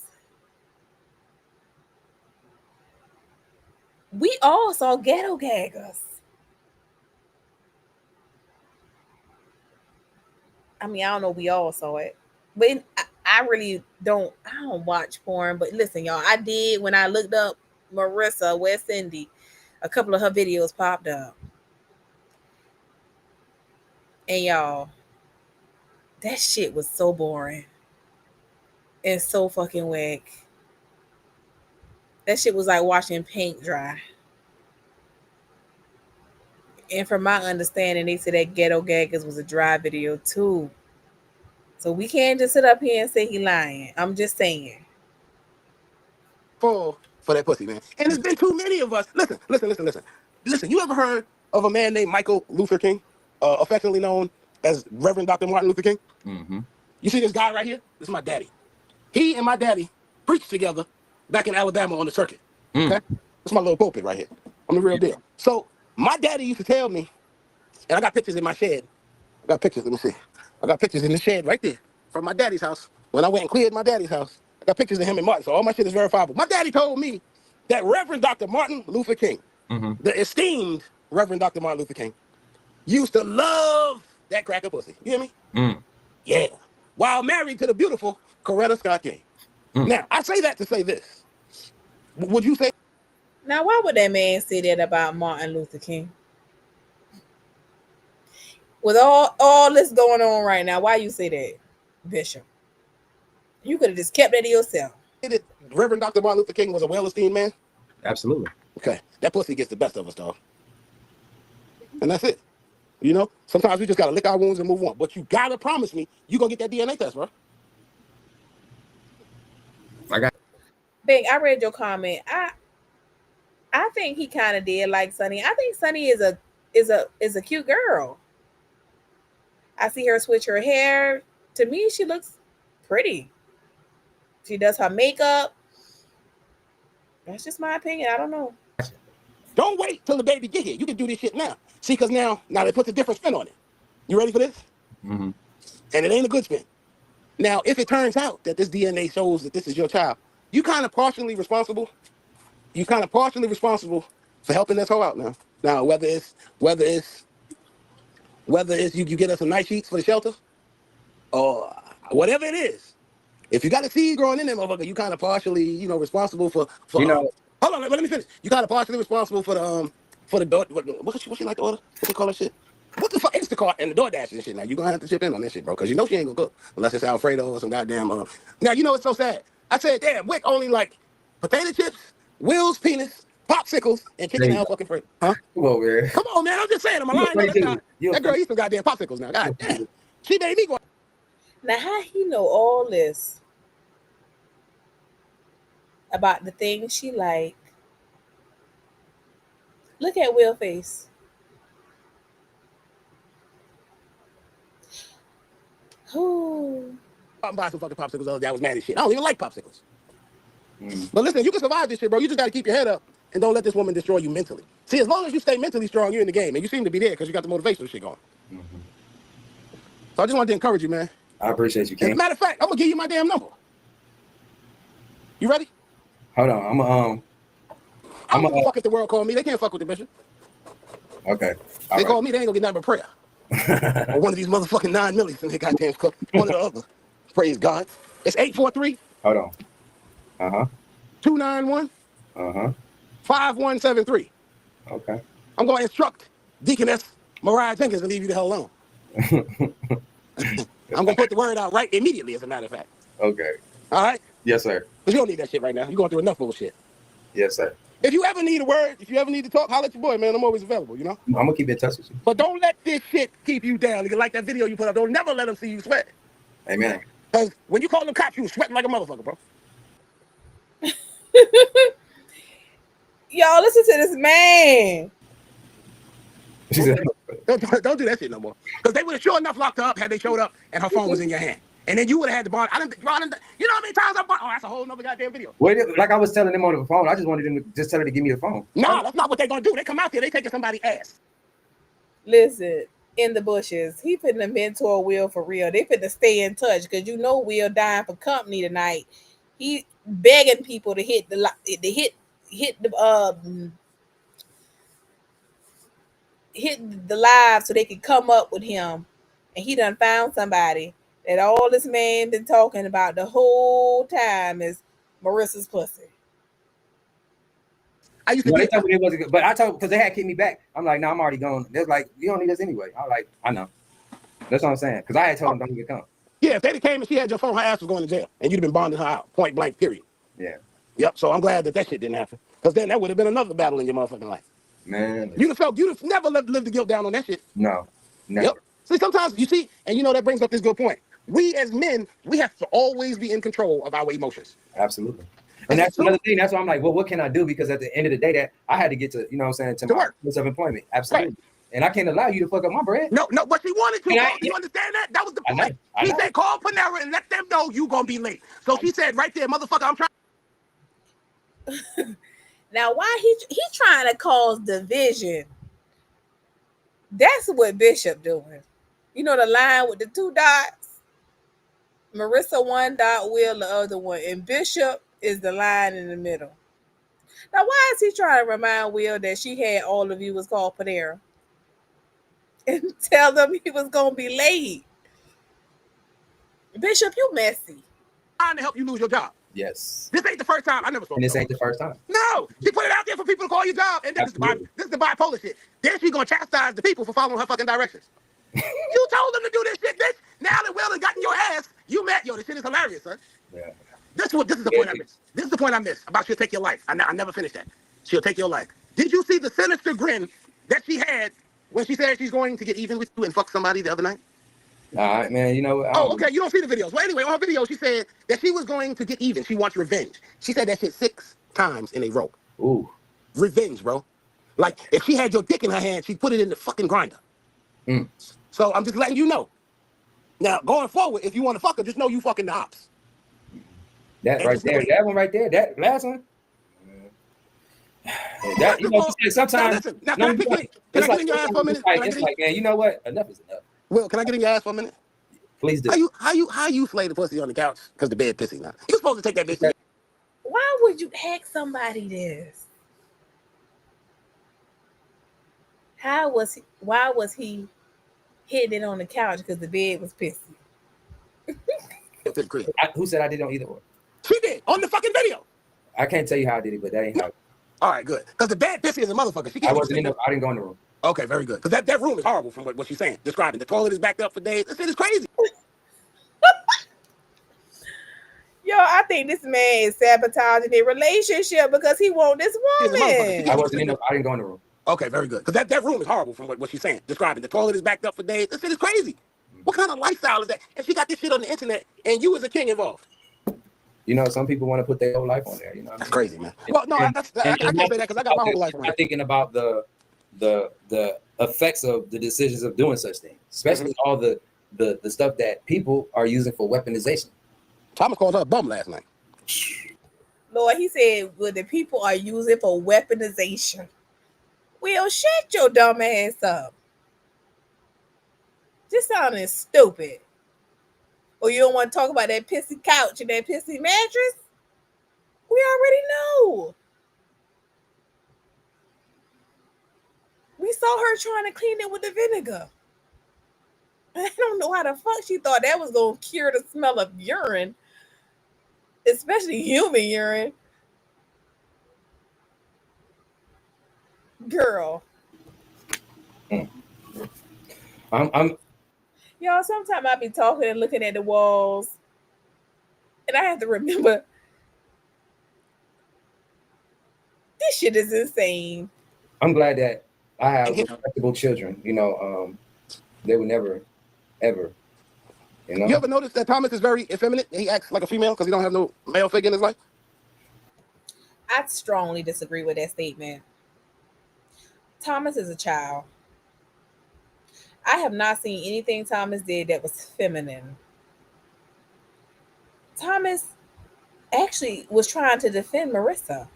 A: We all saw ghetto gaggers. I mean, I don't know. We all saw it, but I really don't. I don't watch porn. But listen, y'all, I did when I looked up Marissa West Cindy. A couple of her videos popped up, and y'all, that shit was so boring and so fucking whack. That shit was like watching paint dry. And from my understanding, they said that Ghetto Gaggers was a dry video too. So we can't just sit up here and say he lying. I'm just saying.
D: For that pussy, man. And there's been too many of us. Listen. You ever heard of a man named Michael Luther King, affectionately known as Reverend Dr. Martin Luther King?
E: Mm-hmm.
D: You see this guy right here? This is my daddy. He and my daddy preached together back in Alabama on the circuit. Okay? That's my little pulpit right here. I'm the real deal. So my daddy used to tell me, and I got pictures in my shed. I got pictures, let me see. I got pictures in the shed right there from my daddy's house. When I went and cleared my daddy's house, I got pictures of him and Martin, so all my shit is verifiable. My daddy told me that Reverend Dr. Martin Luther King, the esteemed Reverend Dr. Martin Luther King, used to love that cracker pussy. You hear me? Yeah. While married to the beautiful Coretta Scott King. Now, I say that to say this. Would you say?
A: Now, why would that man say that about Martin Luther King? With all this going on right now, why you say that, Bishop? You could have just kept that to yourself.
D: That Reverend Dr. Martin Luther King was a well-esteemed man?
E: Absolutely.
D: Okay. That pussy gets the best of us, dog. And that's it. You know? Sometimes we just got to lick our wounds and move on. But you got to promise me you're going to get that DNA test, bro.
A: Big, I read your comment. I think he kind of did like Sunny. I think Sunny is a cute girl. I see her switch her hair. To me, she looks pretty. She does her makeup. That's just my opinion. I don't know.
D: Don't wait till the baby get here. You can do this shit now. See, because now they put a different spin on it. You ready for this?
E: Mm-hmm.
D: And it ain't a good spin. Now, if it turns out that this DNA shows that this is your child, you kind of partially responsible. You kind of partially responsible for helping this hoe out now. Now, whether it's you get us some night sheets for the shelter, or whatever it is, if you got a seed growing in there, motherfucker, you kind of partially, responsible for.
E: You know.
D: Hold on, let me finish. You kind of partially responsible for the door. What she like to order? What you call that shit? What the fuck? Instacart and the DoorDash and shit. Now you gonna have to chip in on that shit, bro, because you know she ain't gonna cook unless it's Alfredo or some goddamn. Now you know it's so sad. I said, damn, Wick only like potato chips, Will's penis, popsicles, and chicken Al fucking Fredo. Huh?
E: Come on, man.
D: Come on, man. I'm just saying. I'm a lying. That girl eats some goddamn popsicles now. God damn. She made me go.
A: Now, how he know all this about the things she like? Look at Will face. Ooh.
D: I'm buying some fucking popsicles the other day. I was mad as shit. I don't even like popsicles. But listen, you can survive this shit, bro. You just got to keep your head up and don't let this woman destroy you mentally. See, as long as you stay mentally strong, you're in the game. And you seem to be there because you got the motivational shit going. So I just wanted to encourage you, man.
E: I appreciate you, King.
D: As a matter of fact, I'm going to give you my damn number. You ready?
E: Hold on.
D: I don't give a fuck if the world call me. They can't fuck with the bishop.
E: Okay.
D: They call me, they ain't going to get nothing but prayer. Or one of these motherfucking 9 millies in their goddamn cup. One or the other. Praise God. It's 843.
E: Hold on.
D: 291. 5173.
E: Okay.
D: I'm going to instruct Deaconess Mariah Jenkins to leave you the hell alone. I'm going to put the word out right immediately, as a matter of fact.
E: Okay.
D: All right?
E: Yes, sir.
D: Because you don't need that shit right now. You're going through enough bullshit.
E: Yes, sir.
D: If you ever need a word, if you ever need to talk, holler at your boy, man. I'm always available, you know?
E: I'm going to keep in touch with you.
D: But don't let this shit keep you down. Like that video you put up, don't never let them see you sweat.
E: Amen.
D: Because when you call them cops, you was sweating like a motherfucker, bro.
A: Y'all listen to this man.
D: Don't do that shit no more. Because they would have sure enough locked her up had they showed up and her phone was in your hand. And then you would have had the bond. You know how many times I bought? Oh, that's a whole nother goddamn video.
E: Well, like I was telling them on the phone, I just wanted them to just tell her to give me the phone.
D: Nah, that's not what they're going to do. They come out there, they taking somebody's ass.
A: Listen, in the bushes, he finna mentor Will for real. They finna stay in touch because you know Will dying for company tonight. He begging people to hit the hit the live so they could come up with him, and he done found somebody that all this man been talking about the whole time is Marissa's pussy.
D: I used to
E: No,
D: be.
E: they told me it wasn't good, but I told because they had kicked me back. I'm like, no, I'm already gone. They're like, you don't need us anyway. I'm like, I know. That's what I'm saying. Because I had told them don't even come.
D: Yeah, if they'd came and she had your phone, her ass was going to jail, and you'd have been bonding her out, point blank, period.
E: Yeah.
D: Yep. So I'm glad that shit didn't happen, because then that would have been another battle in your motherfucking life.
E: Man.
D: You'd have never lived the guilt down on that shit.
E: No. Never.
D: Yep. See, sometimes you see, and that brings up this good point. We as men, we have to always be in control of our emotions.
E: Absolutely. And that's another thing. That's why I'm like, well, what can I do? Because at the end of the day, that I had to get to, to my
D: work.
E: place of employment. Absolutely.
D: Right.
E: And I can't allow you to fuck up my bread.
D: No, but she wanted to. You understand that? That was the
E: I
D: point.
E: know.
D: She said, call Panera and let them know you gonna be late. So she said right there, motherfucker, I'm trying.
A: Now, why he trying to cause division? That's what Bishop doing. You know the line with the 2 dots? Marissa 1 dot, Will the other one. And Bishop is the line in the middle. Now, why is he trying to remind Will that she had all of you was called Panera? And tell them he was going to be late? Bishop, you messy.
D: Trying to help you lose your job.
E: Yes.
D: This ain't the first time. I never saw
E: And this ain't the first time.
D: No, she put it out there for people to call your job. And this is the bipolar shit. Then she's going to chastise the people for following her fucking directions. You told them to do this shit, bitch. Now that Will has gotten your ass, you met. Yo, this shit is hilarious, son.
E: Yeah.
D: This is the point I missed. This is the point I missed about she'll take your life. I never finished that. She'll take your life. Did you see the sinister grin that she had when she said she's going to get even with you and fuck somebody the other night?
E: All right, man.
D: Oh, okay. You don't see the videos. Well, anyway, on her video, she said that she was going to get even. She wants revenge. She said that shit 6 times in a row.
E: Ooh.
D: Revenge, bro. Like, if she had your dick in her hand, she'd put it in the fucking grinder.
E: Mm.
D: So I'm just letting you know. Now, going forward, if you want to fuck her, just know you fucking the ops.
E: That right there. That one right there. That last one. That, sometimes.
D: Now, can I get in your ass for a minute?
E: It's like, man, you know what? Enough is enough.
D: Will, can I get in your ass for a minute?
E: Please do.
D: How you flay the pussy on the couch because the bed pissy now? You supposed to take that bitch.
A: Why would you ask somebody this? Why was he hitting it on the couch because the bed was pissy?
E: Who said I did on either one?
D: She did on the fucking video.
E: I can't tell you how I did it, but that ain't how.
D: All right, good. Because the bed pissy is a motherfucker.
E: I didn't go in the room.
D: Okay, very good. Because that room is horrible from what she's saying, describing. The toilet is backed up for days. This shit is crazy.
A: Yo, I think this man is sabotaging their relationship because he want this woman.
E: I didn't go in the room.
D: Okay, very good. Because that room is horrible from what she's saying, describing. The toilet is backed up for days. This shit is crazy. What kind of lifestyle is that? And she got this shit on the internet, and you as a king involved.
E: Some people want to put their whole life on there.
D: That's crazy, man. Well, no, I can't say that because I got my whole life on there.
E: I'm thinking about the effects of the decisions of doing such things, especially all the stuff that people are using for weaponization.
D: Thomas called her a bum last night.
A: Lord, he said, well, the people are using for weaponization. Well, shut your dumb ass up. Just sounding stupid. Or you don't want to talk about that pissy couch and that pissy mattress? We already know. We saw her trying to clean it with the vinegar. I don't know how the fuck she thought that was going to cure the smell of urine. Especially human urine. Girl. Y'all, sometimes I be talking and looking at the walls. And I have to remember, this shit is insane.
E: I'm glad that I have respectable children. They would never, ever.
D: You ever notice that Thomas is very effeminate? He acts like a female because he don't have no male figure in his life?
A: I strongly disagree with that statement. Thomas is a child. I have not seen anything Thomas did that was feminine. Thomas actually was trying to defend Marissa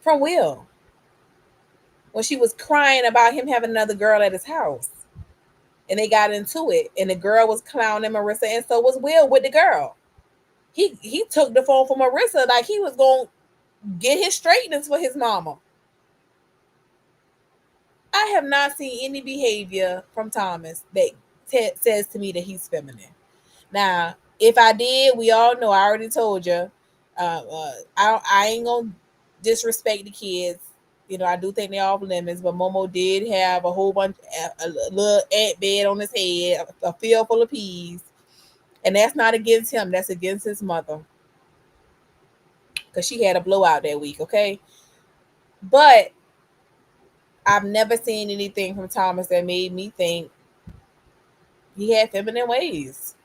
A: from Will when she was crying about him having another girl at his house. And they got into it. And the girl was clowning Marissa, and so was Will with the girl. He took the phone from Marissa like he was going to get his straighteners for his mama. I have not seen any behavior from Thomas that says to me that he's feminine. Now, if I did, we all know. I already told you. I ain't gonna disrespect the kids. You know, I do think they're off limits, but Momo did have a whole bunch, a little ant bed on his head, a field full of peas, and that's not against him. That's against his mother because she had a blowout that week. Okay, but I've never seen anything from Thomas that made me think he had feminine ways.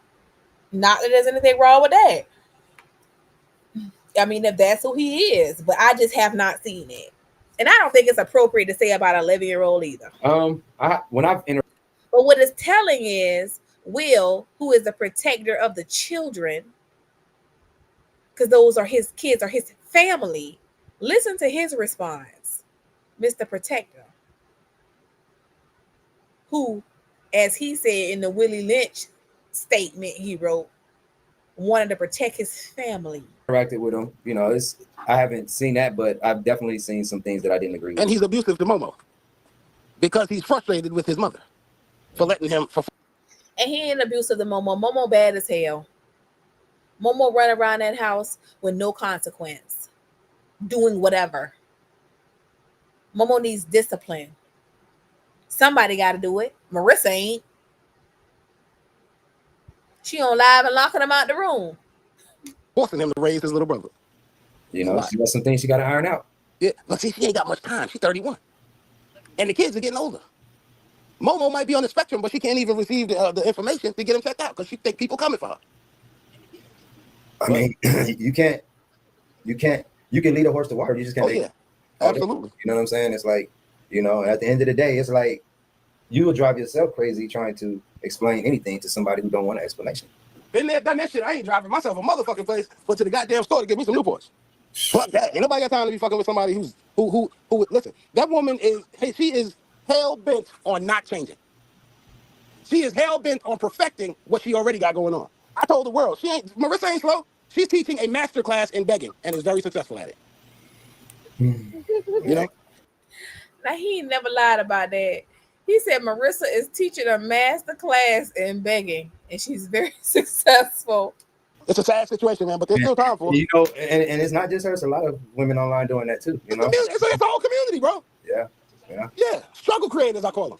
A: Not that there's anything wrong with that. I mean, if that's who he is, but I just have not seen it. And I don't think it's appropriate to say about an 11-year-old either. But what it's telling is Will, who is the protector of the children, because those are his kids, or his family, listen to his response, Mr. Protector, who, as he said in the Willie Lynch statement he wrote, wanted to protect his family.
E: Interacted with him, you know, I haven't seen that, but I've definitely seen some things that I didn't agree with.
D: And he's abusive to Momo because he's frustrated with his mother for letting him.
A: And he ain't abusive to Momo. Momo bad as hell. Momo run around that house with no consequence, doing whatever. Momo needs discipline. Somebody got to do it. Marissa ain't. She on live and locking him out the room,
D: forcing him to raise his little brother.
E: You know, she got some things she got to iron out.
D: Yeah, but see, she ain't got much time. She's 31, and the kids are getting older. Momo might be on the spectrum, but she can't even receive the information to get him checked out because she think people coming for her.
E: I mean, you can lead a horse to water. You just can't.
D: Oh yeah, absolutely.
E: You know what I'm saying? It's like, you know, at the end of the day, it's like you will drive yourself crazy trying to explain anything to somebody who don't want an explanation.
D: Been there, done that shit. I ain't driving myself a motherfucking place, but to the goddamn store to get me some Newports. Fuck that. Ain't nobody got time to be fucking with somebody who listen. That woman she is hell bent on not changing. She is hell bent on perfecting what she already got going on. I told the world, Marissa ain't slow. She's teaching a master class in begging and is very successful at it. You know?
A: Now he never lied about that. He said Marissa is teaching a master class in begging, and she's very successful.
D: It's a sad situation, man, but there's still time for it.
E: You know, and it's not just her. It's a lot of women online doing that too. You know,
D: it's a whole community, bro.
E: Yeah.
D: Struggle creators, I call them.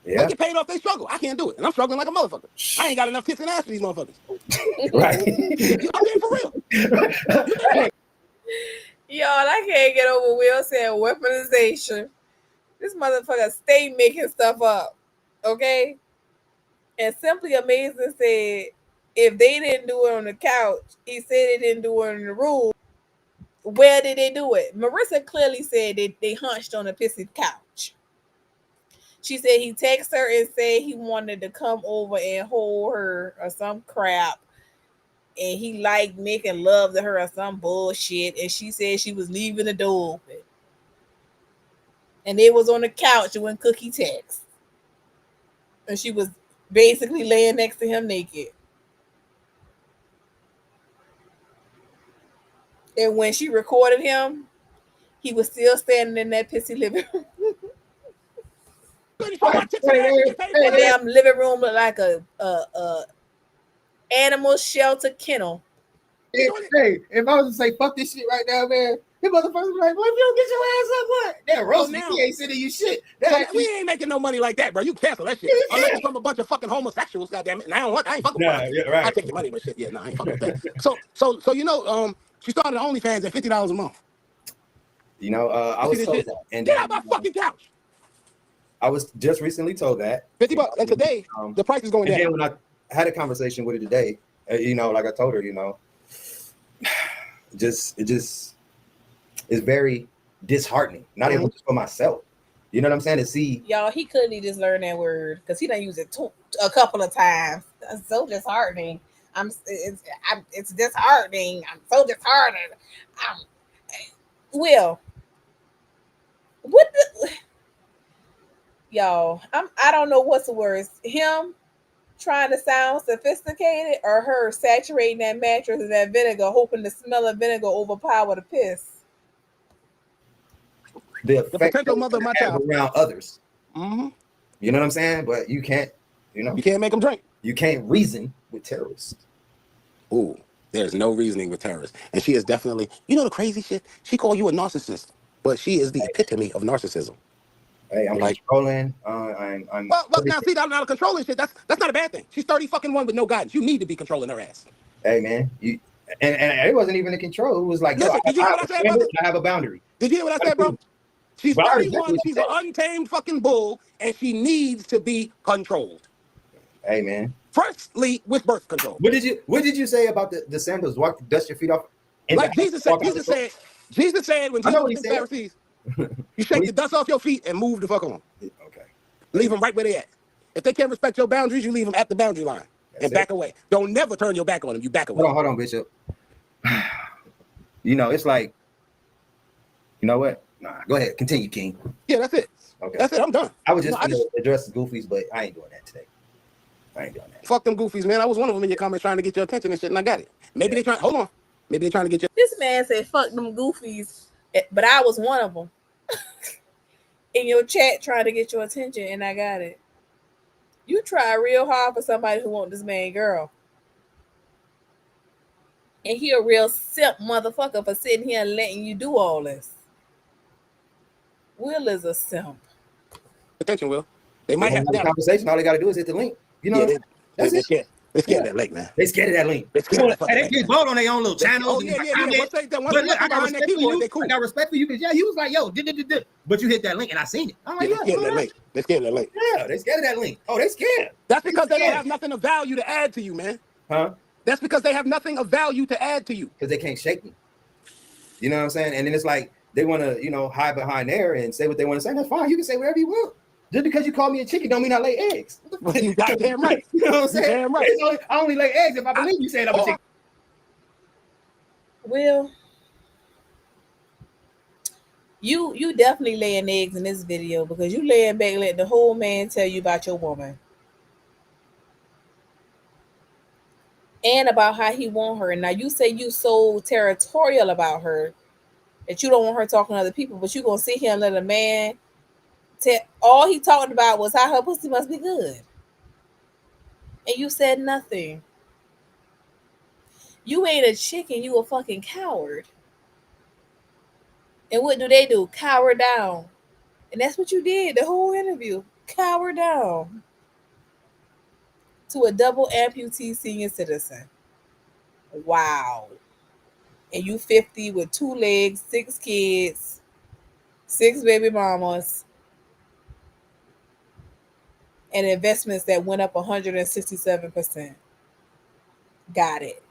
E: Yeah.
D: They get paid off their struggle. I can't do it, and I'm struggling like a motherfucker. I ain't got enough tits and ass for these motherfuckers.
E: Right.
D: I'm being for real.
A: Y'all, I can't get over Will saying weaponization. This motherfucker stay making stuff up, okay? And Simply Amazing said if they didn't do it on the couch, he said they didn't do it in the room. Where did they do it? Marissa clearly said that they hunched on a pissy couch. She said he texted her and said he wanted to come over and hold her or some crap. And he liked making love to her or some bullshit. And she said she was leaving the door open. And they was on the couch when Cookie texted. And she was basically laying next to him naked. And when she recorded him, he was still standing in that pissy living room. The damn living room looked like a animal shelter kennel.
F: Hey, if I was to say fuck this shit right now, man, the motherfuckers be like, "Well, if you don't get your ass up, what? That roast me, he ain't sending you shit."
D: We ain't making no money like that, bro. You cancel that shit. Unless it's from a bunch of fucking homosexuals, goddamn it. And I ain't fucking with that.
E: Yeah, right.
D: I take the money, but shit, yeah, I ain't fucking with that. So you know, she started OnlyFans at $50 a month.
E: You know, I was told that. And
D: get out my fucking couch.
E: I was just recently told that
D: $50, and today the price is going down.
E: And then when I had a conversation with her today, you know, like I told her, you know, it just is very disheartening. Not even just for myself. You know what I'm saying? To see
A: y'all, he couldn't just learn that word because he done used it a couple of times. That's so disheartening. It's disheartening. I'm so disheartened. Will, what the y'all? I don't know what's the worst. Him trying to sound sophisticated, or her saturating that mattress in that vinegar, hoping the smell of vinegar overpower the piss.
E: The potential mother of my child around others.
D: Mm-hmm.
E: You know what I'm saying? But you can't, you know,
D: You can't make them drink.
E: you can't reason with terrorists.
D: Ooh, there's no reasoning with terrorists. And she is definitely, you know the crazy shit? She called you a narcissist, but she is the epitome of narcissism.
E: Hey, I'm
D: Like,
E: controlling. I'm
D: well, now see, that's not a controlling shit. That's not a bad thing. She's 30 fucking one with no guidance. You need to be controlling her ass.
E: hey man, you and it wasn't even a control. It was like, yo,
D: Listen, did you hear what I said, brother?
E: I have a boundary.
D: Did you hear what I said, bro? She's
E: But I heard exactly
D: 31.
E: what you
D: She's an
E: said.
D: untamed fucking bull, and she needs to be controlled.
E: Hey man,
D: Firstly, with birth control.
E: what did you say about the sandals? Walk, dust your feet off.
D: Like Jesus said, Jesus said when
E: I know
D: Jesus
E: what he
D: was the
E: said.
D: Pharisees, you shake the dust off your feet and move the fuck on.
E: Okay.
D: Leave them right where they at. If they can't respect your boundaries, you leave them at the boundary line and back away. Don't never turn your back on them. You back away.
E: Hold on, Bishop. You know, it's like, you know what? Nah, go ahead. Continue, King.
D: Yeah, that's it.
E: Okay.
D: That's it. I'm done.
E: I was just going to address the goofies, but I ain't doing that today. I ain't doing that.
D: Fuck them goofies, man. I was one of them in your comments trying to get your attention and shit, and I got it. Maybe they trying. Hold on. Maybe they trying to get your.
A: This man said, "Fuck them goofies," but I was one of them in your chat trying to get your attention, and I got it. You try real hard for somebody who want this man girl, and he a real simp motherfucker for sitting here and letting you do all this. Will is a simp.
D: Attention, Will. They might have
E: a conversation. All they got to do is hit the link. You know,
D: that's it. They're scared of that link, man.
E: They scared of that link.
F: They just vote on their own little channels.
D: Oh, yeah. Once they
E: but look, I got respect for you.
D: they cool.
E: I got respect for you because, yeah, you was like, yo, but you hit that link and I seen it. I'm like,
D: they're scared of that link. They're scared of that link.
E: Yeah, they scared of that link. Oh, they scared.
D: That's because they don't have nothing of value to add to you, man.
E: Huh?
D: That's because they have nothing of value to add to you.
E: Because they can't shake me. You know what I'm saying? And then it's like they want to, you know, hide behind there and say what they want to say. That's fine. You can say whatever you want. Just because you call me a chicken don't mean I lay eggs.
D: You goddamn right.
E: You know what I'm saying?
D: Damn right.
E: I only lay eggs if I believe you said I'm a chicken.
A: Will, you definitely laying eggs in this video because you laying back letting the whole man tell you about your woman. And about how he want her. Now you say you so territorial about her that you don't want her talking to other people, but you gonna sit here and let a man all he talked about was how her pussy must be good. And you said nothing. You ain't a chicken, you a fucking coward. And what do? Cower down. And that's what you did the whole interview. Cower down. To a double amputee senior citizen. Wow. And you 50 with 2 legs, 6 kids, 6 baby mamas, and investments that went up 167%. Got it.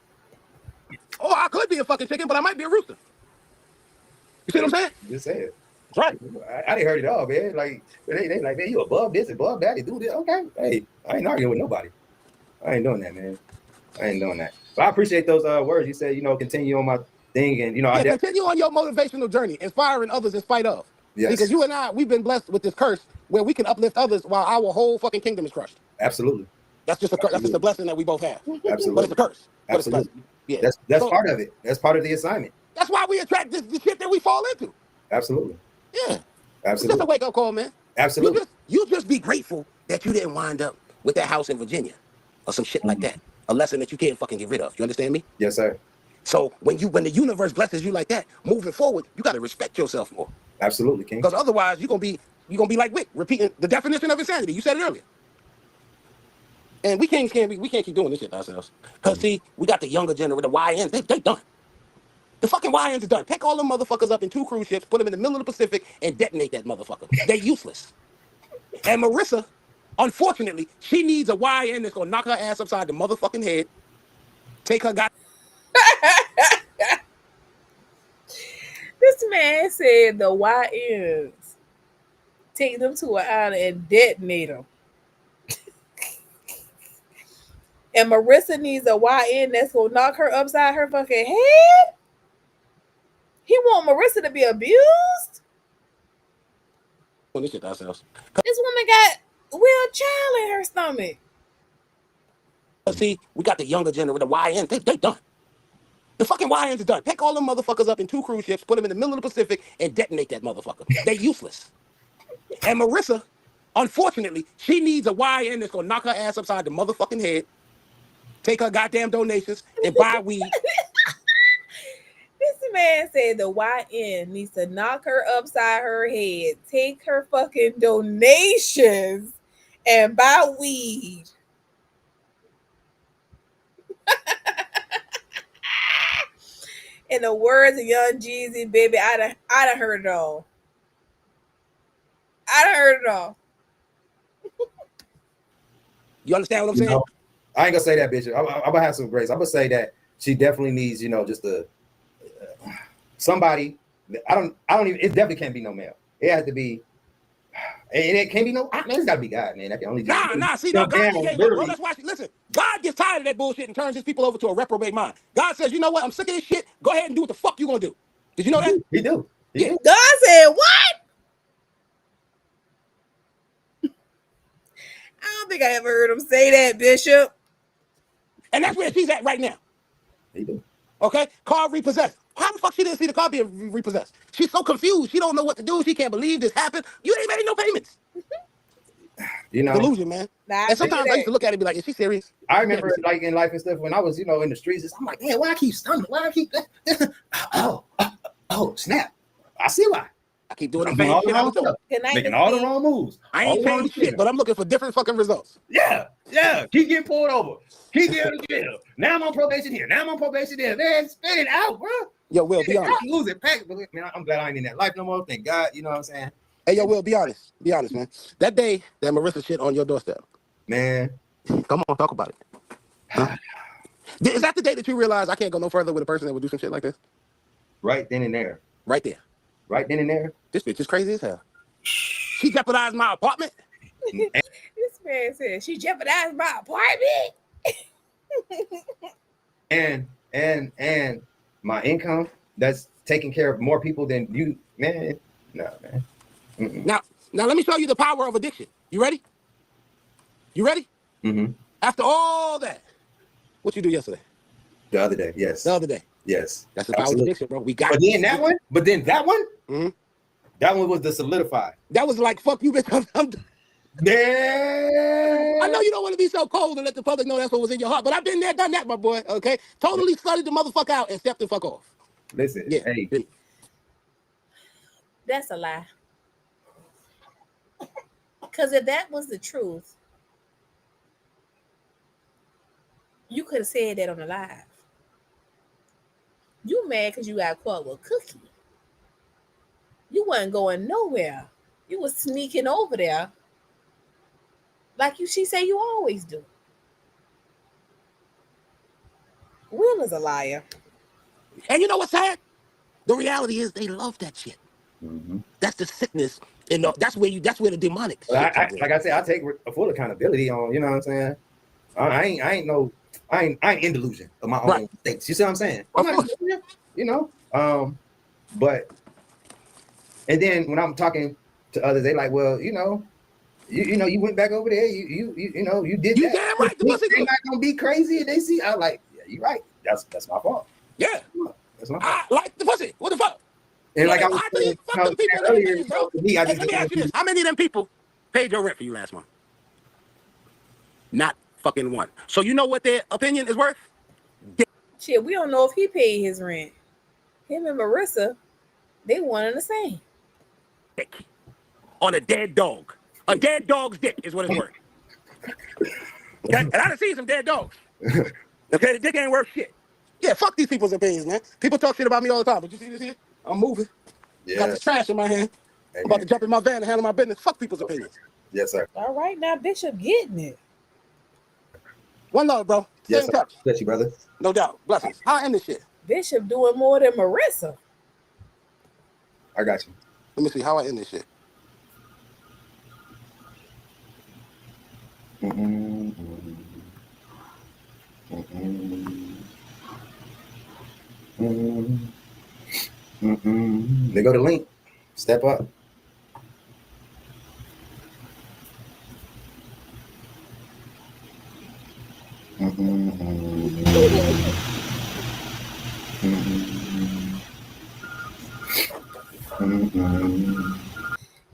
D: Oh, I could be a fucking chicken, but I might be a rooster. You see what I'm saying?
E: Just say it.
D: Right.
E: I didn't heard it all, man. Like they like, man, you above this, above that, you do this. Okay. Hey, I ain't arguing with nobody. I ain't doing that, man. I ain't doing that. But I appreciate those words. You said, you know, continue on my thing, and you know,
D: continue on your motivational journey, inspiring others in spite of. Yes. Because you and I, we've been blessed with this curse where we can uplift others while our whole fucking kingdom is crushed.
E: Absolutely.
D: That's just a blessing that we both have.
E: Absolutely.
D: But it's a curse.
E: Absolutely.
D: Yeah.
E: That's part of it. That's part of the assignment.
D: That's why we attract the shit that we fall into.
E: Absolutely.
D: Yeah.
E: Absolutely.
D: It's just a wake up call, man.
E: Absolutely.
D: You just be grateful that you didn't wind up with that house in Virginia or some shit like that. A lesson that you can't fucking get rid of. You understand me?
E: Yes, sir.
D: So when the universe blesses you like that, moving forward, you got to respect yourself more.
E: Absolutely, King.
D: Because otherwise, you're gonna be like Wick, repeating the definition of insanity. You said it earlier. And we can't keep doing this shit ourselves. Because see, we got the younger generation, the YNs, they done. The fucking YNs are done. Pick all them motherfuckers up in 2 cruise ships, put them in the middle of the Pacific, and detonate that motherfucker. They're useless. And Marissa, unfortunately, she needs a YN that's gonna knock her ass upside the motherfucking head, take her
A: This man said the YNs take them to an island and detonate them. And Marissa needs a YN that's gonna knock her upside her fucking head. He want Marissa to be abused.
D: This shit ourselves.
A: This woman got Will Child in her stomach.
D: See, we got the younger generation, the YNs, they done. The fucking YNs are done. Pick all them motherfuckers up in 2 cruise ships, put them in the middle of the Pacific, and detonate that motherfucker. They're useless. And Marissa, Unfortunately, she needs a YN that's gonna knock her ass upside the motherfucking head, take her goddamn donations, and buy weed.
A: This man said the YN needs to knock her upside her head, take her fucking donations, and buy weed. In the words of Young Jeezy, baby, I done heard it all. I done heard it all.
D: You understand what I'm saying?
E: know, I ain't gonna say that, bitch. I'm gonna have some grace. I'm gonna say that she definitely needs, just a somebody. I don't even. It definitely can't be no male. It has to be, and it can't be no. Man, it's gotta be God, man. That can only.
D: Nah. See, no, God, bro, that's why. Listen, God gets tired of that bullshit and turns his people over to a reprobate mind. God says, you know what? I'm sick of this shit. Go ahead and do what the fuck you gonna do. Did you know that?
E: He do.
D: Yeah.
A: God said what? I don't think I ever heard him say that, Bishop.
D: And that's where she's at right now.
E: He do.
D: Okay? Car repossessed. How the fuck she didn't see the car being repossessed? She's so confused. She don't know what to do. She can't believe this happened. You ain't made no payments. Delusion, man.
A: Nah,
D: And sometimes I used to look at it and be like, is she serious?
E: I remember like in life and stuff when I was, in the streets, I'm like, man, why I keep stumbling? Why I keep oh, snap. I see why.
D: I keep doing
E: I'm
D: the
E: doing
D: same
E: all the
D: shit I
E: wrong
D: was doing.
E: stuff. Making all the wrong moves.
D: I ain't changed shit, but I'm looking for different fucking results.
E: Yeah. Keep getting pulled over. Keep getting to jail. Now I'm on probation here. Now I'm on probation there. Man, spit it out, bro.
D: Yo, Will, be honest.
E: I'm losing pack, but man, I'm glad I ain't in that life no more. Thank God. You know what I'm saying?
D: Hey, yo, Will, be honest. Be honest, man. That day that Marissa shit on your doorstep.
E: Man.
D: Come on, talk about it. Huh? Is that the day that you realize I can't go no further with a person that would do some shit like this?
E: Right then and there.
D: Right there.
E: Right then and there.
D: This bitch is crazy as hell. She jeopardized my apartment.
A: This man said she jeopardized my apartment.
E: and my income that's taking care of more people than you, man. No, man. Mm-mm.
D: Now let me show you the power of addiction. You ready? You ready?
E: Mm-hmm.
D: After all that, what you do yesterday?
E: The other day, yes.
D: The other day.
E: Yes.
D: That's the power of addiction, bro. We got
E: But then that one,
D: mm-hmm.
E: That one was the solidified.
D: That was like, fuck you, bitch.
E: Yeah.
D: I know you don't want to be so cold and let the public know that's what was in your heart, but I've been there, done that, my boy. Okay, totally studied the motherfucker out and stepped the fuck off.
E: Listen,
D: yeah.
E: Hey.
A: That's a lie. Because if that was the truth, you could have said that on the live. You mad because you got caught with Cookie. You wasn't going nowhere. You was sneaking over there. Like she said you always do. Will is a liar.
D: And you know what's sad? The reality is they love that shit.
E: Mm-hmm.
D: That's the sickness. And that's where the demonic
E: well,
D: shit comes in.
E: Like I said, I take full accountability on, you know what I'm saying? I ain't in delusion of my own things. You see what I'm saying? I'm not, but and then when I'm talking to others, they like, well, you went back over there, you did
D: you
E: that.
D: Damn right,
E: They're not gonna be crazy and they see. I like, yeah, you're right. That's my fault.
D: Yeah.
E: That's my fault.
D: I like the pussy. What the fuck?
E: And like I was
D: saying, fuck them people
E: earlier,
D: let me ask you this. How many of them people paid your rent for you last month? Not fucking one. So you know what their opinion is worth?
A: Shit, we don't know if he paid his rent. Him and Marissa, they one and the same.
D: On a dead dog. A dead dog's dick is what it's worth. Okay? And I done seen some dead dogs. Okay, the dick ain't worth shit. Yeah, fuck these people's opinions, man. People talk shit about me all the time, but you see this here? I'm moving. Yeah. Got this trash in my hand. I'm about to jump in my van and handle my business. Fuck people's opinions.
E: Yes, sir.
A: All right, now Bishop getting it.
D: One love, bro.
E: Yes,
D: Stay in touch.
E: Bless you, brother.
D: No doubt. Blessings. How I end this shit?
A: Bishop doing more than Marissa.
E: I got you.
D: Let me see how I end this shit.
E: They go to link. Step up.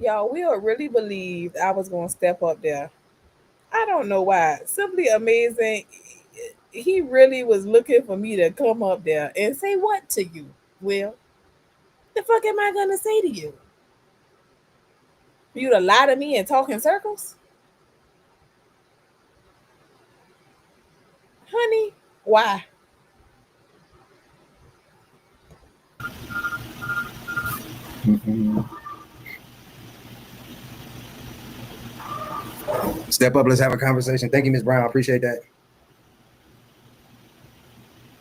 A: Y'all, Will really believed I was gonna step up there. I don't know why. Simply amazing. He really was looking for me to come up there and say what to you, Will? The fuck am I gonna say to you? For you to lie to me and talk in circles? Honey, why?
E: Step up. Let's have a conversation. Thank you, Ms. Brown. I appreciate that.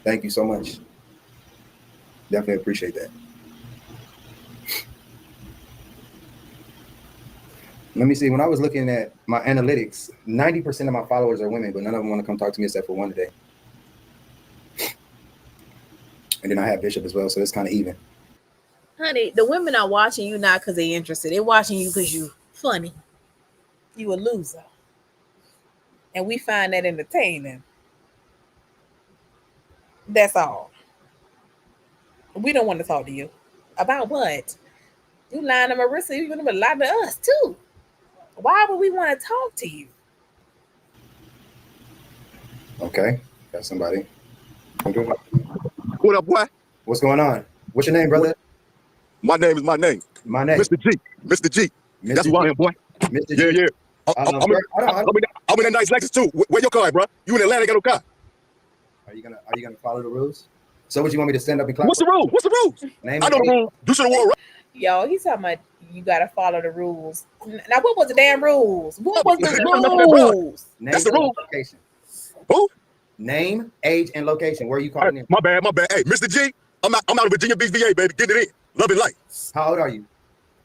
E: Thank you so much. Definitely appreciate that. Let me see. When I was looking at my analytics, 90% of my followers are women, but none of them want to come talk to me except for one today. And then I have Bishop as well, so it's kind of even.
A: Honey, the women are watching you not because they're interested. They're watching you because you funny. You a loser. And we find that entertaining. That's all. We don't want to talk to you. About what? You lying to Marissa, you're going to lie to us too. Why would we want to talk to you?
E: Okay, got somebody.
G: What up, boy?
E: What's going on? What's your name, brother?
G: My name is my name.
E: My name.
G: Mr. G. Mr. G.
E: Mr.
G: That's who I am, boy.
E: Mr.
G: Yeah,
E: G.
G: yeah. I'm in that nice Lexus too. Where your car at, bro? You in Atlanta, got no car.
E: Are you gonna follow the rules? So what you want me to stand up and clap?
G: What's the rule? What's the rules?
E: Name
G: I know the rules. You should have wore right.
A: Yo, he's talking about you gotta follow the rules. Now, what was the damn rules? What was the rules?
E: Name,
G: that's the rule.
E: Location.
G: Who?
E: Name, age, and location. Where are you calling in?
G: My bad. Hey, Mr. G, I'm out of Virginia Beach, VA, baby. Getting it in. Love it life.
E: How old are you?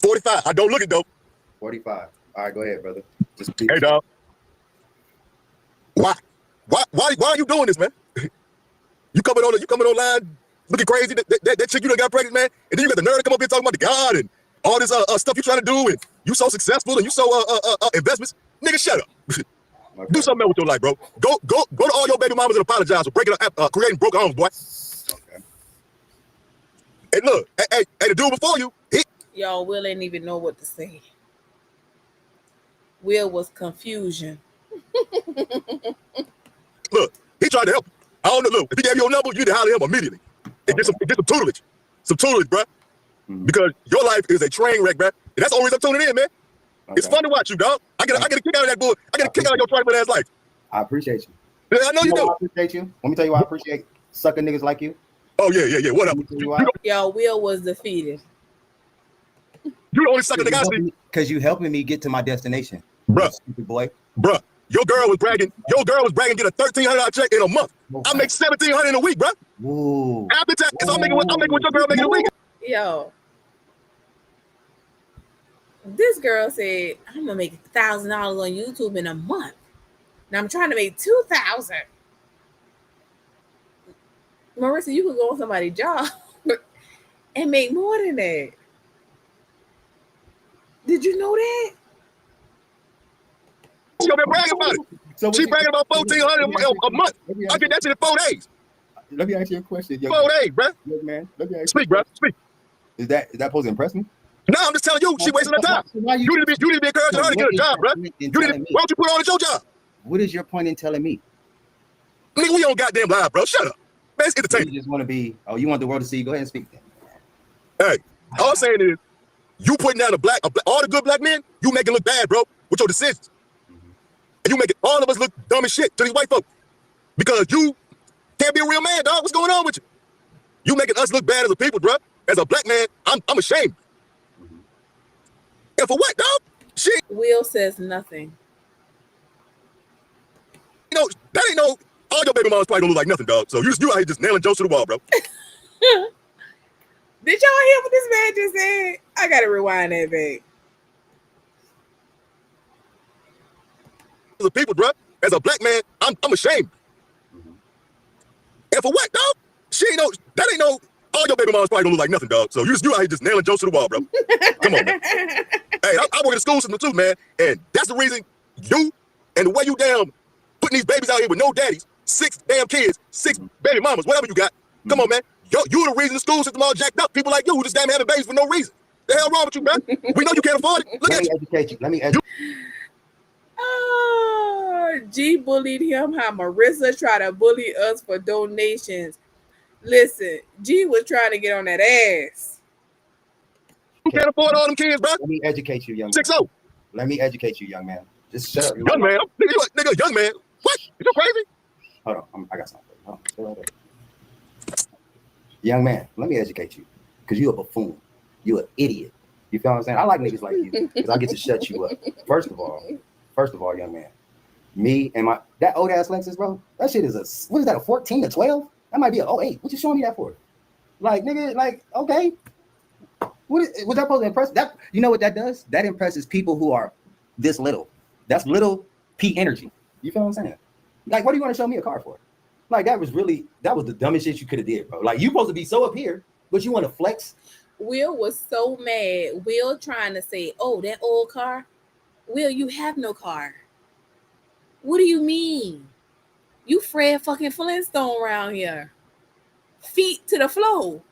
G: 45. I don't look it though.
E: 45. All right, go ahead, brother. Just
G: hey, dog. Why are you doing this, man? You coming online looking crazy. That chick you done got pregnant, man. And then you got the nerve to come up here talking about the God and all this stuff you trying to do, and you so successful and you so investments. Nigga, shut up. Okay. Do something else with your life, bro. Go to all your baby mamas and apologize for breaking up, creating broken homes, boy.
E: Okay.
G: Hey, look, hey, the dude before you,
A: Y'all, Will ain't even know what to say. Will was confusion.
G: Look, he tried to help you. I don't know. Look, if he gave you a number, you need to holler him immediately. And get some tutelage. Some tutelage, bro. Mm-hmm. Because your life is a train wreck, bro. And that's the only reason I'm tuning in, man. Okay. It's fun to watch you, dog. I get a kick out of that bull. I get a kick out of your tribal ass life.
E: I appreciate you.
G: Yeah, I know you do.
E: I appreciate you. Let me tell you why I appreciate sucking niggas like you.
G: Oh, yeah. What up?
A: Yo, Will was defeated.
G: You the only sucker nigga I see.
E: Because you helping me get to my destination.
G: Bruh.
E: Stupid boy.
G: Bruh. Your girl was bragging, get a $1,300 check in a month. Okay. I make $1,700 in a week, bruh.
E: Ooh.
G: After tax, I'm making what your girl making a week.
A: Yo. This girl said, I'm gonna make $1,000 on YouTube in a month. Now I'm trying to make $2,000. Marissa, you could go on somebody's job and make more than that. Did you know that?
G: She been bragging about it. So she bragging about $1,400 a month. I get that shit in 4 days.
E: Let me ask you a question.
G: 4 days, bro.
E: Look, man. Let me ask
G: Speak, bro. Speak.
E: Is that supposed to impress me?
G: No, I'm just telling you, she wasting her time. You need to be encouraging her to get a job, bro. Why don't you put on at your job?
E: What is your point in telling me?
G: Nigga, we on goddamn live, bro. Shut up. Man, it's entertaining.
E: You just want to be, you want the world to see you. Go ahead and speak then.
G: Hey, all I'm saying is, you putting down all the good black men, you making look bad, bro, with your decisions. And you making all of us look dumb as shit to these white folks. Because you can't be a real man, dog. What's going on with you? You making us look bad as a people, bro. As a black man, I'm ashamed. And for what, dog? Shit.
A: Will says nothing.
G: You know, that ain't no, all your baby mamas probably don't look like nothing, dog. So you out here just nailing jokes to the wall, bro.
A: Did y'all hear what this man just said? I gotta rewind that back.
G: As a people, bro, as a black man, I'm ashamed. And for what, dog? That ain't no, all your baby mamas probably don't look like nothing, dog. So you out here just nailing jokes to the wall, bro. Come on, man. Hey, I work in the school system too, man. And that's the reason you and the way you damn putting these babies out here with no daddies, 6 damn kids, 6 baby mamas, whatever you got. Come on, man. You the reason the school system all jacked up. People like you who just damn having babies for no reason. The hell wrong with you, man? We know you can't afford it. Look
E: Let
G: at
E: me
G: you.
E: educate you. Let me educate
A: G bullied him how Marissa tried to bully us for donations. Listen, G was trying to get on that ass.
G: You can't afford all them kids, bro.
E: Let me educate you, young man.
G: 6-0.
E: Let me educate you, young man. Just shut up.
G: Young man. Nigga, young man. What? You crazy?
E: Hold on. I got something. Hold on. Stay right there. Young man, let me educate you. Because you're a buffoon. You're an idiot. You feel what I'm saying? I like niggas like you. Because I get to shut you up. First of all, young man. Me and that old ass Lexus, bro. That shit is what is that, a 14 or 12? That might be a 08. What you showing me that for? Like, nigga, like, okay. Was that supposed to impress? That, you know what that does? That impresses people who are this little. That's little P energy. You feel what I'm saying? Like, what do you want to show me a car for? Like, that was the dumbest shit you could have did, bro. Like, you supposed to be so up here, but you want to flex.
A: Will was so mad. Will trying to say, oh, that old car? Will, you have no car. What do you mean? You Fred fucking Flintstone around here. Feet to the floor.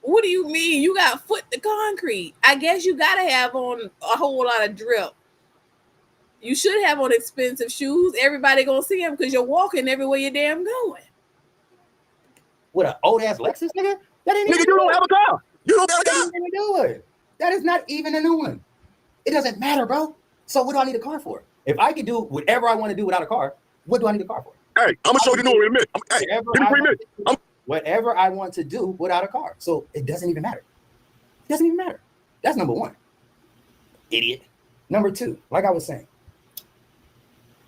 A: What do you mean? You got foot to concrete. I guess you gotta have on a whole lot of drip. You should have on expensive shoes. Everybody gonna see them because you're walking everywhere you're damn going.
E: What, an old ass Lexus, nigga? That ain't
G: Nigga, you don't have a car. You don't got a
E: That
G: car.
E: ain't even do it. That is not even a new one. It doesn't matter, bro. So what do I need a car for? If I can do whatever I want to do without a car, what do I need a car for?
G: Hey, I'm gonna show you new in a minute. Hey, give me 3 minutes.
E: Whatever I want to do without a car. So it doesn't even matter. It doesn't even matter. That's number one. Idiot. Number two, like I was saying,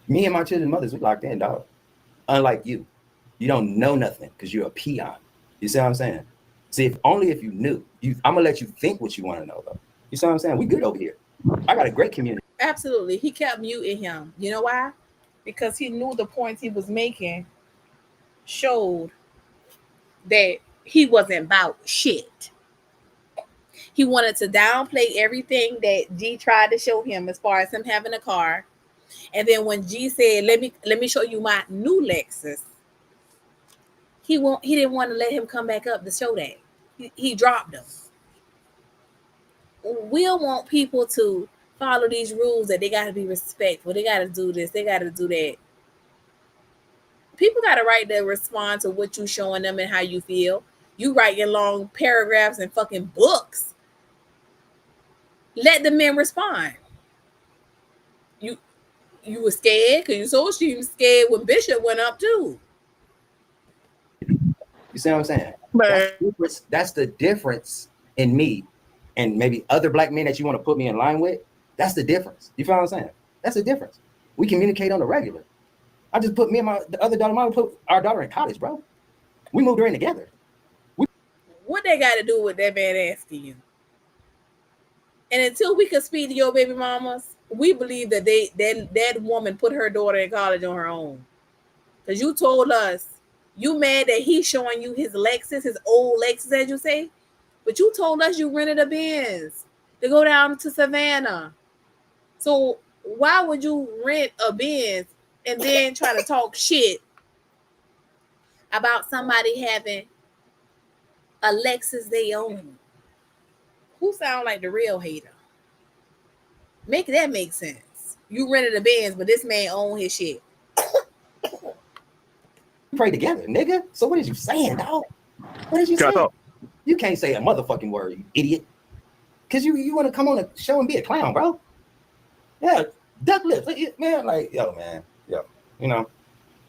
E: me and my children's mothers, we locked in, dog. Unlike you. You don't know nothing because you're a peon. You see what I'm saying? See, if you knew. I'm gonna let you think what you want to know, though. You see what I'm saying? We good over here. I got a great community.
A: Absolutely. He kept muting him. You know why? Because he knew the points he was making showed that he wasn't about shit. He wanted to downplay everything that G tried to show him as far as him having a car. And then when G said, let me show you my new Lexus, he didn't want to let him come back up to show that. He dropped him. We'll want people to follow these rules that they got to be respectful. They got to do this. They got to do that. People got a right to respond to what you showing them and how you feel. You writing long paragraphs and fucking books. Let the men respond. You were scared because you saw she was scared when Bishop went up too.
E: You see what I'm saying?
G: Man.
E: That's the difference in me and maybe other black men that you want to put me in line with. That's the difference. You feel what I'm saying? That's the difference. We communicate on the regular. I just put me and the other daughter, put our daughter in college, bro. We moved her in together.
A: What they got to do with that man asking you? And until we can speak to your baby mamas, we believe that that woman put her daughter in college on her own. Because you told us you mad that he's showing you his Lexus, his old Lexus, as you say. But you told us you rented a Benz to go down to Savannah. So why would you rent a Benz and then try to talk shit about somebody having a Lexus they own? Who sound like the real hater? Make that make sense. You rented a Benz, but this man owned his shit.
E: Pray together, nigga. So what is you saying, dog? What is you saying? You can't say a motherfucking word, you idiot. Cause you want to come on a show and be a clown, bro. Yeah, duck lips, man. Like, yo, you know.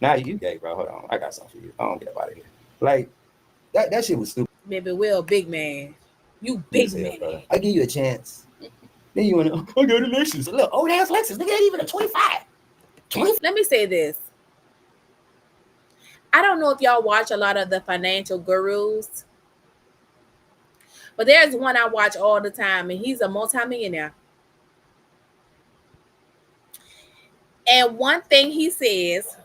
E: Now you gay, bro. Hold on, I got something for you. I don't get up out of here. Like that shit was stupid.
A: Baby, Will, big man. You big man.
E: Bro. I give you a chance. Then you want to, I got a Lexus. Look, old ass Lexus. Nigga ain't even a 25. 20.
A: Let me say this. I don't know if y'all watch a lot of the financial gurus, but there's one I watch all the time, and he's a multimillionaire. And one thing he says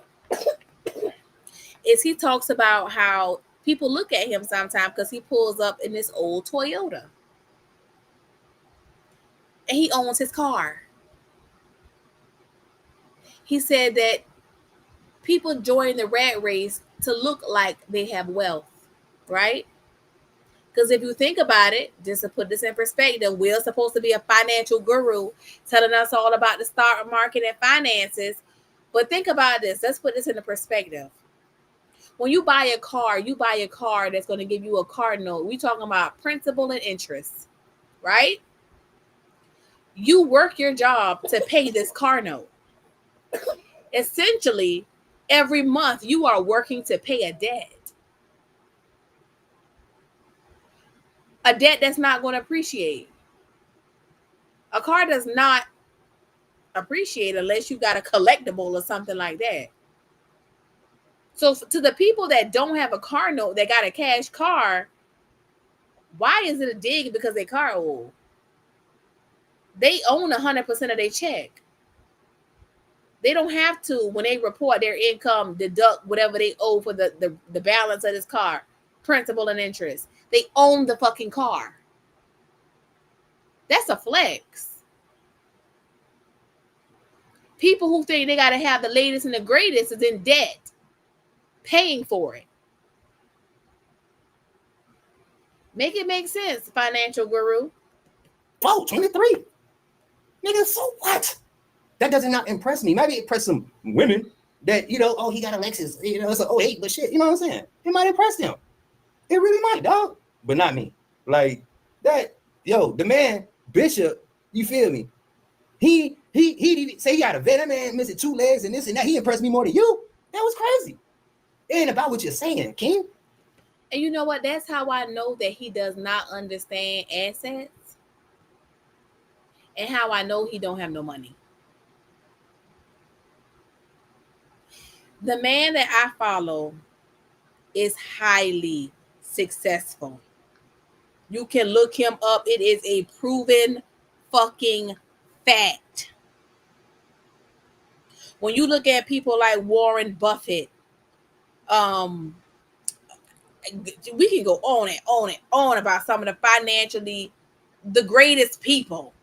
A: is he talks about how people look at him sometimes because he pulls up in this old Toyota. And he owns his car. He said that people join the rat race to look like they have wealth, right? Because if you think about it, just to put this in perspective, Will's supposed to be a financial guru telling us all about the stock market and finances. But think about this. Let's put this into perspective. When you buy a car that's going to give you a car note. We're talking about principal and interest, right? You work your job to pay this car note. Essentially, every month you are working to pay a debt. A debt that's not going to appreciate. A car does not appreciate unless you got a collectible or something like that. So to the people that don't have a car note, that got a cash car, why is it a dig because their car old? They own 100% of their check. They don't have to, when they report their income, deduct whatever they owe for the balance of this car, principal and interest. They own the fucking car. That's a flex. People who think they got to have the latest and the greatest is in debt, paying for it. Make it make sense, financial guru.
E: Oh, 23. Nigga, so what? That does not impress me. Maybe it impress some women that, oh, he got a Lexus. It's an 08, but shit, you know what I'm saying? It might impress them. It really might, dog. But not me. Like, that, the man, Bishop, you feel me? He say he got a vet, that man missing 2 legs and this and that. He impressed me more than you. That was crazy. It ain't about what you're saying, King.
A: And you know what? That's how I know that he does not understand assets. And how I know he don't have no money. The man that I follow is highly successful. You can look him up. It is a proven fucking fact. When you look at people like Warren Buffett, we can go on and on and on about some of the financially the greatest people.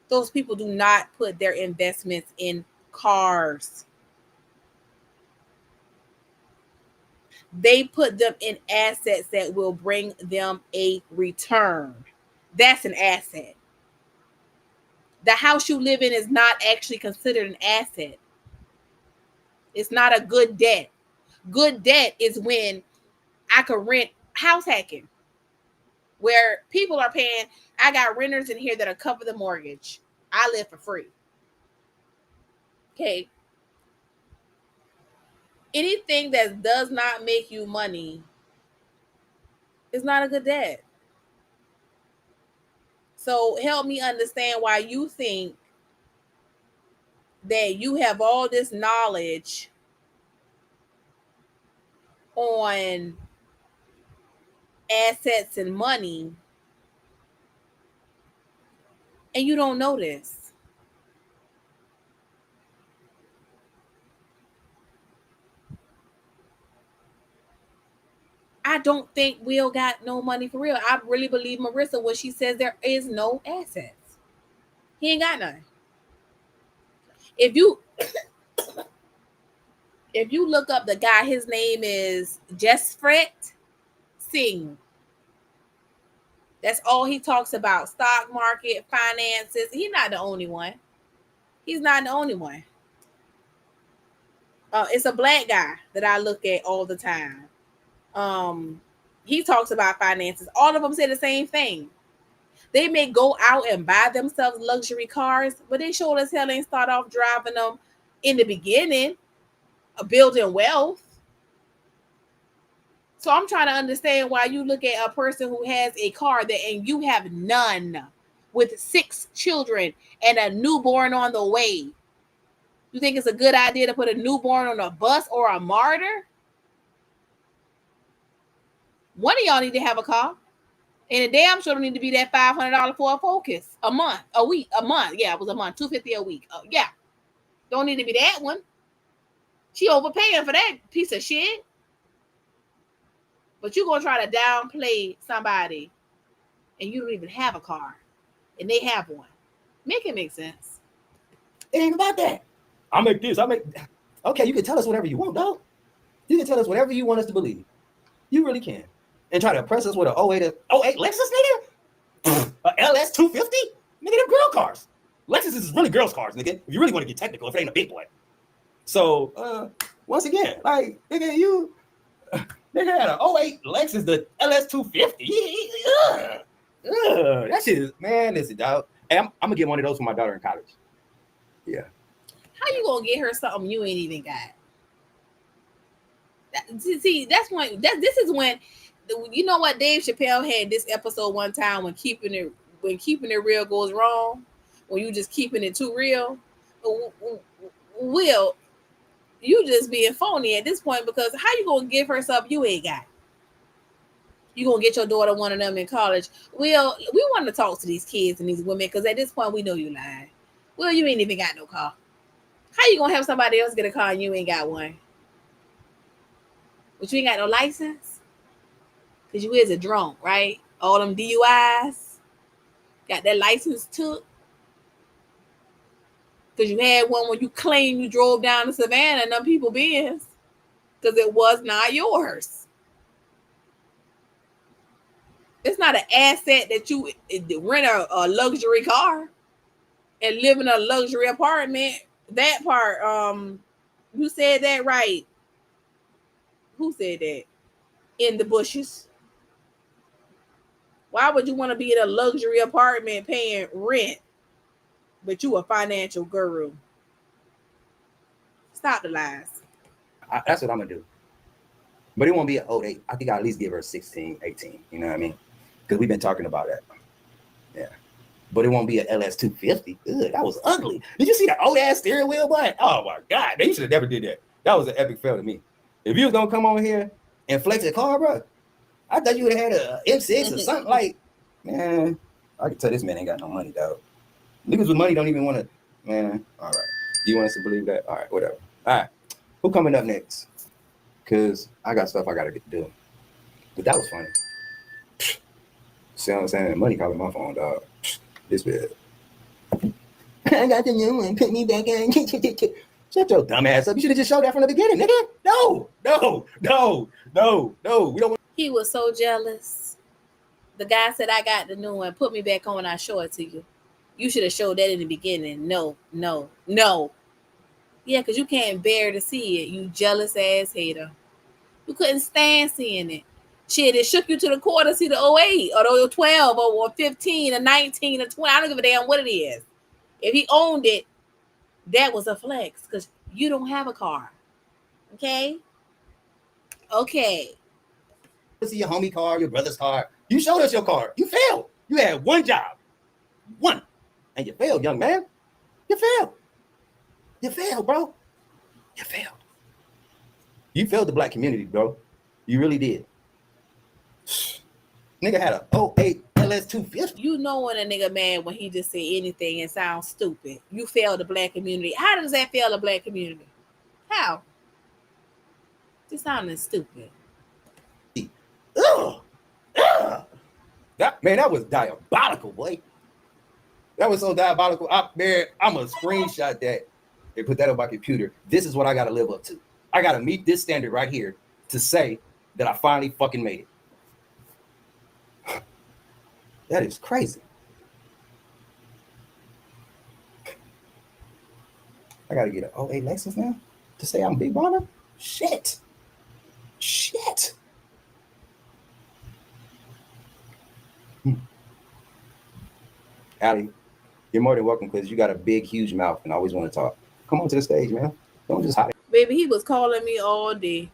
A: Those people do not put their investments in cars. They put them in assets that will bring them a return. That's an asset. The house you live in is not actually considered an asset. It's not a good debt. Good debt is when I could rent house hacking, where people are paying. I got renters in here that'll cover the mortgage. I live for free. Okay. Anything that does not make you money is not a good debt. So help me understand why you think that you have all this knowledge on assets and money and you don't know this. I don't think Will got no money for real. I really believe Marissa when she says there is no assets. He ain't got none. If you look up the guy, his name is Jesfret Singh. That's all he talks about. Stock market, finances. He's not the only one. He's not the only one. It's a black guy that I look at all the time. He talks about finances. All of them say the same thing. They may go out and buy themselves luxury cars, but they sure as hell ain't start off driving them in the beginning, building wealth. So I'm trying to understand why you look at a person who has a car and you have none, with 6 children and a newborn on the way. You think it's a good idea to put a newborn on a bus or a martyr? One of y'all need to have a car. And a damn sure don't need to be that $500 for a Focus a month, a week, a month. Yeah, it was a month, $250 a week. Yeah, don't need to be that one. She overpaying for that piece of shit. But you're gonna try to downplay somebody, and you don't even have a car, and they have one. Make it make sense.
E: It ain't about that. I make this. Okay, you can tell us whatever you want, dog. You can tell us whatever you want us to believe. You really can. and try to impress us with an 08 Lexus, nigga? A LS 250? Nigga, them girl cars. Lexus is really girls' cars, nigga. If you really want to get technical, if it ain't a big boy. So, once again, like, nigga, nigga had an 08 Lexus, the LS 250. That shit is, man, listen, dog. Hey, I'm gonna get one of those for my daughter in college. Yeah.
A: How you gonna get her something you ain't even got? See, that's when this is when, you know what, Dave Chappelle had this episode one time when keeping it real goes wrong, when you just keeping it too real. Will, you just being phony at this point, because how you gonna give her something you ain't got? You gonna get your daughter one of them in college? Will, we want to talk to these kids and these women, because at this point we know you lying. Will, you ain't even got no car. How you gonna have somebody else get a car and you ain't got one? But you ain't got no license? Because you is a drunk, right? All them DUIs. Got that license took. Because you had one when you claimed you drove down to Savannah and them people Benz. Because it was not yours. It's not an asset that you rent a luxury car and live in a luxury apartment. That part, you said that right. Who said that? In the bushes. Why would you want to be in a luxury apartment paying rent, but you a financial guru? Stop the lies.
E: That's what I'm gonna do. But it won't be an 08. I think I'll at least give her 16, 18. You know what I mean? Because we've been talking about that. Yeah. But it won't be an LS 250. Ugh, that was ugly. Did you see the old ass steering wheel, boy? Oh my God. They should have never did that. That was an epic fail to me. If you was gonna come on here and flex a car, bro, I thought you would have had a M6 or something. Like, man, I can tell this man ain't got no money, dog. Niggas with money don't even want to, man. All right. You want us to believe that? All right, whatever. All right. Who coming up next? Because I got stuff I got to get to do. But that was funny. See what I'm saying? Money calling my phone, dog. This bad. I got the new one. Put me back in. Shut your dumb ass up. You should have just showed that from the beginning, nigga. No. We don't want.
A: He was so jealous. The guy said, I got the new one. Put me back on. I show it to you. You should have showed that in the beginning. No. Yeah, because you can't bear to see it. You jealous ass hater. You couldn't stand seeing it. Shit, it shook you to the core to see the 08 or the 12 or 15 or 19 or 20. I don't give a damn what it is. If he owned it, that was a flex because you don't have a car. Okay?
E: See your homie car, your brother's car. You showed us your car. You failed. You had one job. One. And you failed, young man. You failed. You failed, bro. You failed. You failed the black community, bro. You really did. Nigga had a 08 LS 250.
A: You know when a nigga mad when he just say anything and sounds stupid. You failed the black community. How does that fail the black community? How? Just sounding stupid.
E: Ugh. That was diabolical, boy. That was so diabolical. I'm gonna screenshot that and put that on my computer. This is what I gotta live up to. I gotta meet this standard right here to say that I finally fucking made it. That is crazy. I gotta get an 08 Lexus now to say I'm Big Baller? Shit. Allie, you're more than welcome because you got a big, huge mouth and I always want to talk. Come on to the stage, man. Don't just hide it.
A: Baby, he was calling me all day.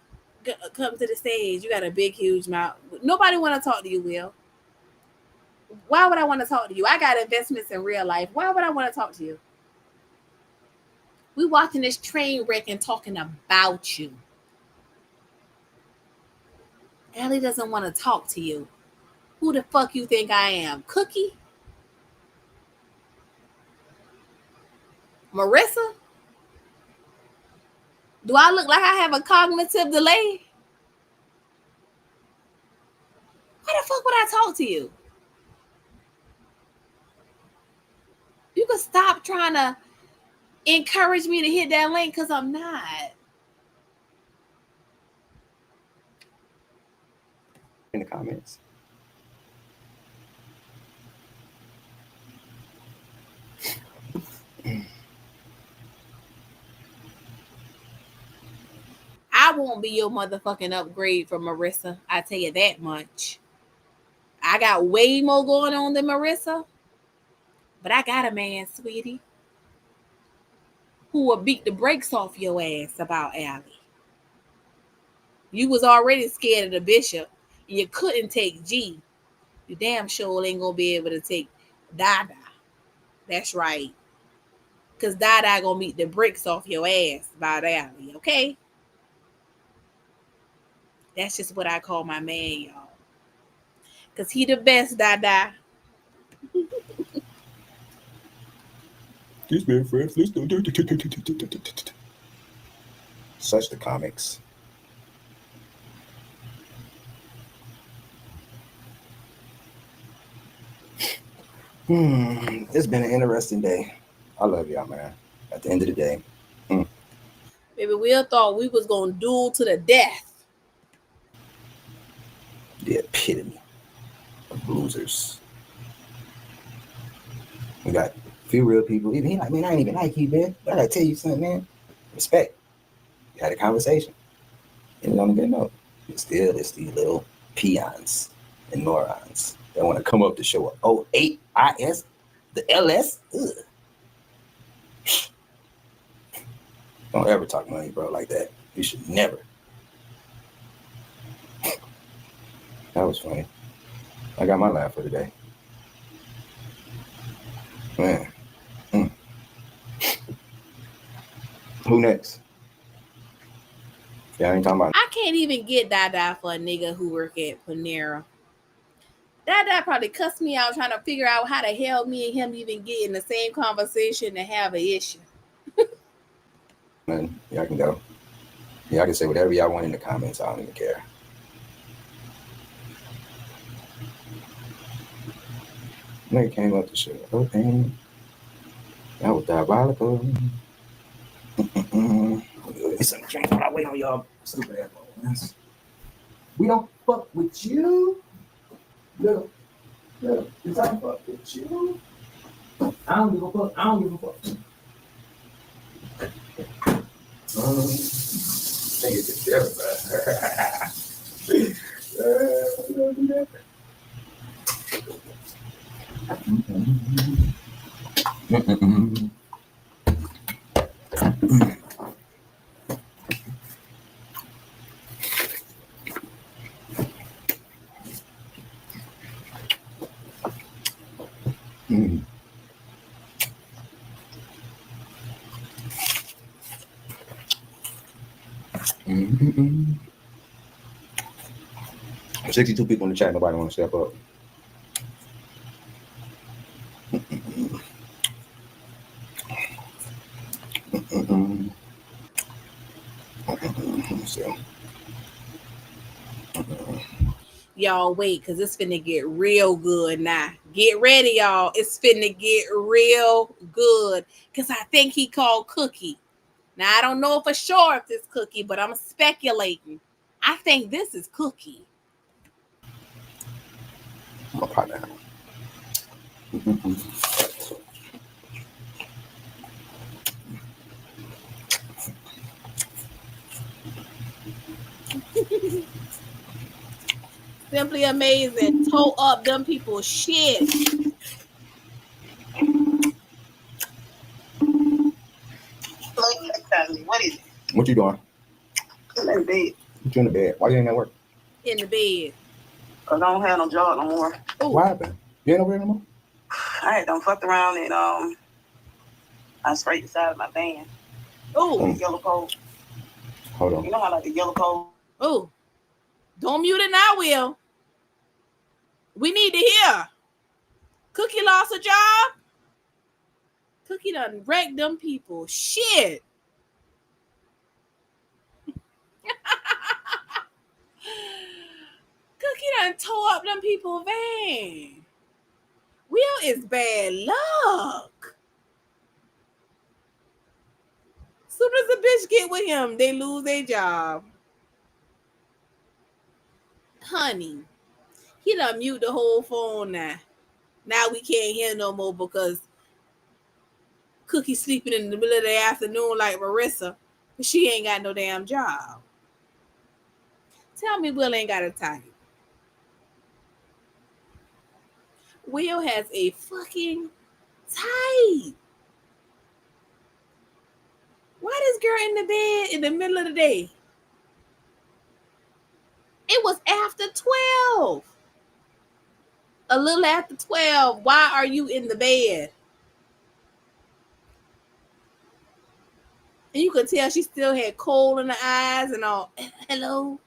A: Come to the stage. You got a big, huge mouth. Nobody want to talk to you, Will. Why would I want to talk to you? I got investments in real life. Why would I want to talk to you? We watching this train wreck and talking about you. Allie doesn't want to talk to you. Who the fuck you think I am? Cookie? Marissa? Do I look like I have a cognitive delay? Why the fuck would I talk to you? You can stop trying to encourage me to hit that link because I'm not.
E: In the comments.
A: won't be your motherfucking upgrade from Marissa. I tell you that much. I got way more going on than Marissa, but I got a man, sweetie, who will beat the brakes off your ass about Allie. You was already scared of the bishop. You couldn't take G. You damn sure ain't gonna be able to take Dada. That's right. Cause Dada gonna beat the bricks off your ass about Allie, okay? That's just what I call my man, y'all. Cause he the best, Dada.
G: This man, Fred, please don't do
E: Such the comics. It's been an interesting day. I love y'all, man. At the end of the day.
A: Baby, we all thought we was gonna duel to the death.
E: The epitome of losers. We got a few real people. Even he like, man, I ain't even like you, man. But I gotta tell you something, man. Respect. We had a conversation. And on a good note. It's still it's these little peons and morons that want to come up to show up. Oh, 8 IS, the LS. Ugh. Don't ever talk money, bro, like that. You should never. That was funny. I got my laugh for today. Man. Who next? Yeah, I ain't talking about.
A: I can't even get Dada for a nigga who work at Panera. Dada probably cussed me out trying to figure out how the hell me and him even get in the same conversation to have an issue.
E: Man, y'all can go. Y'all can say whatever y'all want in the comments. I don't even care. Nigga came up to show. Okay. That was diabolical. It's a drink while I wait on y'all. Stupid ass. We don't fuck with you. Little. It's I fuck with you. I don't give a fuck. I don't give a fuck. Think it's just Mm-hmm. 62 people in the chat. Nobody want to step up.
A: Y'all wait, cause it's finna get real good now. Get ready, y'all. It's finna get real good. Cause I think he called Cookie. Now I don't know for sure if it's Cookie, but I'm speculating. I think this is Cookie.
E: I'm a partner.
A: Simply amazing. Toe up them people's shit.
H: What is it?
E: What you doing?
H: I'm in bed.
E: What you in the bed? Why you ain't at work?
A: In the bed.
H: Cause I don't have no job no more.
A: Ooh.
E: What happened? You ain't over here no more?
H: I had done fucked around and I sprayed the side of my van.
A: Ooh.
H: Yellow coat.
E: Hold on.
H: You know how I like the yellow coat?
A: Ooh. Don't mute it now, Will. We need to hear. Cookie lost a job. Cookie done wrecked them people. Shit. Cookie done tore up them people van. Will is bad luck. Soon as the bitch get with him, they lose their job. Honey, he done mute the whole phone now. Now we can't hear no more because Cookie sleeping in the middle of the afternoon like Marissa. But she ain't got no damn job. Tell me Will ain't got a type. Will has a fucking type. Why this girl in the bed in the middle of the day? It was after 12. A little after 12. Why are you in the bed? And you could tell she still had cold in the eyes and all. Hello?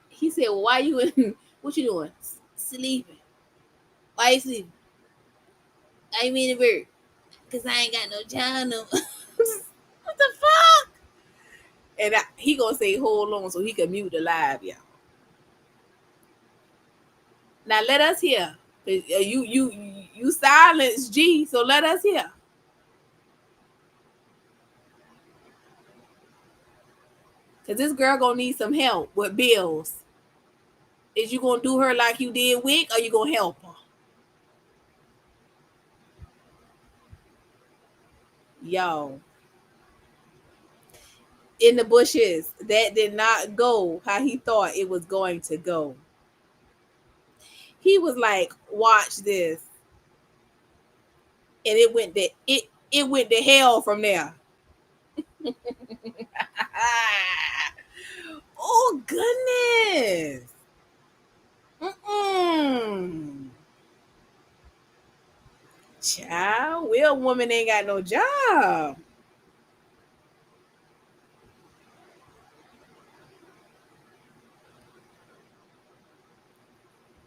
A: He said, well, why you in? What you doing? Sleeping. Why you sleeping? I mean to work. Because I ain't got no job no. What the fuck? And he gonna say hold on so he can mute the live, y'all. Now let us hear. You silence G, so let us hear. Cause this girl gonna need some help with bills. Is you gonna do her like you did Wick, or you gonna help her? Yo, in the bushes, that did not go how he thought it was going to go. He was like, "Watch this," and it went to hell from there. Oh goodness. Mm-mm. Child, Will woman ain't got no job.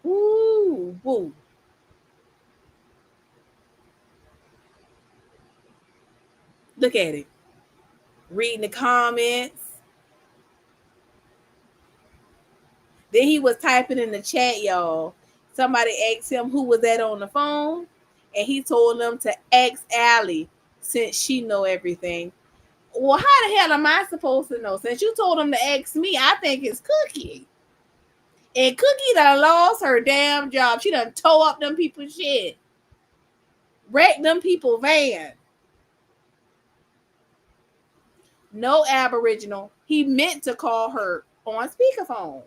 A: Ooh, woo. Look at it. Reading the comments. Then he was typing in the chat, y'all. Somebody asked him who was that on the phone, and he told them to ask Allie since she know everything. Well, how the hell am I supposed to know? Since you told him to ask me, I think it's Cookie. And Cookie done lost her damn job. She done tore up them people's shit. Wrecked them people van. No Aboriginal. He meant to call her on speakerphone.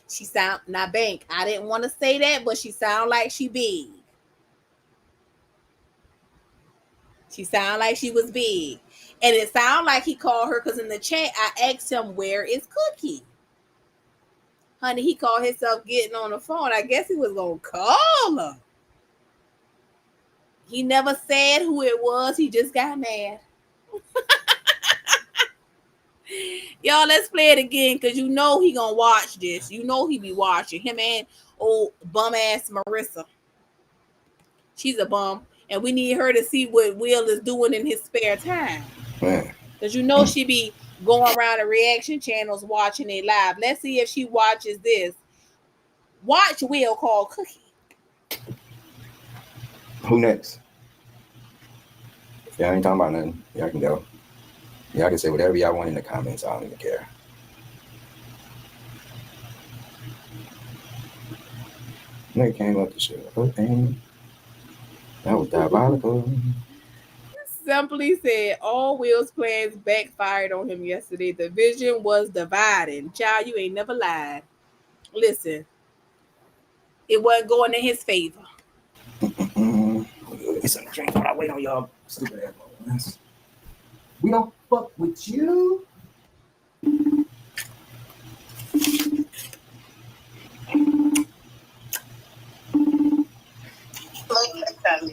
A: She sound not bank. I didn't want to say that, but she sound like she big. She sound like she was big. And it sound like he called her because in the chat I asked him where is Cookie. Honey, he called himself getting on the phone. I guess he was gonna call her. He never said who it was. He just got mad. Y'all, let's play it again because you know he gonna watch this. You know he be watching him and old bum ass Marissa. She's a bum, and we need her to see what Will is doing in his spare time. Because you know she be going around the reaction channels watching it live. Let's see if she watches this. Watch Will call Cookie.
E: Who next? Y'all ain't talking about nothing. Y'all can go. Y'all can say whatever y'all want in the comments. I don't even care. Nigga came up to shit. Okay. That was diabolical.
A: Simply said all Will's plans backfired on him yesterday. The vision was dividing. Child, you ain't never lied. Listen, it wasn't going in his favor.
E: It's a drink while I wait on y'all stupid ass. We don't fuck with you.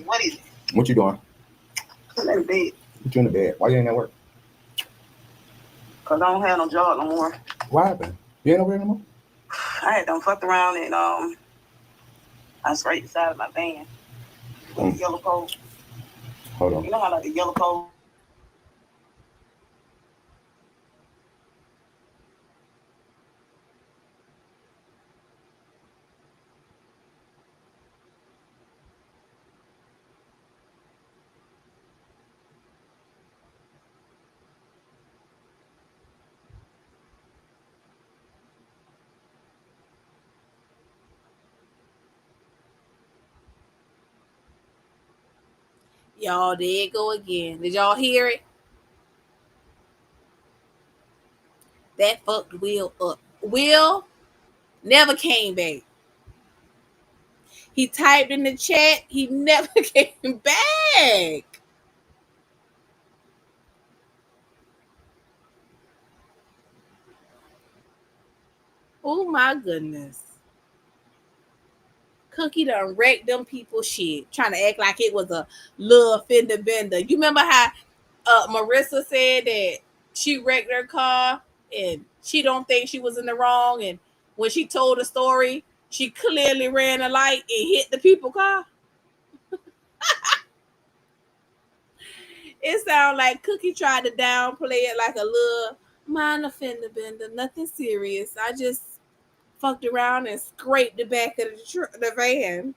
H: What is it?
E: What you doing?
H: I'm in bed.
E: What you in the bed? Why you ain't at work?
H: Because I don't have no job no more.
E: What happened? You ain't over here no more?
H: I had done fucked around and I scraped the side of my van with the yellow coal.
E: Hold on.
H: You know how like the yellow coal?
A: Y'all, there it go again. Did y'all hear it? That fucked Will up. Will never came back. He typed in the chat. He never came back. Oh my goodness. Cookie done wrecked them people shit. Trying to act like it was a little fender bender. You remember how Marissa said that she wrecked her car and she don't think she was in the wrong, and when she told the story, she clearly ran a light and hit the people car. It sounded like Cookie tried to downplay it like a little minor fender bender, nothing serious. I just fucked around and scraped the back of the van.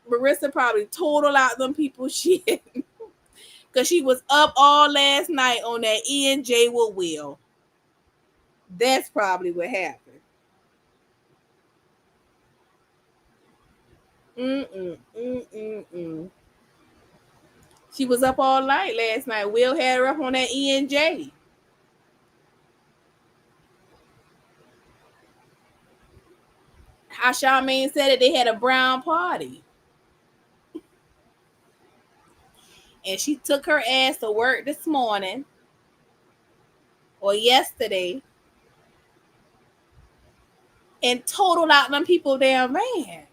A: Marissa probably total out them people shit. Because she was up all last night on that E&J with Will. That's probably what happened. She was up all night last night. Will had her up on that E&J. How Charmaine said it, they had a brown party. And she took her ass to work this morning or yesterday and totaled out them people damn van.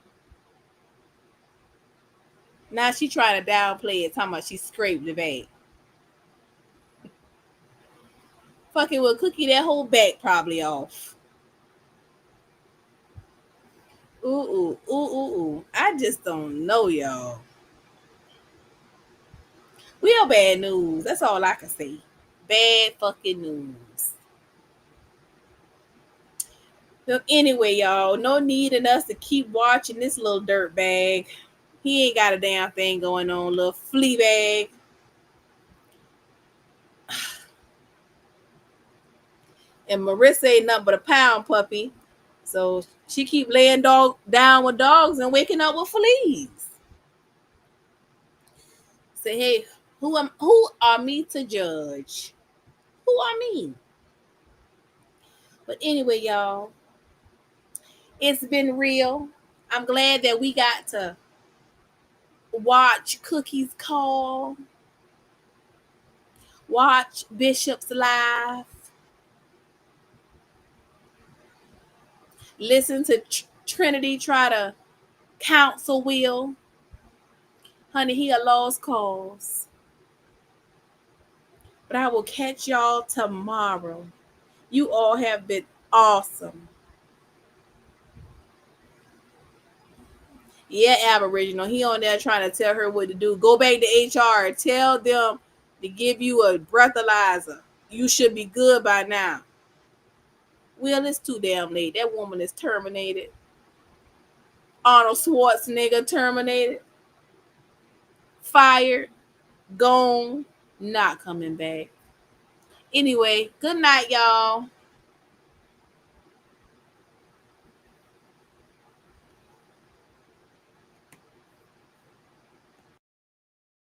A: Now she trying to downplay it, talking about she scraped the bag. Fucking with Cookie, that whole back probably off. Ooh. I just don't know, y'all. We are bad news. That's all I can say. Bad fucking news. So anyway, y'all, no need in us to keep watching this little dirt bag. He ain't got a damn thing going on, little flea bag. And Marissa ain't nothing but a pound puppy. So she keep laying down with dogs and waking up with fleas. Say, hey, who are me to judge? Who are me? But anyway, y'all, it's been real. I'm glad that we got to watch Cookie's call, watch Bishop's live, listen to Trinity try to counsel Will. Honey, he a lost cause. But I will catch y'all tomorrow. You all have been awesome. Yeah, Aboriginal. He on there trying to tell her what to do. Go back to HR. Tell them to give you a breathalyzer. You should be good by now. Will, it's too damn late. That woman is terminated. Arnold Schwarzenegger terminated. Fired. Gone. Not coming back. Anyway, good night, y'all.